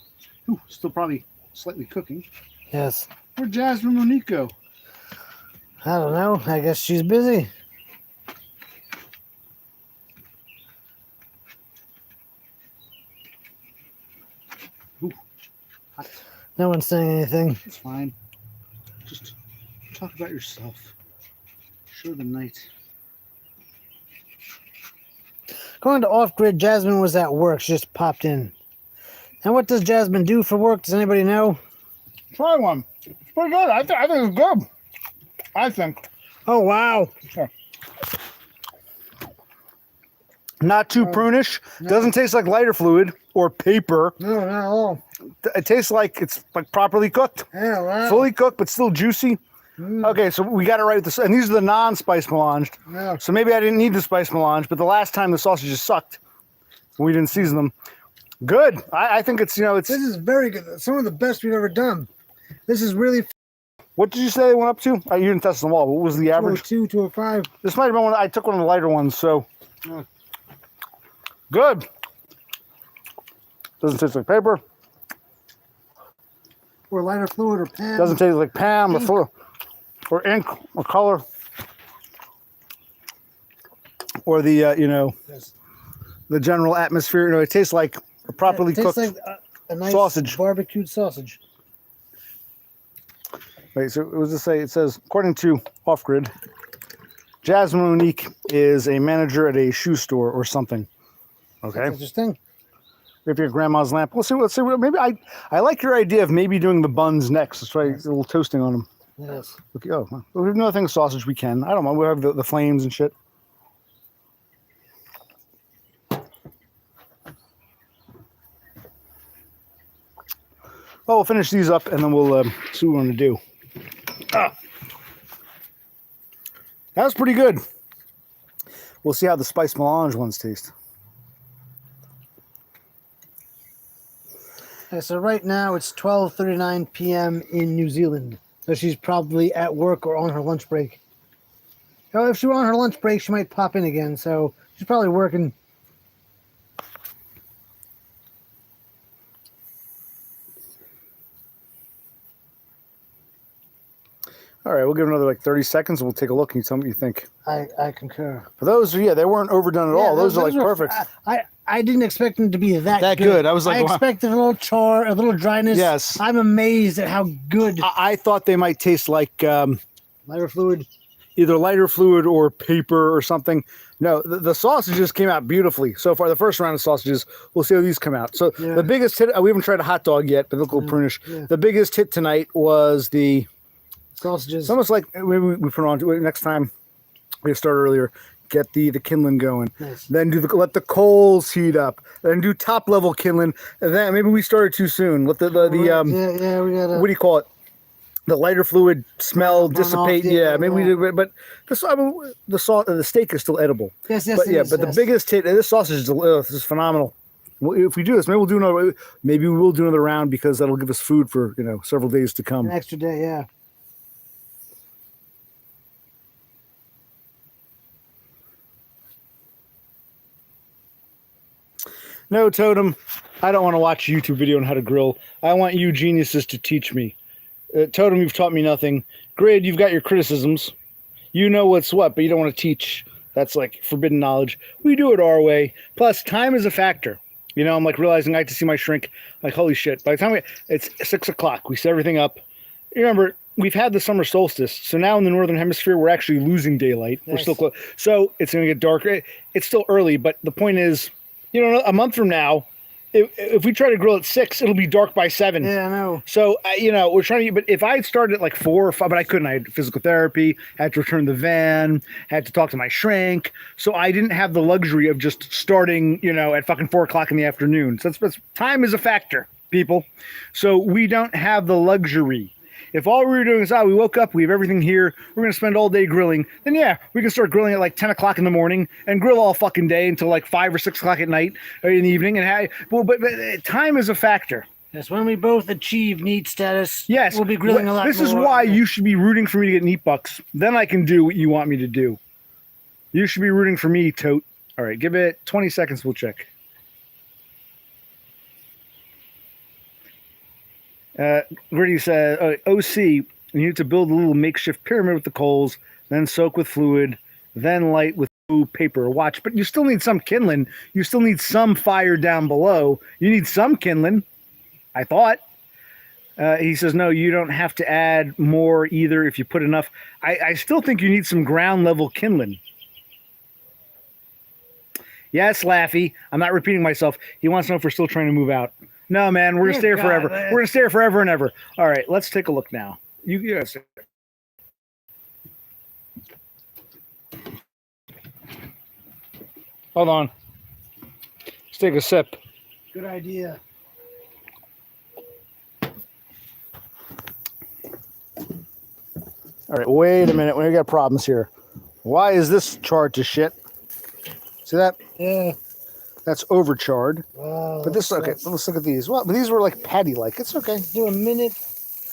Ooh, still probably slightly cooking. Yes. Where'd Jasmine Monique go? I don't know. I guess she's busy. Ooh, hot. No one's saying anything. It's fine. Just talk about yourself. Show the night. Going to Off Grid, Jasmine was at work. She just popped in. And what does Jasmine do for work? Does anybody know? Try one. It's pretty good. I think it's good. I think. Oh, wow. Not too prunish. no. Doesn't taste like lighter fluid or paper. No, not at all. It tastes like it's like properly cooked. Yeah, wow. Fully cooked, but still juicy. Mm, Okay, so we got it right with this. And these are the non-spice melange. yeah. So maybe I didn't need the spice melange, but the last time the sausages sucked, we didn't season them. Good. I think it's, it's. This is very good. Some of the best we've ever done. This is really What did you say they went up to? You didn't test them all. What was the average? 202, 205. This might have been one. I took one of the lighter ones, so. Yeah. Good. Doesn't taste like paper. Or lighter fluid or pan. Doesn't taste like Pam or ink or color. Or the, Yes. the general atmosphere. It tastes like a properly It tastes cooked. like a nice sausage. barbecued sausage. Wait, so it was to say, it says, according to Off Grid, Jasmine Monique is a manager at a shoe store or something. Okay. That's interesting. If your grandma's lamp. Let's see. Maybe I like your idea of maybe doing the buns next. Let's try a little toasting on them. Yes. Okay. Oh, well, we have another thing, sausage. We can. I don't mind. We have the flames and shit. Well, we'll finish these up and then we'll see what we want to do. Ah. That was pretty good. We'll see how the spice melange ones taste. Okay, so right now it's 12:39 p.m. in New Zealand. So she's probably at work or on her lunch break. Oh, if she were on her lunch break, she might pop in again. So she's probably working. All right, we'll give it another like 30 seconds and we'll take a look and you tell me what you think. I concur. For those, yeah, they weren't overdone at all. Those are like perfect. I didn't expect them to be that good. I was like, I expected a little char, a little dryness. Yes. I'm amazed at how good. I thought they might taste like Lighter fluid. either lighter fluid or paper or something. No, the sausages came out beautifully so far. The first round of sausages, we'll see how these come out. So the biggest hit, we haven't tried a hot dog yet, but they look a little prunish. Yeah. The biggest hit tonight was the Sausages. It's almost like maybe we put on next time. We start earlier. Get the kindling going. Nice. Then let the coals heat up. Then do top level kindling. And then maybe we started too soon. Let the we gotta. What do you call it? The lighter fluid smell dissipate. Maybe we did. But the steak is still edible. Yes. But the biggest hit. This sausage is phenomenal. If we do this, maybe we'll do another. Maybe we will do another round because that'll give us food for several days to come. An extra day. Yeah. No, Totem, I don't want to watch a YouTube video on how to grill. I want you geniuses to teach me. Totem, you've taught me nothing. Grid, you've got your criticisms. You know what's what, but you don't want to teach. That's like forbidden knowledge. We do it our way. Plus, time is a factor. I'm like realizing I have to see my shrink. Like, holy shit. By the time it's 6 o'clock, we set everything up. Remember, we've had the summer solstice. So now in the Northern Hemisphere, we're actually losing daylight. Yes. We're still close. So it's going to get darker. It's still early, but the point is, a month from now, if we try to grill at 6, it'll be dark by 7. Yeah, I know. So, we're trying to, but if I had started at like 4 or 5, but I couldn't. I had physical therapy, had to return the van, had to talk to my shrink. So I didn't have the luxury of just starting, at fucking 4 o'clock in the afternoon. So that's time is a factor, people. So we don't have the luxury. If all we were doing is, we woke up, we have everything here, we're going to spend all day grilling, then we can start grilling at like 10 o'clock in the morning and grill all fucking day until like 5 or 6 o'clock at night or in the evening. But time is a factor. Yes, when we both achieve neat status, yes, we'll be grilling a lot more. This is why you should be rooting for me to get neat bucks. Then I can do what you want me to do. You should be rooting for me, Tote. All right, give it 20 seconds, we'll check. Gritty said, OC, you need to build a little makeshift pyramid with the coals, then soak with fluid, then light with paper or watch. But you still need some kindling. You still need some fire down below. You need some kindling, I thought. He says, no, you don't have to add more either if you put enough. I still think you need some ground level kindling. Yes, Laffy. I'm not repeating myself. He wants to know if we're still trying to move out. No, man, we're going to stay here forever. We're going to stay here forever and ever. All right, let's take a look now. Yes. Hold on. Let's take a sip. Good idea. All right, wait a minute. We got problems here. Why is this charred to shit? See that? Yeah. That's overcharred. Wow, but this okay. Let's look at these. Well, but these were like patty-like. It's okay. Do a minute.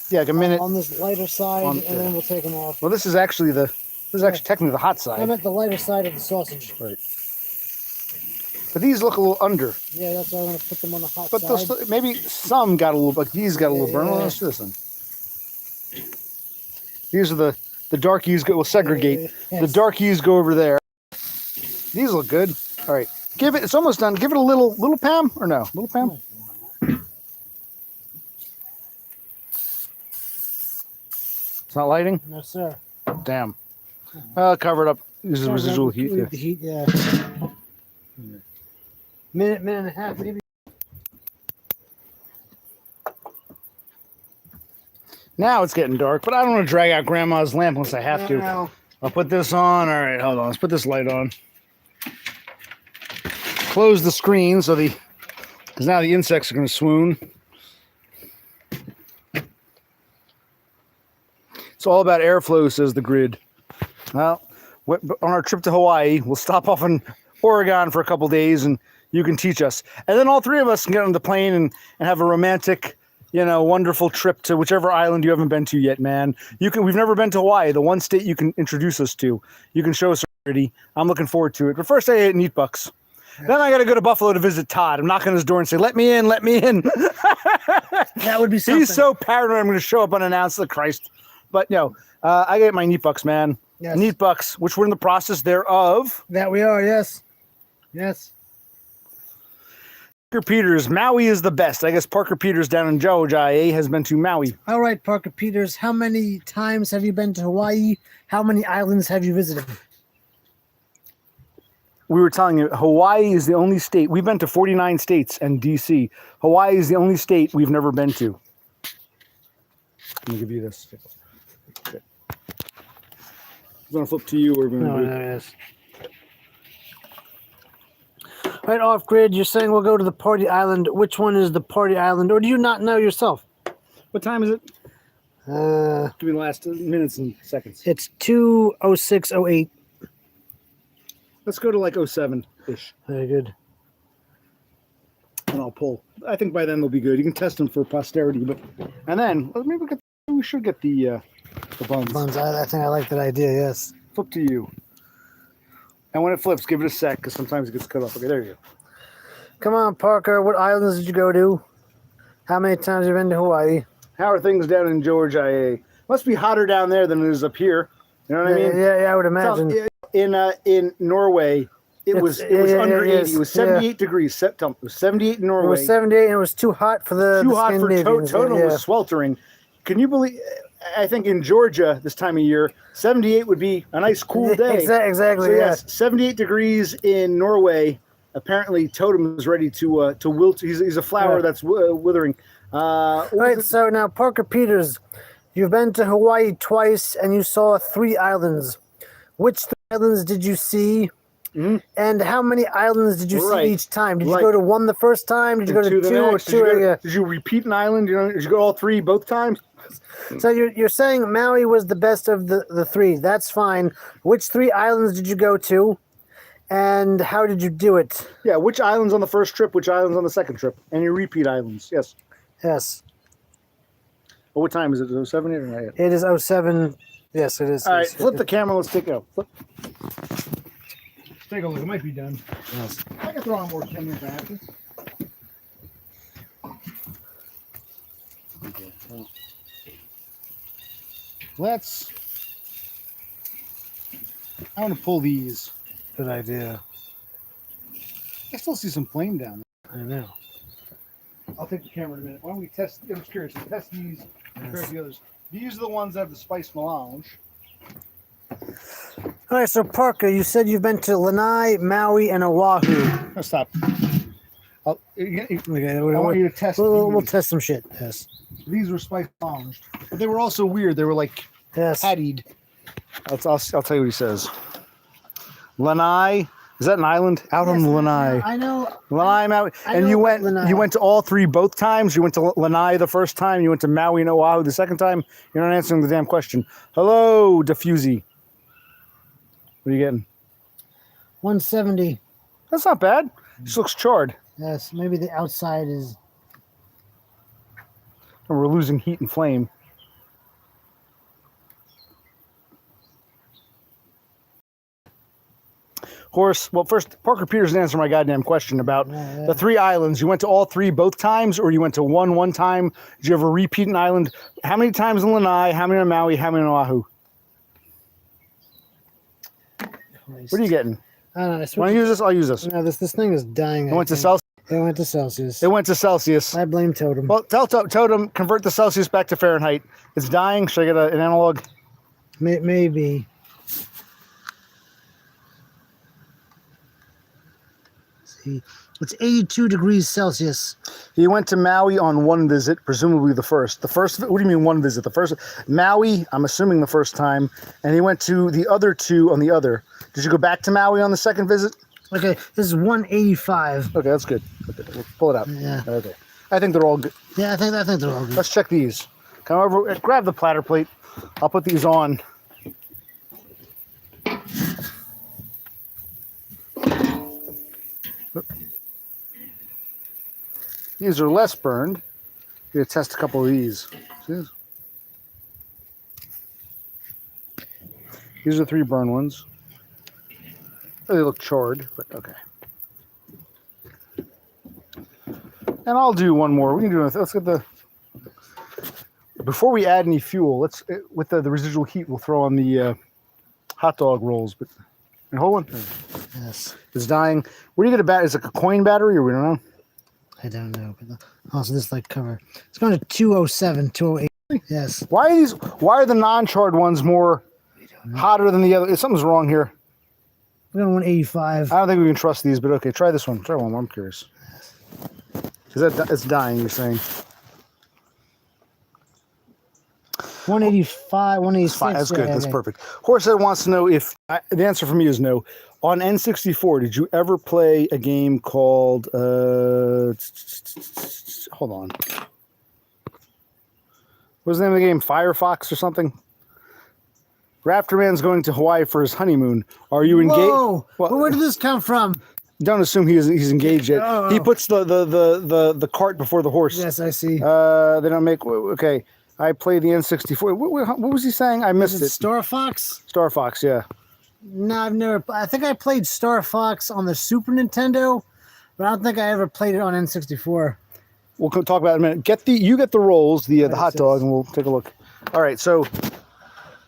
Yeah, like a minute on this lighter side, and then we'll take them off. Well, this is actually technically the hot side. I meant the lighter side of the sausage. Right. But these look a little under. Yeah, that's why I want to put them on the hot side. But maybe some got a little, but these got a little burn. Well, let's do this then. These are the darkies. We'll segregate. Yes. The darkies go over there. These look good. All right. It's almost done. Give it a little Pam, or no? Little Pam? It's not lighting? No, sir. Damn. Cover it up. Uses residual heat. The heat, yeah. Minute and a half, maybe. Now it's getting dark, but I don't want to drag out Grandma's lamp unless I have to. No. I'll put this on. All right, hold on. Let's put this light on. Close the screen because now the insects are going to swoon. It's all about airflow, says the grid. Well, on our trip to Hawaii, we'll stop off in Oregon for a couple days, and you can teach us. And then all three of us can get on the plane and have a romantic, wonderful trip to whichever island you haven't been to yet, man. We've never been to Hawaii, the one state you can introduce us to. You can show us already. I'm looking forward to it. But first I ate Neat Bucks. Then I got to go to Buffalo to visit Todd. I'm knocking on his door and say, let me in, let me in. That would be something. He's so paranoid I'm going to show up unannounced, like Christ. But no, I got my Neat Bucks, man. Yes. Neat Bucks, which we're in the process thereof. That we are, yes. Yes. Parker Peters, Maui is the best. I guess Parker Peters down in Georgia has been to Maui. All right, Parker Peters, how many times have you been to Hawaii? How many islands have you visited? We were telling you, Hawaii is the only state. We've been to 49 states and D.C. Hawaii is the only state we've never been to. Let me give you this. Okay. I'm going to flip to you. Or No, yes. All right, off grid, you're saying we'll go to the party island. Which one is the party island, or do you not know yourself? What time is it? Give me the last minutes and seconds. It's 2:06:08. Let's go to like 07-ish, Very good. and I'll pull. I think by then they'll be good. You can test them for posterity, and then maybe we should get the buns. Buns, I think I like that idea, yes. Flip to you. And when it flips, give it a sec, because sometimes it gets cut off. Okay, there you go. Come on, Parker, what islands did you go to? How many times have you been to Hawaii? How are things down in Georgia? Must be hotter down there than it is up here. You know what I mean? Yeah, I would imagine. In Norway, it was under 80. It was 78 degrees. It was 78 in Norway. It was 78, and it was too hot for the Too hot for Scandinavians. Totem Yeah. was sweltering. Can you believe? I think in Georgia this time of year, 78 would be a nice cool day. Exactly. So Yeah. yes, 78 degrees in Norway. Apparently, Totem is ready to wilt. He's a flower that's withering. All right. So now, Parker Peters, you've been to Hawaii twice, and you saw 3 islands. Which 3 islands did you see? Mm-hmm. And how many islands did you see each time? Did you Right. go to one the first time? Did you go to 2 or 2? Did you repeat an island? Did you go all 3 both times? So you're saying Maui was the best of the 3. That's fine. Which 3 islands did you go to? And how did you do it? Yeah, which islands on the first trip, which islands on the second trip? And your repeat islands, yes. Yes. Well, what time is it? 07 or not yet? It is 07. Yes, it is. All right, flip the camera. Let's take a flip. Take a look. It might be done. Yes. I can throw on more cameras back. Okay. Well, I want to pull these. Good idea. I still see some flame down there. I know. I'll take the camera in a minute. Why don't we test? I'm just curious. Test these compared to the others. These are the ones that have the spice melange. All right, so Parker, you said you've been to Lanai, Maui, and Oahu. No, stop. I Okay, want you to test. we'll these. test some shit. Yes. These were spice melanged, but they were also weird. They were like Yes. pattied. I'll tell you what he says. Lanai, is that an island? Out on the Lanai. I know. Lanai, Maui. I And know you about went Lanai. you went to all 3 both times? You went to Lanai the first time, you went to Maui and Oahu the second time? You're not answering the damn question. Hello, Diffusey. What are you getting? 170. That's not bad. Just looks charred. Yes, maybe the outside is. And we're losing heat and flame. Horace, well, first, Parker Peters answer my goddamn question about the 3 islands. You went to all 3 both times, or you went to one time? Did you ever repeat an island? How many times in Lanai? How many on Maui? How many on Oahu? What are you getting? I don't know. Want to use this? I'll use this. No, this thing is dying. It went to Celsius. It went to Celsius. It went to Celsius. I blame Totem. Well, tell Totem, convert the Celsius back to Fahrenheit. It's dying. Should I get an analog? Maybe. See, it's 82 degrees Celsius. He went to Maui on one visit, presumably the first. What do you mean one visit? The first Maui, I'm assuming the first time, and he went to the other 2 on the other. Did you go back to Maui on the second visit? Okay, this is 185. Okay, that's good. Okay, we'll pull it out. Yeah. Okay. I think they're all good. Yeah, I think they're all good. Let's check these. Come over, grab the platter plate. I'll put these on. These are less burned. I'm going to test a couple of these. See? These are 3 burn ones. They look charred, but okay. And I'll do one more. We can do it. Let's get the. Before we add any fuel, let's with the residual heat, we'll throw on the hot dog rolls. But and hold on. Yes. It's dying. Where do you get a bat? Is it a coin battery or we don't know? I don't know. But also, this light cover. It's going to 207, 208. Yes. Why are the non-charred ones more hotter than the other? Something's wrong here. We're going 185. I don't think we can trust these, but okay, try this one. Try one more. I'm curious. Because it's dying, you're saying. 185, 186. Fine, that's good. Yeah, That's okay. perfect. Horsehead wants to know if the answer for me is no. On N64, did you ever play a game called? Hold on. What was the name of the game? Firefox or something? Raptor Man's going to Hawaii for his honeymoon. Are you engaged? Whoa! Well, Where did this come from? don't assume he's engaged yet. Oh. He puts the cart before the horse. Yes, I see. They don't make. Okay, I played the N64. What was he saying? I missed Is it it. Star Fox? Star Fox, yeah. No, I've never. I think I played Star Fox on the Super Nintendo, but I don't think I ever played it on N64. We'll talk about it in a minute. You get the rolls, the hot dog, and we'll take a look. All right, so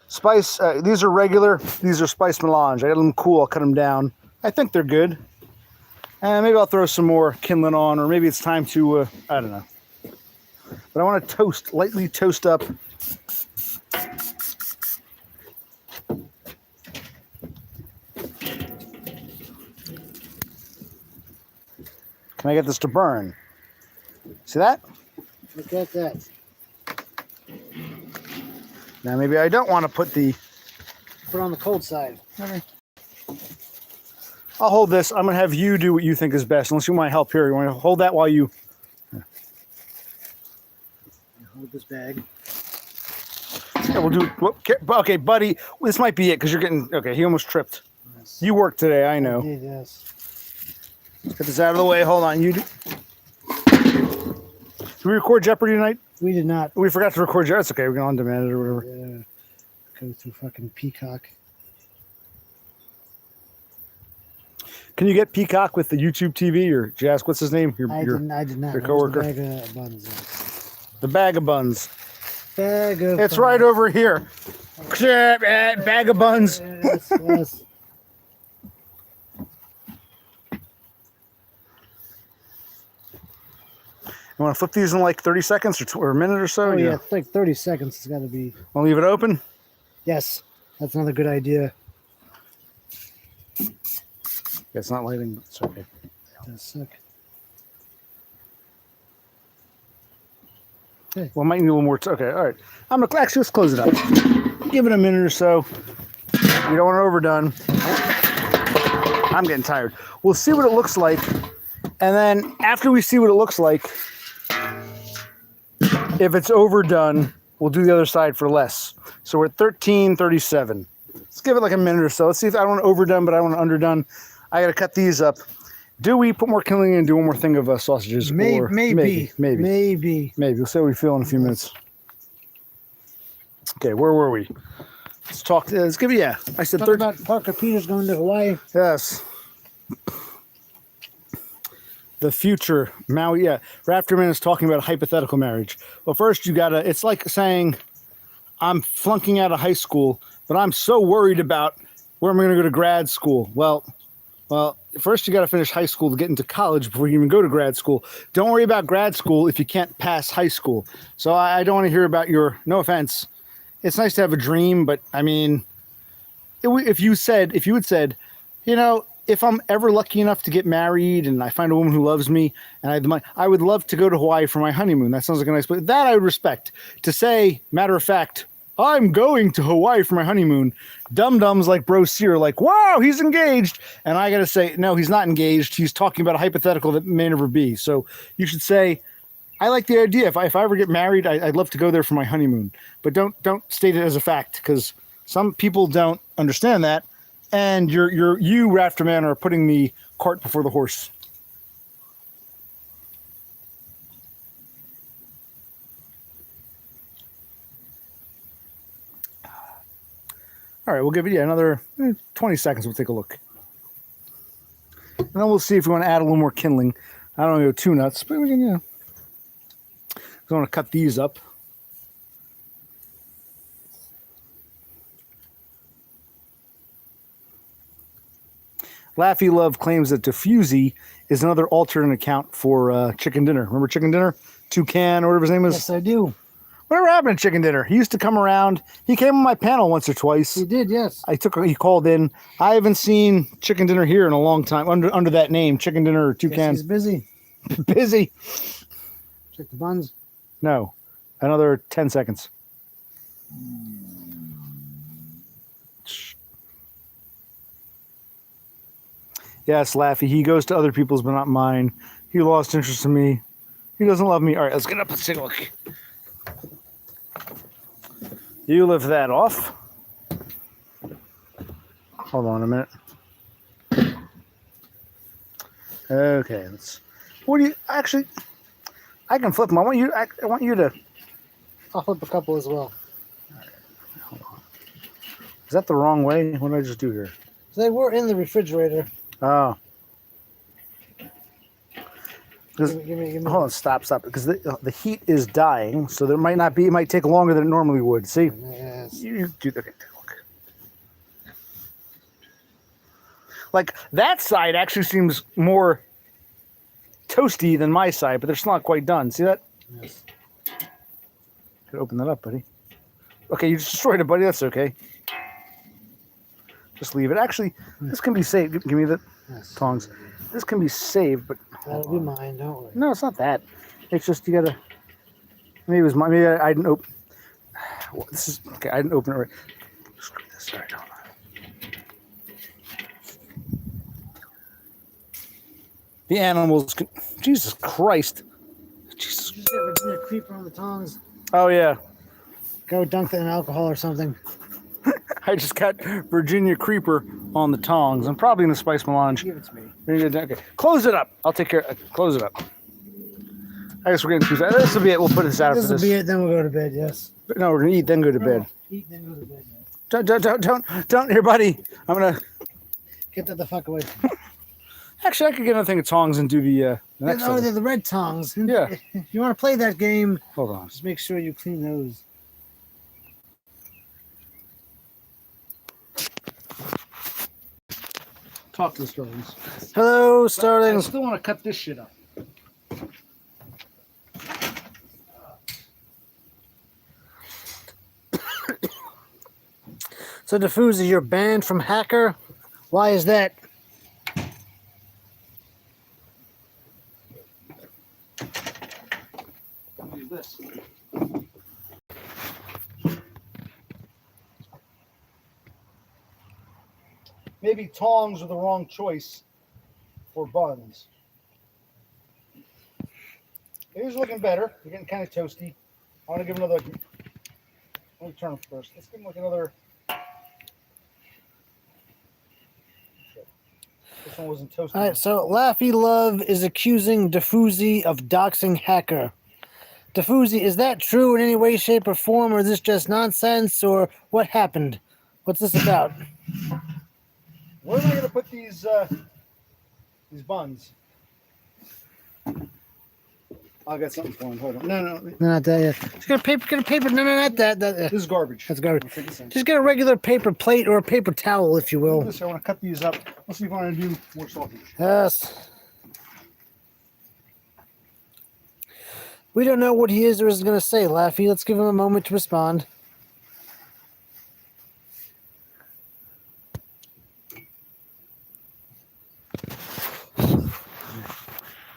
spice. These are regular. These are spice melange. I got them cool. I'll cut them down. I think they're good. And maybe I'll throw some more kindling on, or maybe it's time to. I don't know. But I want to lightly toast up. Can I get this to burn? See that? Look at that. Now maybe I don't want to put the. Put it on the cold side. Okay. I'll hold this. I'm going to have you do what you think is best. Unless you want help here. You want to hold that while you. Hold this bag. Yeah, we'll do. Okay, buddy. This might be it because you're getting. Okay, he almost tripped. Yes. You work today, I know. Yes. Get this out of the way. Hold on. You do. Did we record Jeopardy tonight? We did not. We forgot to record Jeopardy. That's okay. We can on demand it or whatever. Yeah. Go through fucking Peacock. Can you get Peacock with the YouTube TV or did you ask what's his name? I did not. your What was coworker? the bag of buns. The bag of buns. Bag of It's buns. right over here. Bag of buns. Yes, yes. You want to flip these in like 30 seconds or a minute or so? Oh, yeah, it's like 30 seconds. It's got to be. Want to leave it open? Yes, that's another good idea. Yeah, it's not lighting, but it's okay. Just a sec. Well, I might need a little more. Okay, all right. I'm gonna actually let's close it up. Give it a minute or so. You don't want it overdone. I'm getting tired. We'll see what it looks like, and then after we see what it looks like, if it's overdone, we'll do the other side for less. So we're at 13:37. Let's give it like a minute or so. Let's see if I don't want it overdone, but I want it underdone. I got to cut these up. Do we put more kindling in and do one more thing of sausages? Maybe. Or maybe. We'll see how we feel in a few minutes. Okay, where were we? Let's talk. Let's give you. I said Talk third. about Parker Peters going to Hawaii. Yes. The future Maui. Yeah, Raptorman is talking about a hypothetical marriage. Well, first you gotta. It's like saying, I'm flunking out of high school, but I'm so worried about where I'm going to go to grad school. Well, first you got to finish high school to get into college before you even go to grad school. Don't worry about grad school if you can't pass high school. So I don't want to hear about your. No offense. It's nice to have a dream, but I mean, if you had said, you know, if I'm ever lucky enough to get married and I find a woman who loves me and I have the money, I would love to go to Hawaii for my honeymoon. That sounds like a nice place. That I would respect. To say, matter of fact, I'm going to Hawaii for my honeymoon. Dum-dums like Bro Sear, like, wow, he's engaged. And I got to say, no, he's not engaged. He's talking about a hypothetical that may never be. So you should say, I like the idea. If I ever get married, I'd love to go there for my honeymoon. But don't state it as a fact, because some people don't understand that, and you Rafterman are putting the cart before the horse. All right, we'll give it another 20 seconds. We'll take a look, and then we'll see if we want to add a little more kindling. I don't want to go too nuts, but we can, I want to cut these up. Laffy Love claims that Diffusey is another alternate account for Chicken Dinner. Remember Chicken Dinner? Toucan, or whatever his name is? Yes, I do. Whatever happened to Chicken Dinner? He used to come around. He came on my panel once or twice. He did, yes. He called in. I haven't seen Chicken Dinner here in a long time under that name, Chicken Dinner or Toucan. He's busy. Busy. Check the buns. No. Another 10 seconds. Yes, Laffy. He goes to other people's, but not mine. He lost interest in me. He doesn't love me. All right, let's get up and take a look. You lift that off. Hold on a minute. Okay, let's. What do you actually? I can flip them. I want you to. I'll flip a couple as well. Hold on. Is that the wrong way? What did I just do here? They were in the refrigerator. Oh. Give me. Hold on, stop, because the heat is dying, so there might not be. It might take longer than it normally would. See? Yes. You do. Okay, take a look. Like that side actually seems more toasty than my side, but they're still not quite done. See that? Yes. Could open that up, buddy. Okay, you just destroyed it, buddy. That's okay. Just leave it. Actually, this can be saved. Give me the tongs. This can be saved, but That'll be mine. Don't worry. no, it's not that. It's just you gotta. Maybe it was mine. Maybe I didn't open. This is okay. I didn't open it right. Screw this. All right, hold on. The animals. Jesus Christ. Jesus. Just get Virginia Creeper on the tongs. Oh yeah. Go dunk that in alcohol or something. I just got Virginia Creeper on the tongs. I'm probably gonna spice melange. Give it to me. Okay, close it up. I'll take care. Close it up. I guess we're getting too. This will be it. We'll put this out This after will this. be it. Then we'll go to bed. Yes. No, we're gonna eat, then go to bed. Eat, then go to bed. Yes. Don't, here, buddy. I'm gonna. Get that the fuck away from me. Actually, I could get another thing of tongs and do the next Oh, one. they're the red tongs. Yeah. If you want to play that game, Hold on. just make sure you clean those. Talk to the starlings. Hello, I starlings. still want to cut this shit up. So, Diffusey, you're banned from Hacker. Why is that? Use this. Maybe tongs are the wrong choice for buns. Here's looking better. You're getting kind of toasty. I want to give another. Let me turn them first. Let's give them like another. This one wasn't toasty. All right, so Laffy Love is accusing Diffusey of doxing Hacker. Diffusey, is that true in any way, shape, or form, or is this just nonsense, or what happened? What's this about? Where am I going to put these buns? I'll get something for him. Hold on. No. No, not that yet. Just get a paper. No, not that. This is garbage. That's garbage. I'll take this in. Just get a regular paper plate or a paper towel, if you will. I want to cut these up. Let's see if I want to do more sausage. Yes. We don't know what he is or is going to say, Laffy. Let's give him a moment to respond.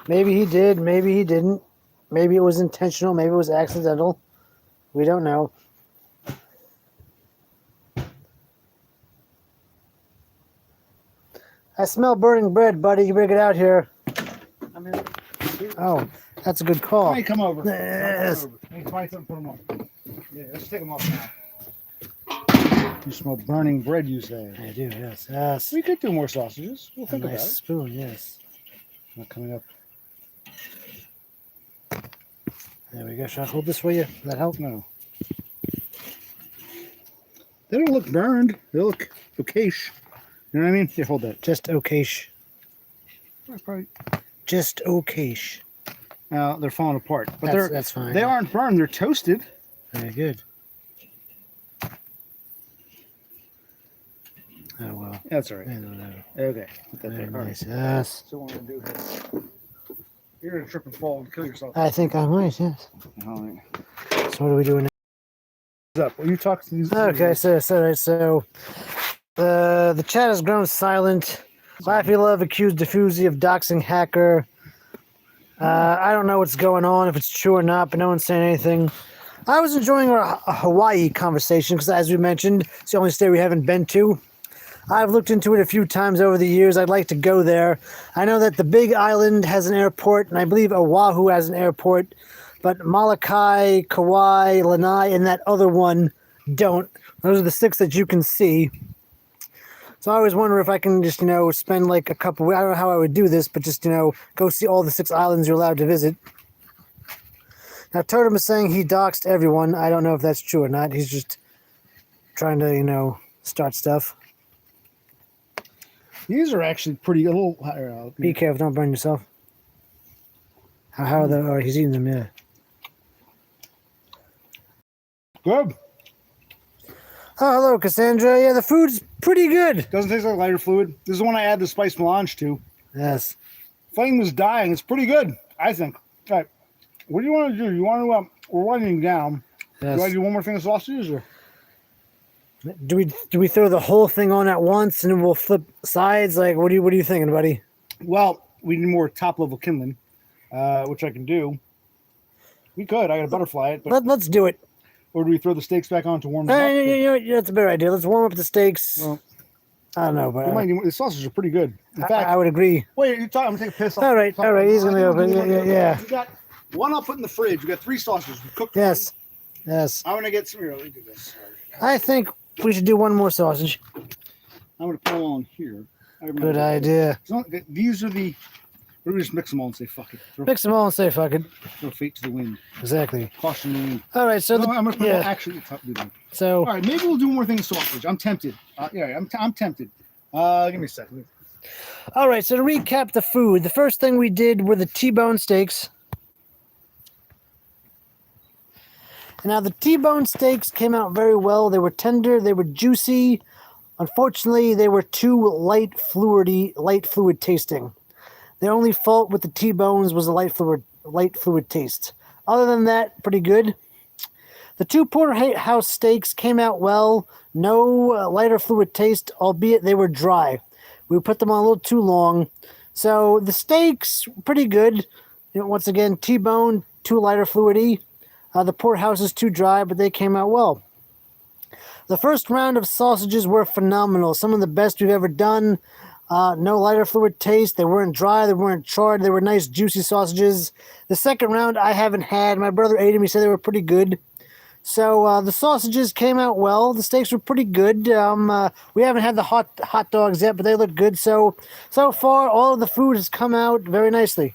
Maybe he did, maybe he didn't. Maybe it was intentional, maybe it was accidental. We don't know. I smell burning bread, buddy. You better get out here. I'm here. Oh, That's a good call. Hey, come over. Yes. Come over. Hey, find something, put them on. Yeah, let's take them off now. You smell burning bread, you say? I do, yes. Yes. We could do more sausages. We'll A think nice about it. spoon, yes. Not coming up. There we go. Should I hold this for you? Does that help? No. They don't look burned. They look okayish. You know what I mean? Here, hold that. Just okayish. Probably. Just okayish. They're falling apart, but That's fine. they aren't burned. They're toasted. Very good. Oh, well. That's all right. I don't know. Okay. Put that Very there. All right. nice. Yes. So what I'm gonna do here. You're gonna trip and fall and kill yourself. I think I might, yes. All right. So what are we doing now? What's up? Will you talk to these? Okay, so the chat has grown silent. Laffy Love accused Diffusi of doxing Hacker. I don't know what's going on, if it's true or not, but no one's saying anything. I was enjoying our Hawaii conversation because, as we mentioned, it's the only state we haven't been to. I've looked into it a few times over the years. I'd like to go there. I know that the Big Island has an airport, and I believe Oahu has an airport, but Molokai, Kauai, Lanai, and that other one don't. Those are the 6 that you can see. So I always wonder if I can just, spend like a couple, I don't know how I would do this, but just, go see all the 6 islands you're allowed to visit. Now, Totem is saying he doxed everyone. I don't know if that's true or not. He's just trying to, start stuff. These are actually pretty a little higher. Be careful, don't burn yourself. How are the, oh, he's eating them, yeah. Good. Oh, hello, Cassandra. Yeah, the food's pretty good. Doesn't taste like lighter fluid. This is the one I add the spice melange to. Yes. Flame was dying. It's pretty good, I think. All right. What do you want to do? You want to? We're winding down. Yes. Do I do one more thing of sausages, or? Do we throw the whole thing on at once and then we'll flip sides? Like, what are you thinking, buddy? Well, we need more top level kindling, which I can do. We could. I got to butterfly it, but Let's do it. or do we throw the steaks back on to warm them up? That's a better idea. Let's warm up the steaks. Well, I don't know, but the sausages are pretty good. In fact, I would agree. wait, you're talking. I'm gonna take a piss. All right. He's gonna go. Yeah. We got one I'll put in the fridge. We got 3 sausages. We cooked. Yes. One. Yes. I'm gonna get some. Here, let me do this. I think we should do one more sausage. I'm gonna put them all in here. Good idea. These are the. Or we just mix them all and say fuck it. Mix them all and say fuck it. Throw fate to the wind. Exactly. Caution the wind. All right. So No, I'm gonna put yeah. actually do that. So All right, maybe we'll do more things sausage. I'm tempted. I'm tempted. Give me a second. all right. So to recap the food, the first thing we did were the T-bone steaks. Now the T-bone steaks came out very well. They were tender. They were juicy. Unfortunately, they were too light fluid tasting. The only fault with the T-bones was the light fluid taste. Other than that, pretty good. The 2 porterhouse steaks came out well. No lighter fluid taste, albeit they were dry. We put them on a little too long. So the steaks, pretty good. Once again, T-bone, too lighter fluidy. The porterhouse is too dry, but they came out well. The first round of sausages were phenomenal. Some of the best we've ever done. No lighter fluid taste. They weren't dry. They weren't charred. They were nice, juicy sausages. The second round I haven't had. My brother ate them. He said they were pretty good. So the sausages came out well. The steaks were pretty good. We haven't had the hot dogs yet, but they look good. So far, all of the food has come out very nicely.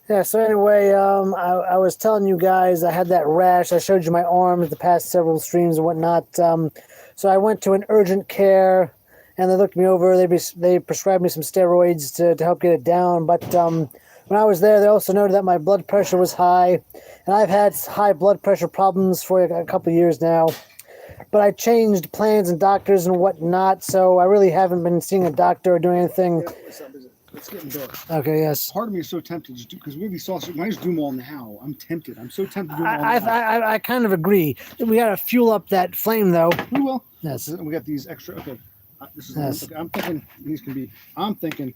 Yeah, so anyway, I was telling you guys I had that rash. I showed you my arms the past several streams and whatnot. So I went to an urgent care, and they looked me over. They prescribed me some steroids to help get it down. But when I was there, they also noted that my blood pressure was high, and I've had high blood pressure problems for a couple of years now. But I changed plans and doctors and whatnot, so I really haven't been seeing a doctor or doing anything. It's getting dark. Okay, yes. Part of me is so tempted to do because we have these sausages. I just do them all now. I'm tempted. I'm so tempted to do them all now. I kind of agree. We got to fuel up that flame, though. We will. Yes. We got these extra. Okay. This is. Yes. Okay, I'm thinking these can be. I'm thinking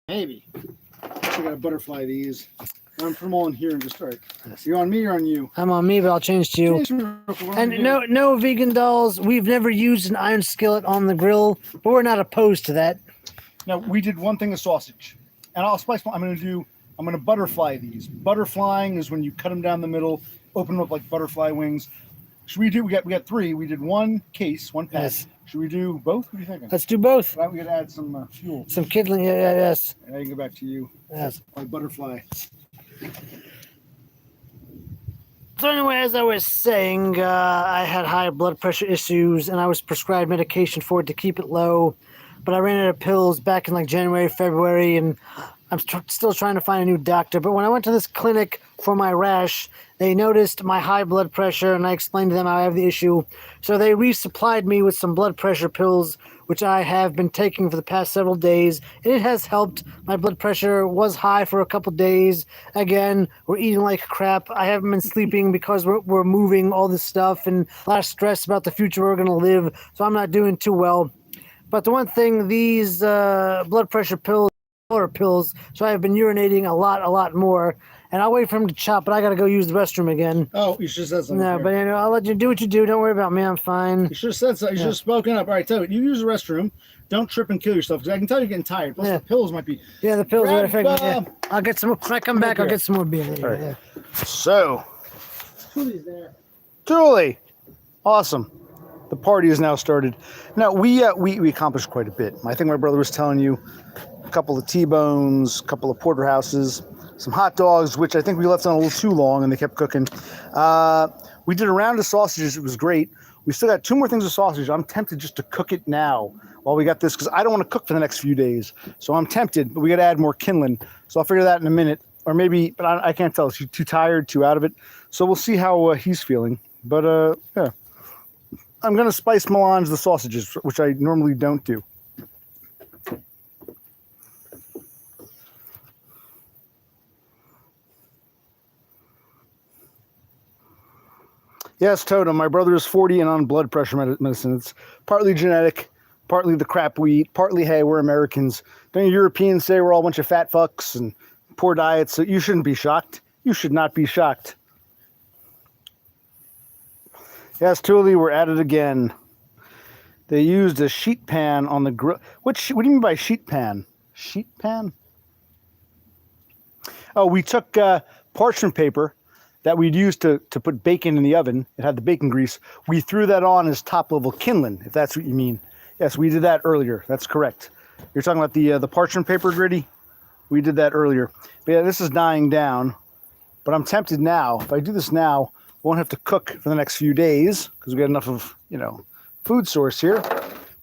maybe I gotta butterfly these. I'm gonna put them all in here and just start. So you're on me or on you? I'm on me, but I'll change to you. Change me real quick, we're on And here. no vegan dolls. We've never used an iron skillet on the grill, but we're not opposed to that. Now we did one thing of sausage, and I'll spice. I'm gonna butterfly these. Butterflying is when you cut them down the middle, open them up like butterfly wings. Should we do? We got 3. We did one case, one pack. Yes. Should we do both? What are you thinking? Let's do both. Right, we gotta add some fuel. Some kindling. Yes. And I can go back to you. Yes. Like butterfly. So anyway, as I was saying, I had high blood pressure issues, and I was prescribed medication for it to keep it low. But I ran out of pills back in like January, February, and I'm still trying to find a new doctor. But when I went to this clinic for my rash, they noticed my high blood pressure, and I explained to them I have the issue. So they resupplied me with some blood pressure pills, which I have been taking for the past several days. And it has helped. My blood pressure was high for a couple days. Again, we're eating like crap. I haven't been sleeping because we're moving all this stuff and a lot of stress about the future we're going to live. So I'm not doing too well. But the one thing, these blood pressure pills are pills, so I've been urinating a lot more. And I'll wait for him to chop, but I got to go use the restroom again. Oh, you should have said something. No, here. but I'll let you do what you do. Don't worry about me. I'm fine. You should have said something. You should have spoken up. All right, tell you, you use the restroom. Don't trip and kill yourself, because I can tell you're getting tired. Plus, the pills might be. Yeah, the pills are Grab, effective. Yeah. I'll get some more. When I come back, I'll beer. get some more beer. There, All right. yeah. So, Julie's there. Julie, awesome. The party has now started. Now we accomplished quite a bit. I think my brother was telling you a couple of T-bones, a couple of porterhouses, some hot dogs, which I think we left on a little too long, and they kept cooking. We did a round of sausages. It was great. We still got 2 more things of sausage. I'm tempted just to cook it now while we got this, because I don't want to cook for the next few days. So I'm tempted, but we got to add more kindling. So I'll figure that in a minute, or maybe, but I can't tell. Is he too tired, too out of it? So we'll see how he's feeling. But yeah. I'm going to spice melange the sausages, which I normally don't do. Yes, Totem, my brother is 40 and on blood pressure medicine. It's partly genetic, partly the crap we eat, partly, hey, we're Americans. Don't Europeans say we're all a bunch of fat fucks and poor diets? So you shouldn't be shocked. You should not be shocked. Yes, Thule, we're at it again. They used a sheet pan on the grill. What do you mean by sheet pan? Sheet pan? Oh, we took parchment paper that we'd used to put bacon in the oven. It had the bacon grease. We threw that on as top-level kindling, if that's what you mean. Yes, we did that earlier. That's correct. You're talking about the parchment paper, Gritty? We did that earlier. But yeah, this is dying down. But I'm tempted now. If I do this now, won't have to cook for the next few days because we got enough of, food source here.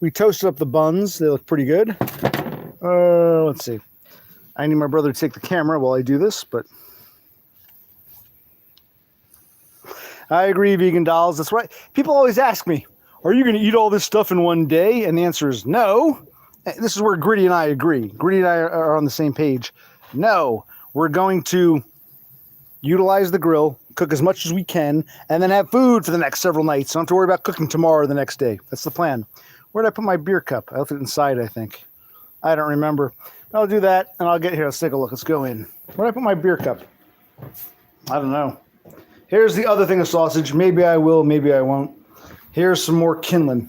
We toasted up the buns. They look pretty good. Let's see. I need my brother to take the camera while I do this, but I agree, vegan dolls. That's right. People always ask me, are you going to eat all this stuff in one day? And the answer is no. This is where Gritty and I agree. Gritty and I are on the same page. No, we're going to utilize the grill, cook as much as we can, and then have food for the next several nights. Don't have to worry about cooking tomorrow or the next day. That's the plan. Where did I put my beer cup? I left it inside, I think. I don't remember. I'll do that, and I'll get here. Let's take a look. Let's go in. Where did I put my beer cup? I don't know. Here's the other thing of sausage. Maybe I will, maybe I won't. Here's some more kindling.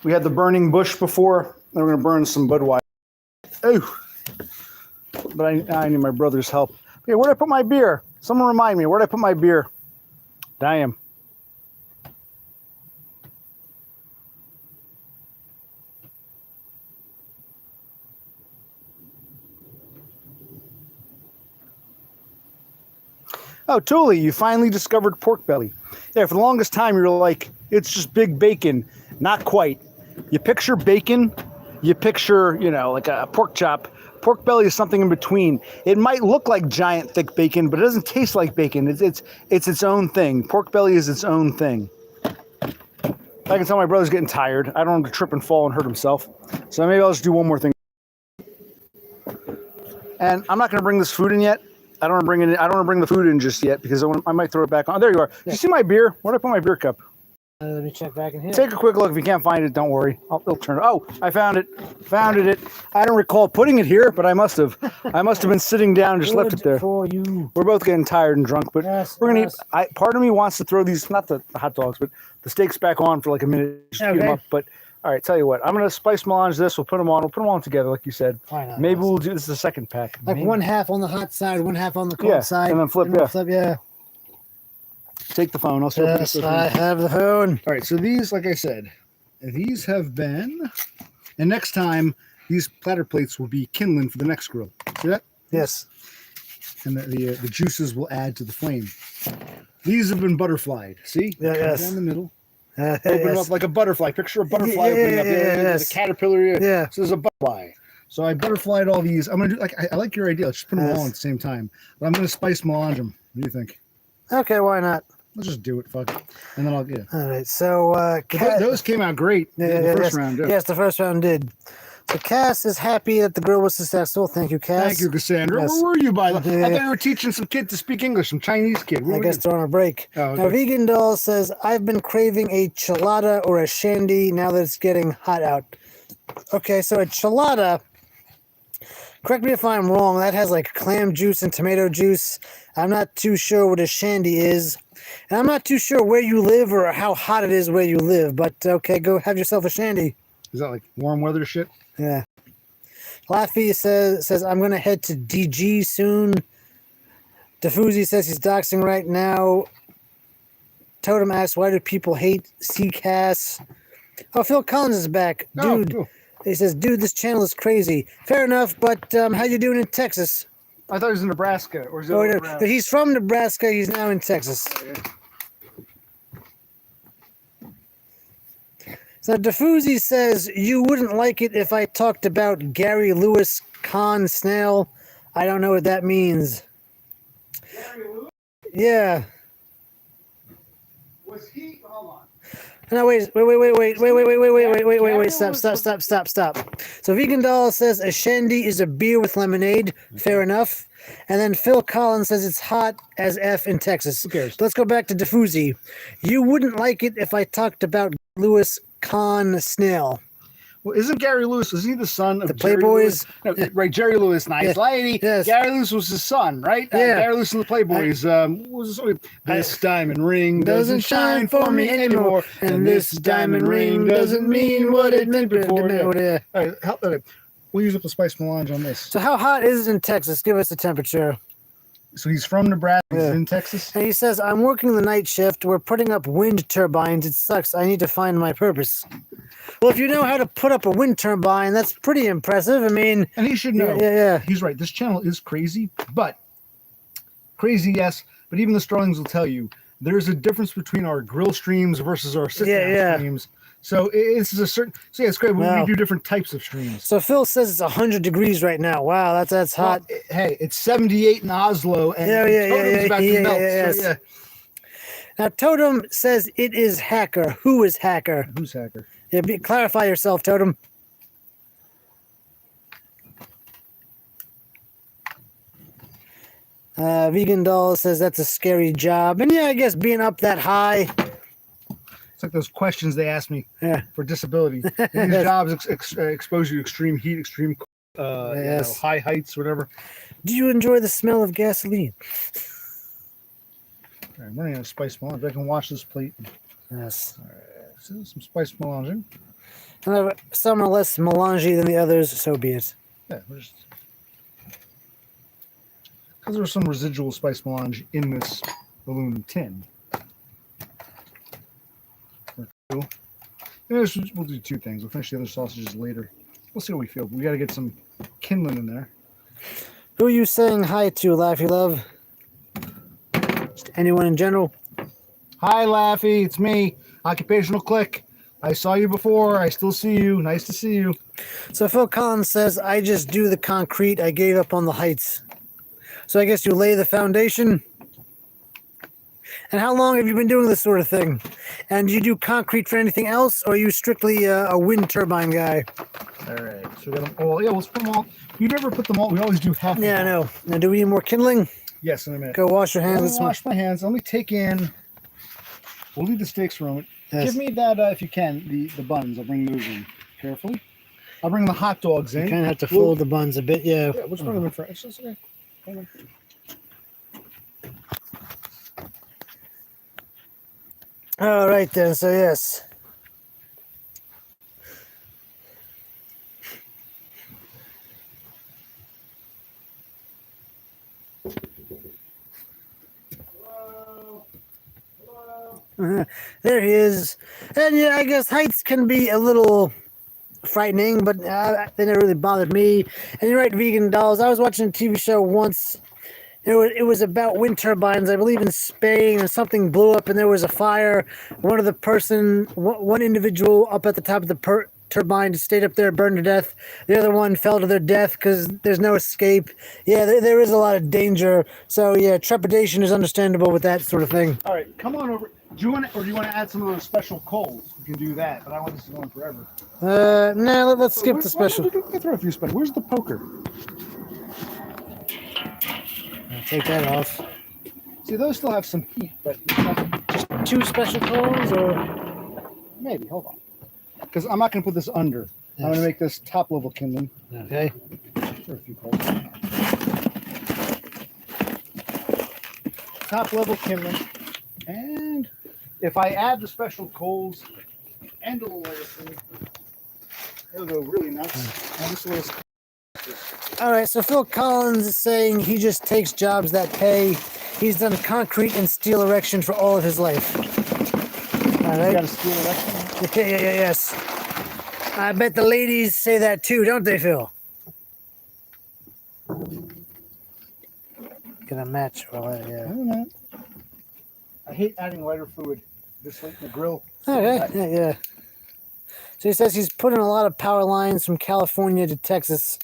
We had the burning bush before. Now we're going to burn some Budweiser. Oh, but I need my brother's help. Hey, where did I put my beer? Someone remind me. Where did I put my beer? Damn. Oh, Thule, you finally discovered pork belly. Yeah, for the longest time, you were like, it's just big bacon. Not quite. You picture bacon, you picture, like a pork chop. Pork belly is something in between. It might look like giant, thick bacon, but it doesn't taste like bacon. It's its own thing. Pork belly is its own thing. I can tell my brother's getting tired. I don't want him to trip and fall and hurt himself. So maybe I'll just do one more thing. And I'm not going to bring this food in yet. I don't want to bring the food in just yet because I might throw it back on. Oh, there you are. You see my beer? Where did I put my beer cup? Let me check back in here. Take a quick look. If you can't find it, don't worry. It'll turn. Oh, I found it. Founded it. I don't recall putting it here, but I must have. I must have been sitting down and just left it there. For you. We're both getting tired and drunk, but Yes, we're gonna yes. eat. Part of me wants to throw these, not the hot dogs, but the steaks back on for like a minute, just to heat them Okay. up. But all right, tell you what, I'm gonna spice melange this. We'll put them on. We'll put them on together, like you said. Why not? Maybe we'll do this is the second pack. Like Maybe. one half on the hot side, one half on the cold Yeah, side, and then flip, we'll yeah. flip, yeah. Take the phone. I'll start putting Yes, stuff in. I have the phone. All right, so these, like I said, these have been, and next time these platter plates will be kindling for the next grill. See that? Yes. And the juices will add to the flame. These have been butterflied. See? Yeah, Cut yes. down the middle. Yes. Open them up like a butterfly. Picture a butterfly Yeah, opening up. yeah, yes. The caterpillar. Yeah. So there's a butterfly. So I butterflied all these. I'm gonna do like I like your idea. Let's just put them all Yes. on at the same time. But I'm gonna spice melange them. What do you think? Okay, why not? Let's just do it. Fuck. And then I'll All right, so those came out great. Yeah, in the yeah, first yes. round. Yeah. Yes, the first round did. So Cass is happy that the grill was successful. Thank you, Cass. Thank you, Cassandra. Yes. Where were you by the Yeah. I thought you were teaching some kid to speak English, some Chinese kid. Where I were guess you? they're on a break. Oh, Now, okay. Vegan Doll says, I've been craving a chilada or a shandy now that it's getting hot out. Okay, so a chilada, correct me if I'm wrong, that has like clam juice and tomato juice. I'm not too sure what a shandy is. And I'm not too sure where you live or how hot it is where you live, but okay, go have yourself a shandy. Is that like warm weather shit? Yeah. Laffy says I'm gonna head to DG soon. Diffuzi says he's doxing right now. Totem asks, why do people hate CCAS? Oh, Phil Collins is back. Oh, Dude, cool. he says, dude, this channel is crazy. Fair enough, but how you doing in Texas? I thought he was in Nebraska. Or is it Oh, over no, around? but he's from Nebraska. He's now in Texas. So Diffuzi says, you wouldn't like it if I talked about Gary Lewis Con Snail. I don't know what that means. Yeah. Was he? Hold on. No, wait, stop. So Vegan Doll says a shandy is a beer with lemonade. Fair enough. And then Phil Collins says it's hot as F in Texas. Who cares? Let's go back to Diffuzi. You wouldn't like it if I talked about Lewis Con Snail. Well, isn't Gary Lewis? Was he the son of The Jerry Playboys? Lewis? No, right, Jerry Lewis, nice Yeah. lady. Yes. Gary Lewis was his son, right? Yeah. Gary Lewis and the Playboys. What was this diamond ring Doesn't shine for me anymore, and this diamond ring doesn't mean what it meant before. Yeah. All right, we'll use up the spice melange on this. So how hot is it in Texas? Give us the temperature. So he's from Nebraska. He's Yeah. in Texas. And he says, I'm working the night shift. We're putting up wind turbines. It sucks. I need to find my purpose. Well, if you know how to put up a wind turbine, that's pretty impressive. I mean, And he should know. yeah. He's right. This channel is crazy, but crazy, yes. But even the Starlings will tell you there's a difference between our grill streams versus our sit-down Yeah. streams. So it's a certain. So yeah, it's great. Wow. We do different types of streams. So Phil says it's 100 degrees right now. Wow, that's hot. Well, hey, it's 78 in Oslo, and Yeah, Totem's about to melt. yes. So, yeah. Now, Totem says it is Hacker. Who is Hacker? Who's hacker? Yeah, clarify yourself, Totem. Vegan Doll says that's a scary job. And yeah, I guess being up that high. It's like those questions they ask me Yeah. for disability. These jobs expose you to extreme heat, extreme Yes. high heights, whatever. Do you enjoy the smell of gasoline? All right, I'm running out of spice melange. I can wash this plate. Yes. So some spice melange. And some are less melangey than the others, so be it. Yeah, because there's some residual spice melange in this aluminum tin. We'll do two things. We'll finish the other sausages later. We'll see how we feel. We got to get some kindling in there. Who are you saying hi to, Laffy Love? Just anyone in general? Hi, Laffy. It's me, Occupational Click. I saw you before. I still see you. Nice to see you. So Phil Collins says, I just do the concrete. I gave up on the heights. So I guess you lay the foundation. And how long have you been doing this sort of thing? And do you do concrete for anything else, or are you strictly a wind turbine guy? All right. So we got them all. Yeah, let's put them all. You never put them all. We always do half. Yeah, I know. Now, do we need more kindling? Yes, in a minute. Go wash your Let hands. me wash my hands. Let me take in We'll leave the steaks for a moment. Yes. Give me that, if you can, the buns. I'll bring those in carefully. I'll bring the hot dogs in. You kind of have to We'll- fold the buns a bit, yeah. Yeah, let's bring them in first. It's okay. Come on. All right then. So yes. There he is. And yeah, I guess heights can be a little frightening, but they never really bothered me. And you're right, vegan dolls. I was watching a TV show once. It was about wind turbines, I believe, in Spain, and something blew up, and there was a fire. One individual up at the top of the turbine stayed up there, burned to death. The other one fell to their death because there's no escape. Yeah, there is a lot of danger. So yeah, trepidation is understandable with that sort of thing. All right, come on over. Do you want to add some of those special coals? We can do that, but I want this to go on forever. Nah, let's skip the special. We can throw a few special. Where's the poker? I'll take that off. See, those still have some heat, but Just 2 special coals, or maybe. Hold on, because I'm not going to put this under. I'm going to make this top level kindling. okay. Throw a few coals. Top level kindling, and if I add the special coals and a little everything, it'll go really nuts. Now this was All right, so Phil Collins is saying he just takes jobs that pay. He's done concrete and steel erection for all of his life. All got right. a steel erection. Yes. I bet the ladies say that too, don't they, Phil? Gonna match all that, I yeah. don't know. I hate adding lighter fluid this late in the grill. Okay, yeah. So he says he's put in a lot of power lines from California to Texas.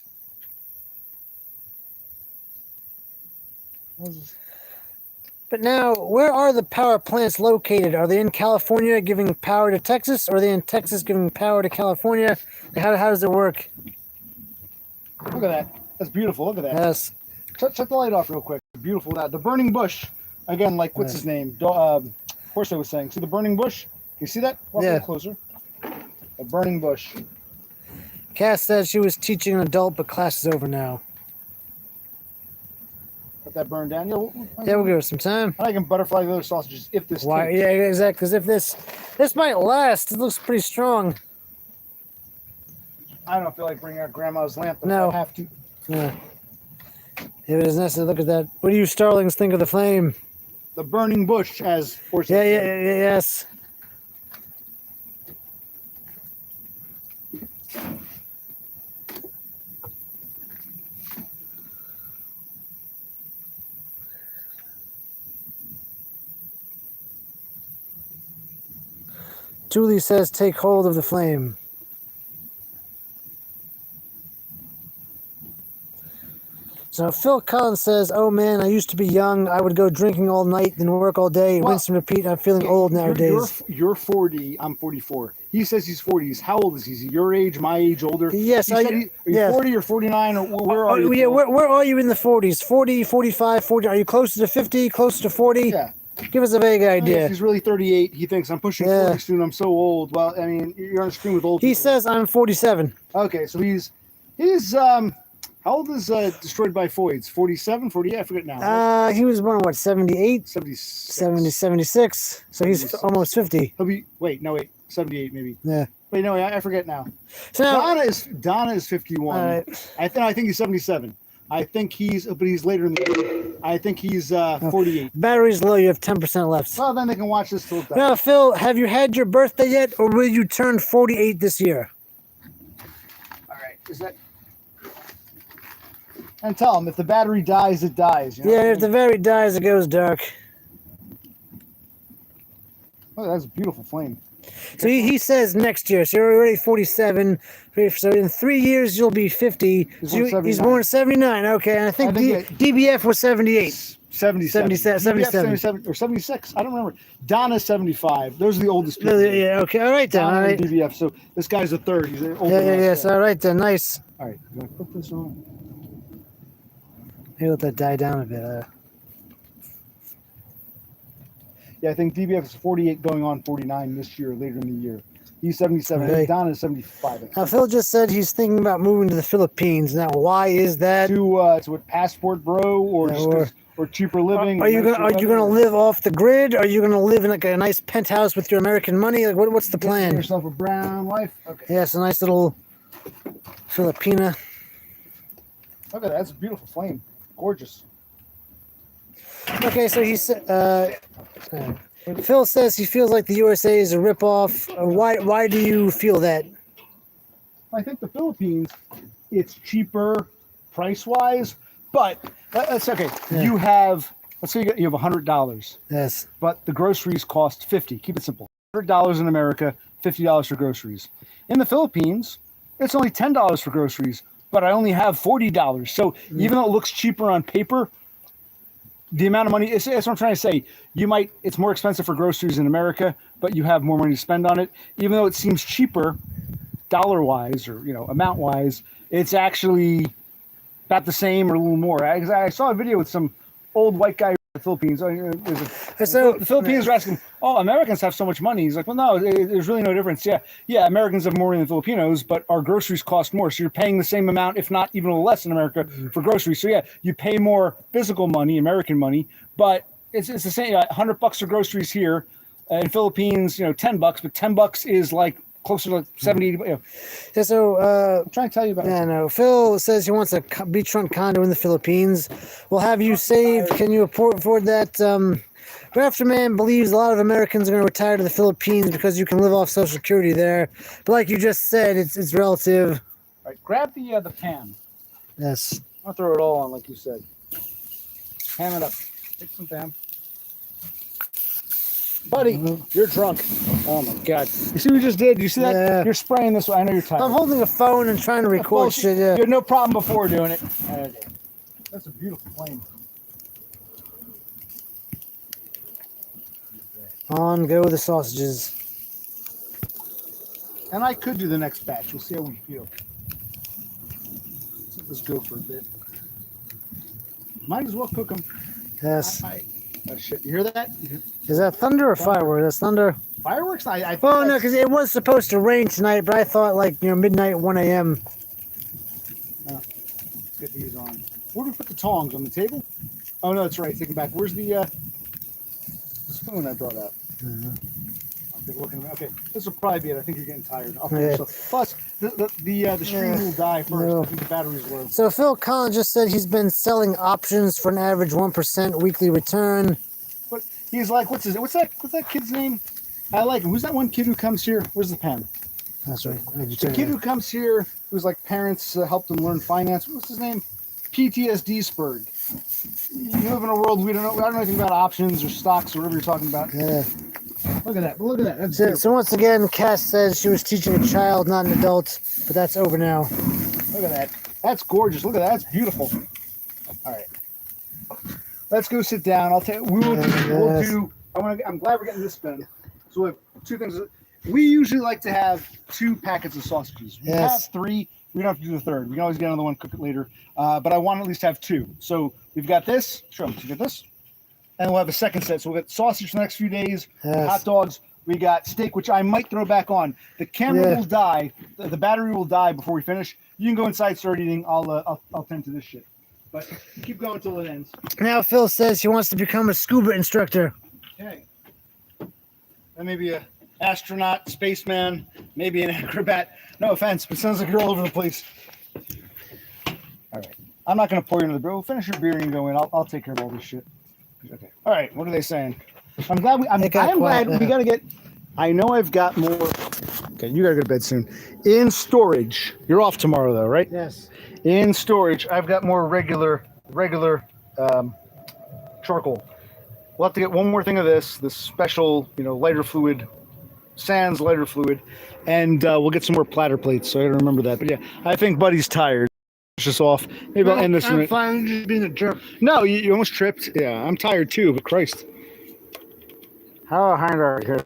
But now, where are the power plants located? Are they in California giving power to Texas, or are they in Texas giving power to California? How does it work? Look at that. That's beautiful. Look at that. Yes. Shut the light off real quick. Beautiful. That the burning bush. Again, like what's his name? Horse I was saying. See the burning bush? You see that? Walk a Yeah. little closer. A burning bush. Cass said she was teaching an adult, but class is over now. Let that burn down. Yeah, Yeah, we'll give her some time. I can butterfly the other sausages if this. Why? takes. Yeah, exactly. Because if this might last. It looks pretty strong. I don't feel like bringing out grandma's lamp, but No. I have to. Yeah. If it is necessary, look at that. What do you starlings think of the flame? The burning bush, as horses Yeah, say. yes. Julie says, take hold of the flame. So Phil Collins says, oh man, I used to be young. I would go drinking all night, then work all day, Well, rinse and repeat. I'm feeling old nowadays. You're 40. I'm 44. He says he's 40. How old is he? Is he your age, my age, older? Yes, He said are you yes. 40 or 49? Or where are you? Yeah, Phil? where are you in the 40s? 40, 45, 40? Are you closer to 50, closer to 40? Yeah. Give us a vague If idea. he's really 38. He thinks I'm pushing Yeah. 40 soon. I'm so old. Well, I mean, you're on the screen with old He people. says I'm 47. Okay, so he's how old is Destroyed by Foids? 47, 48? I forget now. He was born, what, 78? 76. 70, 76. So he's 76. almost 50. He'll be 78 maybe. Yeah. Wait, no, I forget now. So now, Donna is 51. all right. I think he's 77. I think but he's later in the year. I think he's 48. Battery's low. You have 10% left. Well, then they can watch this till it's done. Now, Phil, have you had your birthday yet, or will you turn 48 this year? All right, is that? And tell him if the battery dies, it dies. You know Yeah, what I if the mean? battery dies, it goes dark. Oh, that's a beautiful flame. So he says next year. So you're already 47. So in 3 years, you'll be 50. He's So born he's 79. born 79. Okay, and I think, think DBF was 78. 77. 77. Or 76. I don't remember. Donna's 75. Those are the oldest people. Yeah, okay. All right, then. All Donna right. and DBF. So this guy's a third. He's an older. Yes. All right, then. Nice. All right. I'm going to put this on. Maybe let that die down a bit. Yeah, I think DBF is 48 going on 49 this year, later in the year. He's 77. Right. Don is 75. I think. Now, Phil just said he's thinking about moving to the Philippines. Now, why is that? To what, Passport Bro, or Yeah, just 'cause- or cheaper living? Are you nicer gonna weather? live off the grid? Are you gonna live in like a nice penthouse with your American money? Like, what's the Get plan? yourself a brown life. Okay. Yeah, it's a nice little Filipina. Look at that. That's a beautiful flame. Gorgeous. Okay, so he said. Phil says he feels like the USA is a ripoff. Why do you feel that? I think the Philippines, it's cheaper price wise, but that's okay. Yeah. You have, let's say you have $100, Yes. but the groceries cost 50. Keep it simple. $100 in America, $50 for groceries. In the Philippines, it's only $10 for groceries, but I only have $40. So even though it looks cheaper on paper, the amount of money, that's what I'm trying to say. It's more expensive for groceries in America, but you have more money to spend on it. Even though it seems cheaper, dollar-wise or amount-wise, it's actually about the same or a little more. I saw a video with some old white guy in the Philippines. So The Philippines are asking, "Oh, Americans have so much money." He's like, "Well, no, there's really no difference. Yeah, Americans have more money than Filipinos, but our groceries cost more. So you're paying the same amount, if not even a little less, in America for groceries. So yeah, you pay more physical money, American money, but it's the same. $100 for groceries here in Philippines, $10, but $10 is like closer to like 70, 80. Yeah, so I'm trying to tell you about yeah, it. no. Phil says he wants a beachfront condo in the Philippines. Well, have you saved? Can you afford that? Rafterman believes a lot of Americans are going to retire to the Philippines because you can live off Social Security there. But like you just said, it's relative. All right, grab the pan. Yes. I'll throw it all on, like you said. Ham it up. Take some Pam. Buddy, you're drunk. Oh my God. You see what you just did? You see that? Yeah. You're spraying this way. I know you're tired. I'm holding a phone and trying to record shit. Yeah. You had no problem before doing it. That's a beautiful flame. On go the sausages. And I could do the next batch. We'll see how we feel. Let's let this go for a bit. Might as well cook them. Yes. Oh shit! You hear that? Is that thunder or fireworks? That's thunder. Fireworks? I think Well, no, that's- because it was supposed to rain tonight, but I thought like midnight, 1 a.m. Let's get these on. Where do we put the tongs? On the table? Oh no, that's right. Take them back. Where's the spoon I brought out? Okay, this will probably be it. I think you're getting tired. I'll finish up. Plus, the screen will die first. No. I think the battery's low. So Phil Collins just said he's been selling options for an average 1% weekly return. But he's like, what's that kid's name? I like him. Who's that one kid who comes here? Where's the pen? That's right. The kid who comes here, who's like parents helped him learn finance. What's his name? PTSD Spurg. You live in a world we don't know anything about options or stocks or whatever you're talking about. Yeah. Look at that. Look at that. That's So once again, Cass says she was teaching a child, not an adult, but that's over now. Look at that. That's gorgeous. Look at that. That's beautiful. All right. Let's go sit down. I'll tell you. We'll do. I'm glad we're getting this done. So we have two things. We usually like to have 2 packets of sausages. We Yes. have 3. We don't have to do the third. We can always get another one, cook it later. But I want to at least have 2. So we've got this. Show them. So you get this. And we'll have a second set. So we'll get sausage for the next few days. Yes. Hot dogs. We got steak, which I might throw back on. The camera will die. The battery will die before we finish. You can go inside, start eating. I'll tend to this shit. But keep going until it ends. Now Phil says he wants to become a scuba instructor. Okay. That may be a astronaut, spaceman, maybe an acrobat. No offense, but sounds like you're all over the place. All right. I'm not going to pour you another beer. We'll finish your beer and you can go in. I'll take care of all this shit. Okay. All right. What are they saying? I'm glad I am glad we got to get. I know I've got more. Okay. You got to go to bed soon. In storage. You're off tomorrow, though, right? Yes. In storage, I've got more regular charcoal. We'll have to get one more thing of this special, lighter fluid, sans lighter fluid, and we'll get some more platter plates. So I gotta remember that. But yeah, I think Buddy's tired. It's just off. Maybe I'll end this. I'm fine, just being a jerk. No, you almost tripped. Yeah, I'm tired too. But Christ. How high are you?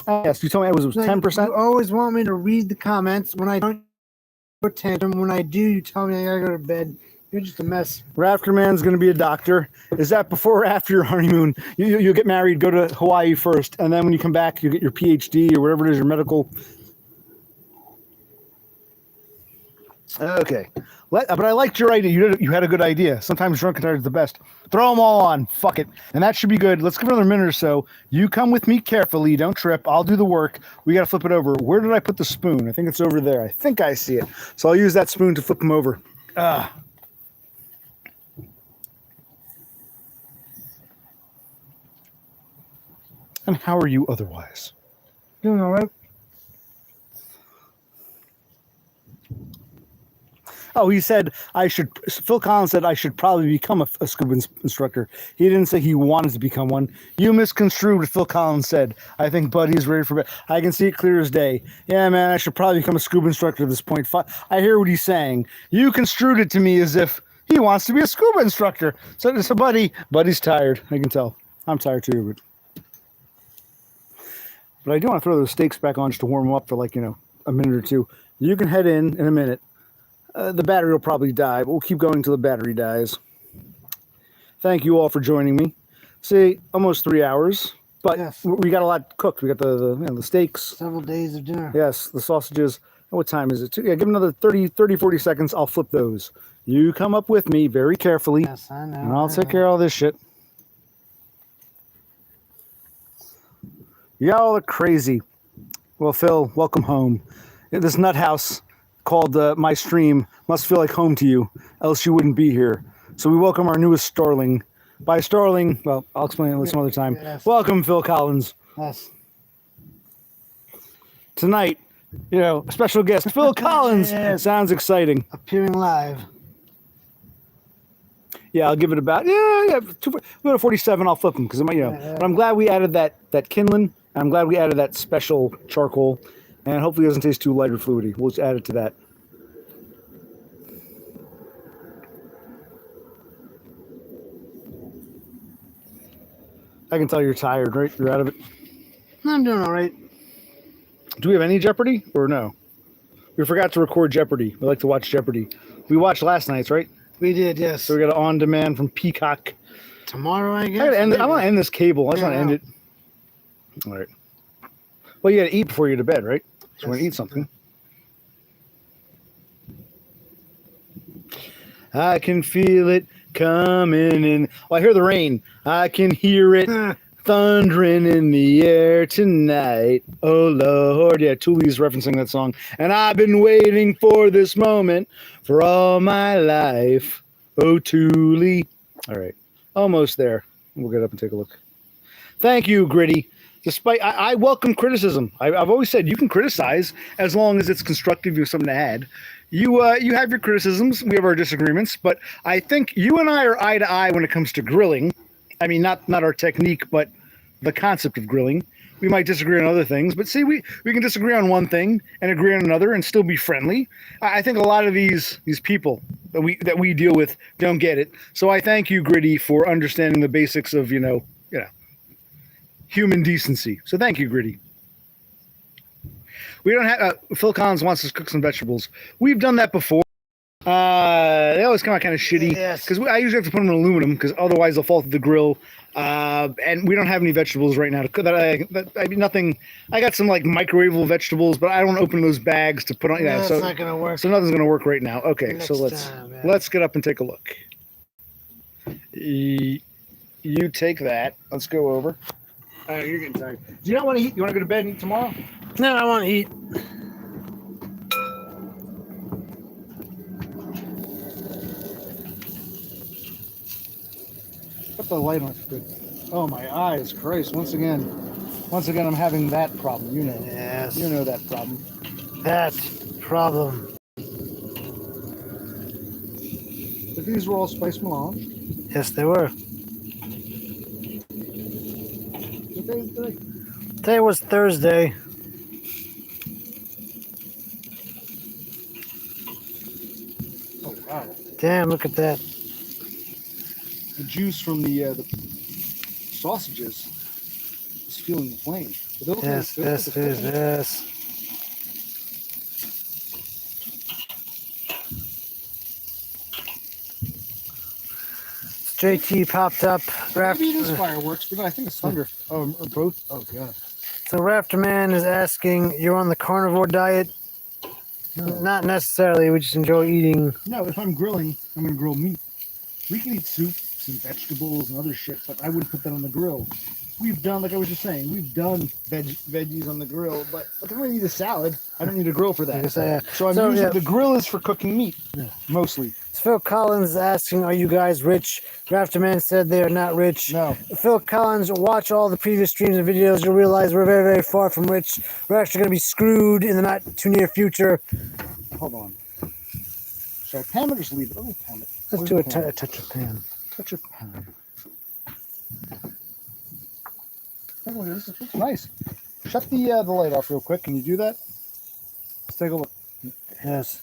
Yes, you told me it was 10%. You always want me to read the comments when I don't tantrum. When I do, you tell me I gotta go to bed. You're just a mess. Rafter Man's going to be a doctor. Is that before or after your honeymoon? You'll get married, go to Hawaii first, and then when you come back, you get your PhD or whatever it is, your medical. Okay. But I liked your idea. You had a good idea. Sometimes drunk and tired is the best. Throw them all on. Fuck it. And that should be good. Let's give it another minute or so. You come with me carefully. Don't trip. I'll do the work. We got to flip it over. Where did I put the spoon? I think it's over there. I think I see it. So I'll use that spoon to flip them over. And how are you otherwise? Doing all right. Oh, he said I should. Phil Collins said I should probably become a scuba instructor. He didn't say he wanted to become one. You misconstrued what Phil Collins said. I think Buddy's ready for bed. I can see it clear as day. Yeah, man, I should probably become a scuba instructor at this point. I hear what he's saying. You construed it to me as if he wants to be a scuba instructor. So Buddy's tired. I can tell. I'm tired too, but I do want to throw those steaks back on just to warm them up for a minute or two. You can head in a minute. The battery will probably die, but we'll keep going till the battery dies. Thank you all for joining me. See, almost 3 hours, but yes. We got a lot cooked. We got the steaks. Several days of dinner. Yes, the sausages. What time is it? Yeah, give them another 30, 40 seconds. I'll flip those. You come up with me very carefully. Yes, I know. And I'll take care of all this shit. Y'all are crazy. Well, Phil, welcome home. This nut house called my stream must feel like home to you, else you wouldn't be here. So we welcome our newest starling. By starling, well, I'll explain it some other time. Yes. Welcome, Phil Collins. Yes. Tonight, special guest, Phil Collins. Yes. Sounds exciting. Appearing live. Yeah, I'll give it about, we go to 47, I'll flip them, because but I'm glad we added that kindling. I'm glad we added that special charcoal, and hopefully it doesn't taste too light or fluidy. We'll just add it to that. I can tell you're tired, right? You're out of it. I'm doing all right. Do we have any Jeopardy or no? We forgot to record Jeopardy. We like to watch Jeopardy. We watched last night's, right? We did, yes. So we got it on demand from Peacock. Tomorrow, I guess. I want to end this cable. I just want to end it. All right. Well, you got to eat before you go to bed, right? So you want to eat something. I can feel it coming in. Oh, I hear the rain. I can hear it thundering in the air tonight. Oh, Lord. Yeah, Tooley's referencing that song. And I've been waiting for this moment for all my life. Oh, Tooley. All right. Almost there. We'll get up and take a look. Thank you, Gritty. Despite, I welcome criticism. I've always said you can criticize as long as it's constructive. You have something to add. You have your criticisms. We have our disagreements, but I think you and I are eye to eye when it comes to grilling. I mean, not our technique, but the concept of grilling. We might disagree on other things, but see, we can disagree on one thing and agree on another and still be friendly. I think a lot of these people that we deal with don't get it. So I thank you, Gritty, for understanding the basics of human decency. So thank you, Gritty. We don't have Phil Collins wants us to cook some vegetables. We've done that before. They always come out kind of shitty because I usually have to put them in aluminum because otherwise they'll fall through the grill. And we don't have any vegetables right now to cook. Nothing. I got some microwavable vegetables, but I don't open those bags to put on. Yeah, That's so not gonna work. So nothing's gonna work right now. Okay, Next so let's get up and take a look. You take that. Let's go over. You're getting tired. Do you not want to eat? You want to go to bed and eat tomorrow? No, I want to eat. Put the light on. It's good. Oh my eyes, Christ! Once again, I'm having that problem. Yes. You know that problem. That problem. But these were all Spice Milan. Yes, they were. What day is today? Today was Thursday. Oh wow! Damn, look at that. The juice from the sausages is fueling the flame. Yes. JT popped up. Maybe it is fireworks, but no, I think it's thunder. Oh, or both. Oh god. So Rafterman is asking, you're on the carnivore diet? No. Not necessarily. We just enjoy eating. No, if I'm grilling, I'm gonna grill meat. We can eat soups and vegetables and other shit, but I wouldn't put that on the grill. We've done, like I was just saying, we've done veggies on the grill, but if I'm gonna eat a salad, I don't need a grill for that. Yes, yeah. So I'm using the grill is for cooking meat, mostly. Phil Collins is asking, are you guys rich? Rafterman said they are not rich. No. Phil Collins, watch all the previous streams and videos. You'll realize we're very, very far from rich. We're actually going to be screwed in the not too near future. Hold on. Should I pan it or just leave it? Oh, pan it. Let's do a touch of pan. Touch of pan. Oh, this is nice. Shut the light off real quick. Can you do that? Let's take a look. Yes.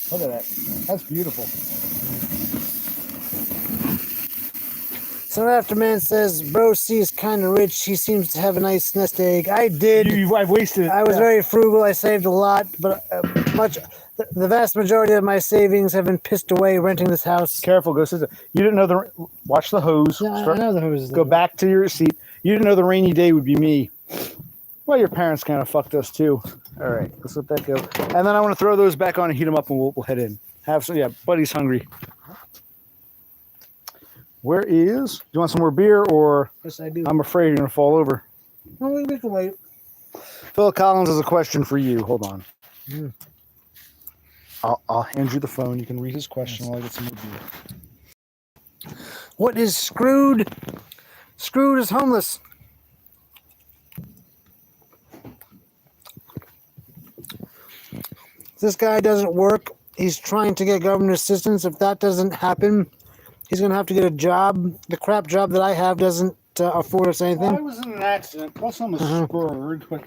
Look at that. That's beautiful. So Rafterman says, bro C is kind of rich. He seems to have a nice nest egg. I did. I've wasted it. I was very frugal. I saved a lot, but the vast majority of my savings have been pissed away renting this house. Careful, go sit there. You didn't know watch the hose. Yeah, I know the hose is Go back to your seat. You didn't know the rainy day would be me. Well, your parents kind of fucked us too. All right, let's let that go. And then I want to throw those back on and heat them up, and we'll head in. Have some. Yeah, buddy's hungry. Where is? Do you want some more beer, or? Yes, I do. I'm afraid you're gonna fall over. No, we can wait. Phil Collins has a question for you. Hold on. Mm. I'll hand you the phone. You can read his question while I get some more beer. What is screwed? Screwed is homeless. This guy doesn't work. He's trying to get government assistance. If that doesn't happen, he's going to have to get a job. The crap job that I have doesn't afford us anything. I was in an accident. Plus, I'm a spurred, but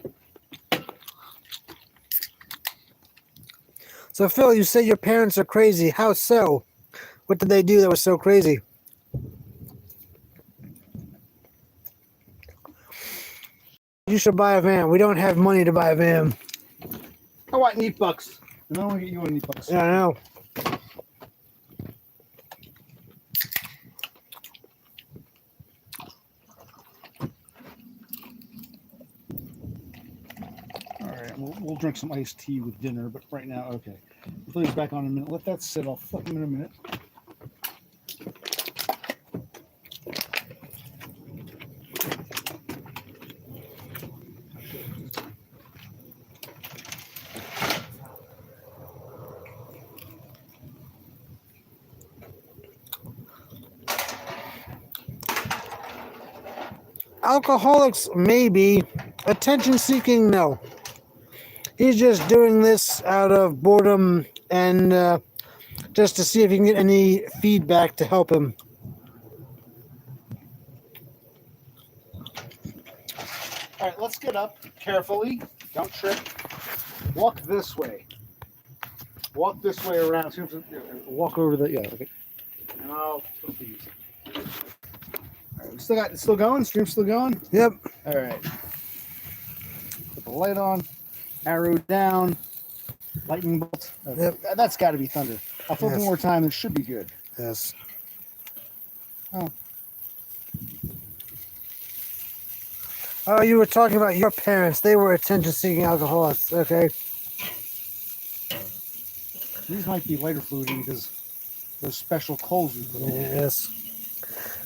So, Phil, you say your parents are crazy. How so? What did they do that was so crazy? You should buy a van. We don't have money to buy a van. I want neat bucks. And I want to get you a neat bucks. Yeah, I know. All right, we'll drink some iced tea with dinner, but right now, okay. We'll put these back on in a minute. Let that sit. I'll flip them in a minute. Alcoholics, maybe. Attention seeking, no. He's just doing this out of boredom and just to see if he can get any feedback to help him. All right, let's get up carefully. Don't trip. Walk this way. Walk this way around. Walk over the okay. And I'll put these. All right, we still got it's still going. Stream's still going. Yep. All right. Put the light on. Arrow down. Lightning bolt. Okay. Yep. That's got to be thunder. I'll flip Yes. one more time. It should be good. Yes. Oh, you were talking about your parents. They were attention-seeking alcoholics. Okay. These might be lighter fluid because those special coals we put on. Yes.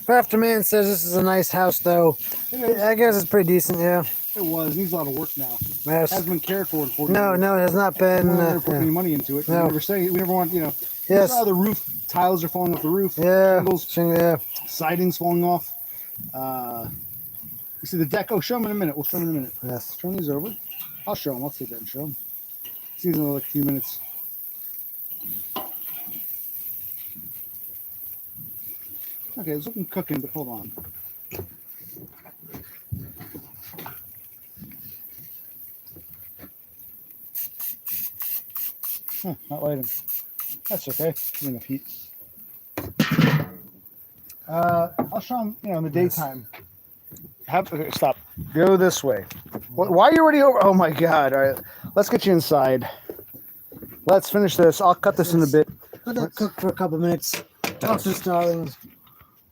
Rafterman says this is a nice house, though. I guess it's pretty decent, yeah. It was. It needs a lot of work now. Yes. Hasn't been cared for in 40 No, years. no, it has not been. We never put any money into it. No. We never say we never want, Yes. the roof tiles are falling off the roof. Yeah. Shingles, Yeah. siding's falling off. You see the deck. Oh, show them in a minute. We'll show them in a minute. Yes. Turn these over. I'll show them. I'll take that and show them. See these in like a few minutes. Okay, it's looking cooking, but hold on. Not lighting. That's okay. Give enough heat. I'll show them, in the daytime. Okay, stop. Go this way. Why are you already over? Oh my God! All right, let's get you inside. Let's finish this. I'll cut this in a bit. Let that cook for a couple minutes. Talk to Starlings.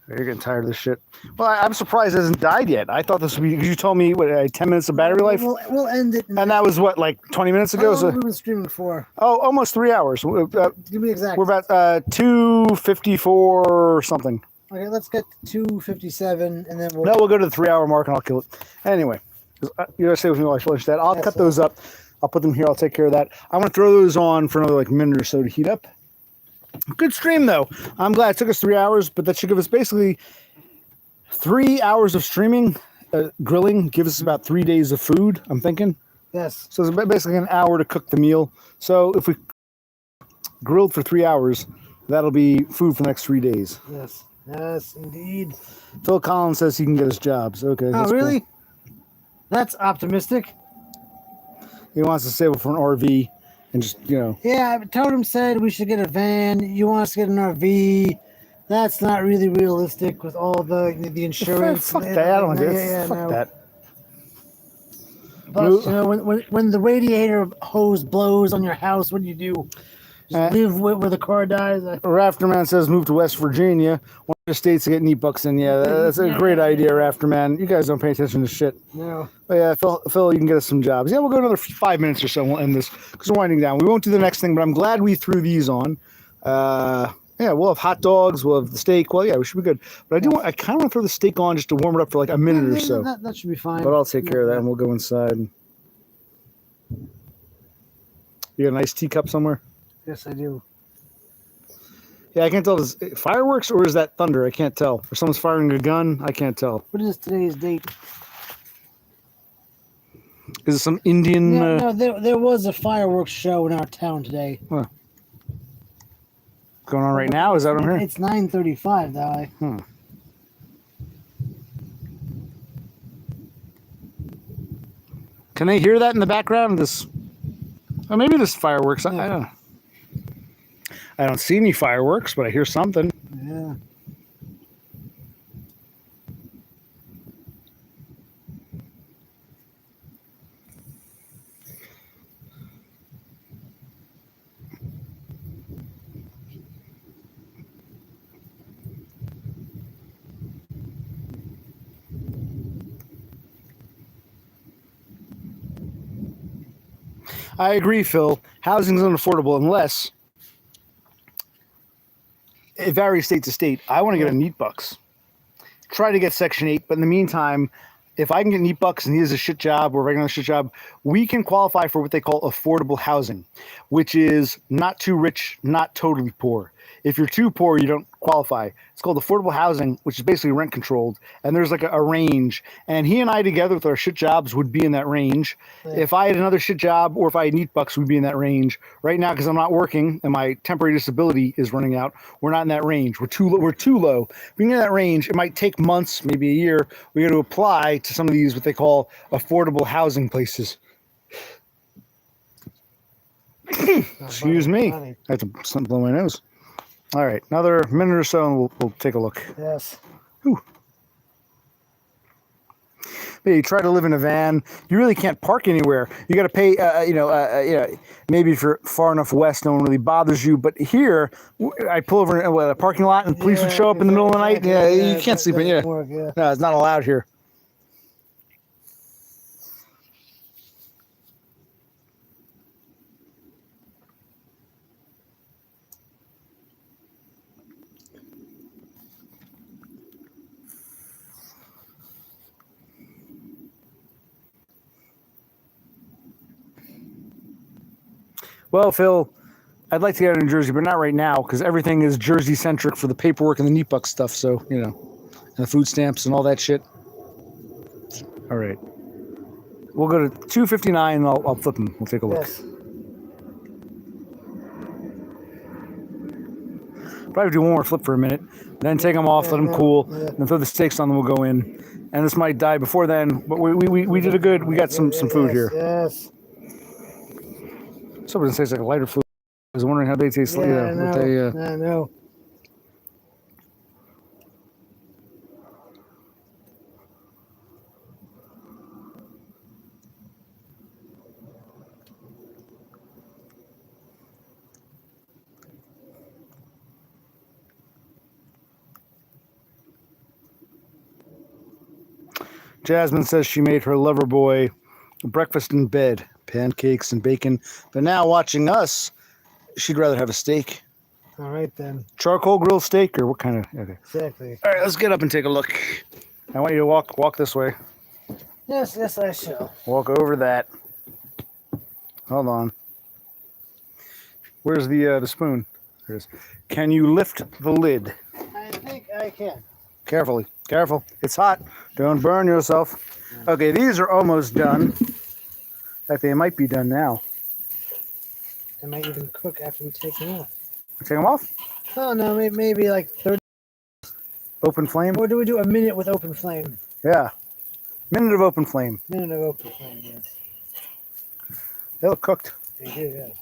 You're getting tired of this shit. Well, I'm surprised it hasn't died yet. I thought this would be, because you told me, what, 10 minutes of battery life? We'll end it. And that was what, like 20 minutes ago? How long So, have we been streaming for? oh, almost 3 hours. Give me exact. We're about 2:54 or something. Okay, let's get to 2:57, and then we'll. No, we'll go to the 3 hour mark and I'll kill it. Anyway, you gotta stay with me while I finish that. I'll cut those up. I'll put them here. I'll take care of that. I'm gonna throw those on for another like minute or so to heat up. Good stream though. I'm glad it took us 3 hours, but that should give us basically 3 hours of streaming. Grilling gives us about 3 days of food, I'm thinking. Yes. So it's basically an hour to cook the meal. So if we grilled for 3 hours, that'll be food for the next 3 days. Yes. Yes, indeed. Phil Collins says he can get us jobs. Okay. Oh, that's really? cool. That's optimistic. He wants to save it for an RV and just, Yeah, Totem said we should get a van. You want us to get an RV? That's not really realistic with all the insurance. Fuck that. I don't get it. Fuck no. that. Plus, when the radiator hose blows on your house, what do you do? Just live where the car dies? Rafterman says move to West Virginia, one of the states to get neat bucks in. Yeah, that's a great idea, Rafterman. You guys don't pay attention to shit. No. But yeah, Phil, you can get us some jobs. Yeah, we'll go another 5 minutes or so. We'll end this because we're winding down. We won't do the next thing, but I'm glad we threw these on. Yeah, we'll have hot dogs. We'll have the steak. Well, yeah, we should be good. But I kind of want to throw the steak on just to warm it up for like a minute or so. That should be fine. But I'll take care of that, and we'll go inside. You got a nice teacup somewhere? Yes, I do. Yeah, I can't tell. Is it fireworks or is that thunder? I can't tell. Or someone's firing a gun? I can't tell. What is today's date? Is it some Indian? No, there was a fireworks show in our town today. Huh. Going on right now? Is that what I'm hearing? It's 9:35 though. Can they hear that in the background? Oh, maybe this fireworks. I don't know. I don't see any fireworks, but I hear something. Yeah. I agree, Phil. Housing's unaffordable unless it varies state to state. I want to get a neat bucks. Try to get Section 8, but in the meantime, if I can get neat bucks and he has a shit job or a regular shit job, we can qualify for what they call affordable housing, which is not too rich, not totally poor. If you're too poor, you don't qualify. It's called affordable housing, which is basically rent controlled. And there's like a range. And he and I together with our shit jobs would be in that range. Yeah. If I had another shit job or if I had neat bucks, we'd be in that range. Right now, because I'm not working and my temporary disability is running out, we're not in that range. We're too low. Being in that range, it might take months, maybe a year. We got to apply to some of these, what they call affordable housing places. Excuse me. I have to something blow my nose. All right, another minute or so, and we'll take a look. Yes. Ooh. Hey, you try to live in a van, you really can't park anywhere. You got to pay. Maybe if you're far enough west, no one really bothers you. But here, I pull over in a parking lot, and police would show up in the middle of the night. Yeah, you can't sleep in here. No, it's not allowed here. Well, Phil, I'd like to get out of New Jersey, but not right now because everything is Jersey-centric for the paperwork and the neat buck stuff. So, and the food stamps and all that shit. All right. We'll go to 259 and I'll flip them. We'll take a look. Yes. Probably do one more flip for a minute, then take them off, let them cool, then throw the steaks on them, we'll go in. And this might die before then, but we did a good, we got some food here. Yes. Something that tastes like a lighter food. I was wondering how they taste. I know. Jasmine says she made her lover boy breakfast in bed, pancakes and bacon. But now watching us, she'd rather have a steak. All right then. Charcoal grilled steak or what kind of? Okay. Exactly. All right, let's get up and take a look. I want you to walk this way. Yes, yes, I shall. Walk over that. Hold on. Where's the spoon? There it is. Can you lift the lid? I think I can. Carefully. Careful. It's hot. Don't burn yourself. Okay, these are almost done. In fact, they might be done now. They might even cook after we take them off. Take them off? Oh no, maybe like 30. Open flame? Or do we do a minute with open flame? Yeah. Minute of open flame. Minute of open flame, yes. They look cooked. They do, yes.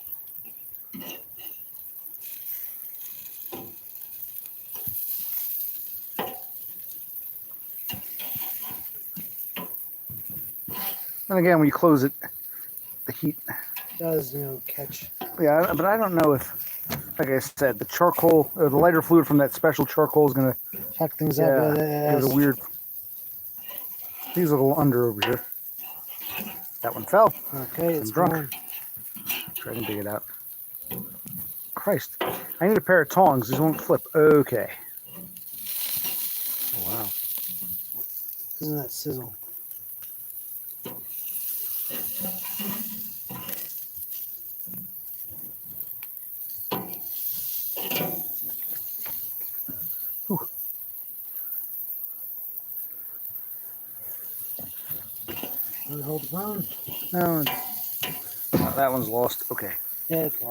And again, when you close it, the heat. Does, catch. Yeah, but I don't know if, like I said, the charcoal, or the lighter fluid from that special charcoal is going to Fuck things up. give it a weird. These are a little under over here. That one fell. Okay, it's drunk. gone. Try to dig it out. Christ. I need a pair of tongs. These won't flip. Okay. Wow. Isn't that sizzle? Ooh. Hold the phone. No, that one's lost. Okay. Yeah, it's lost.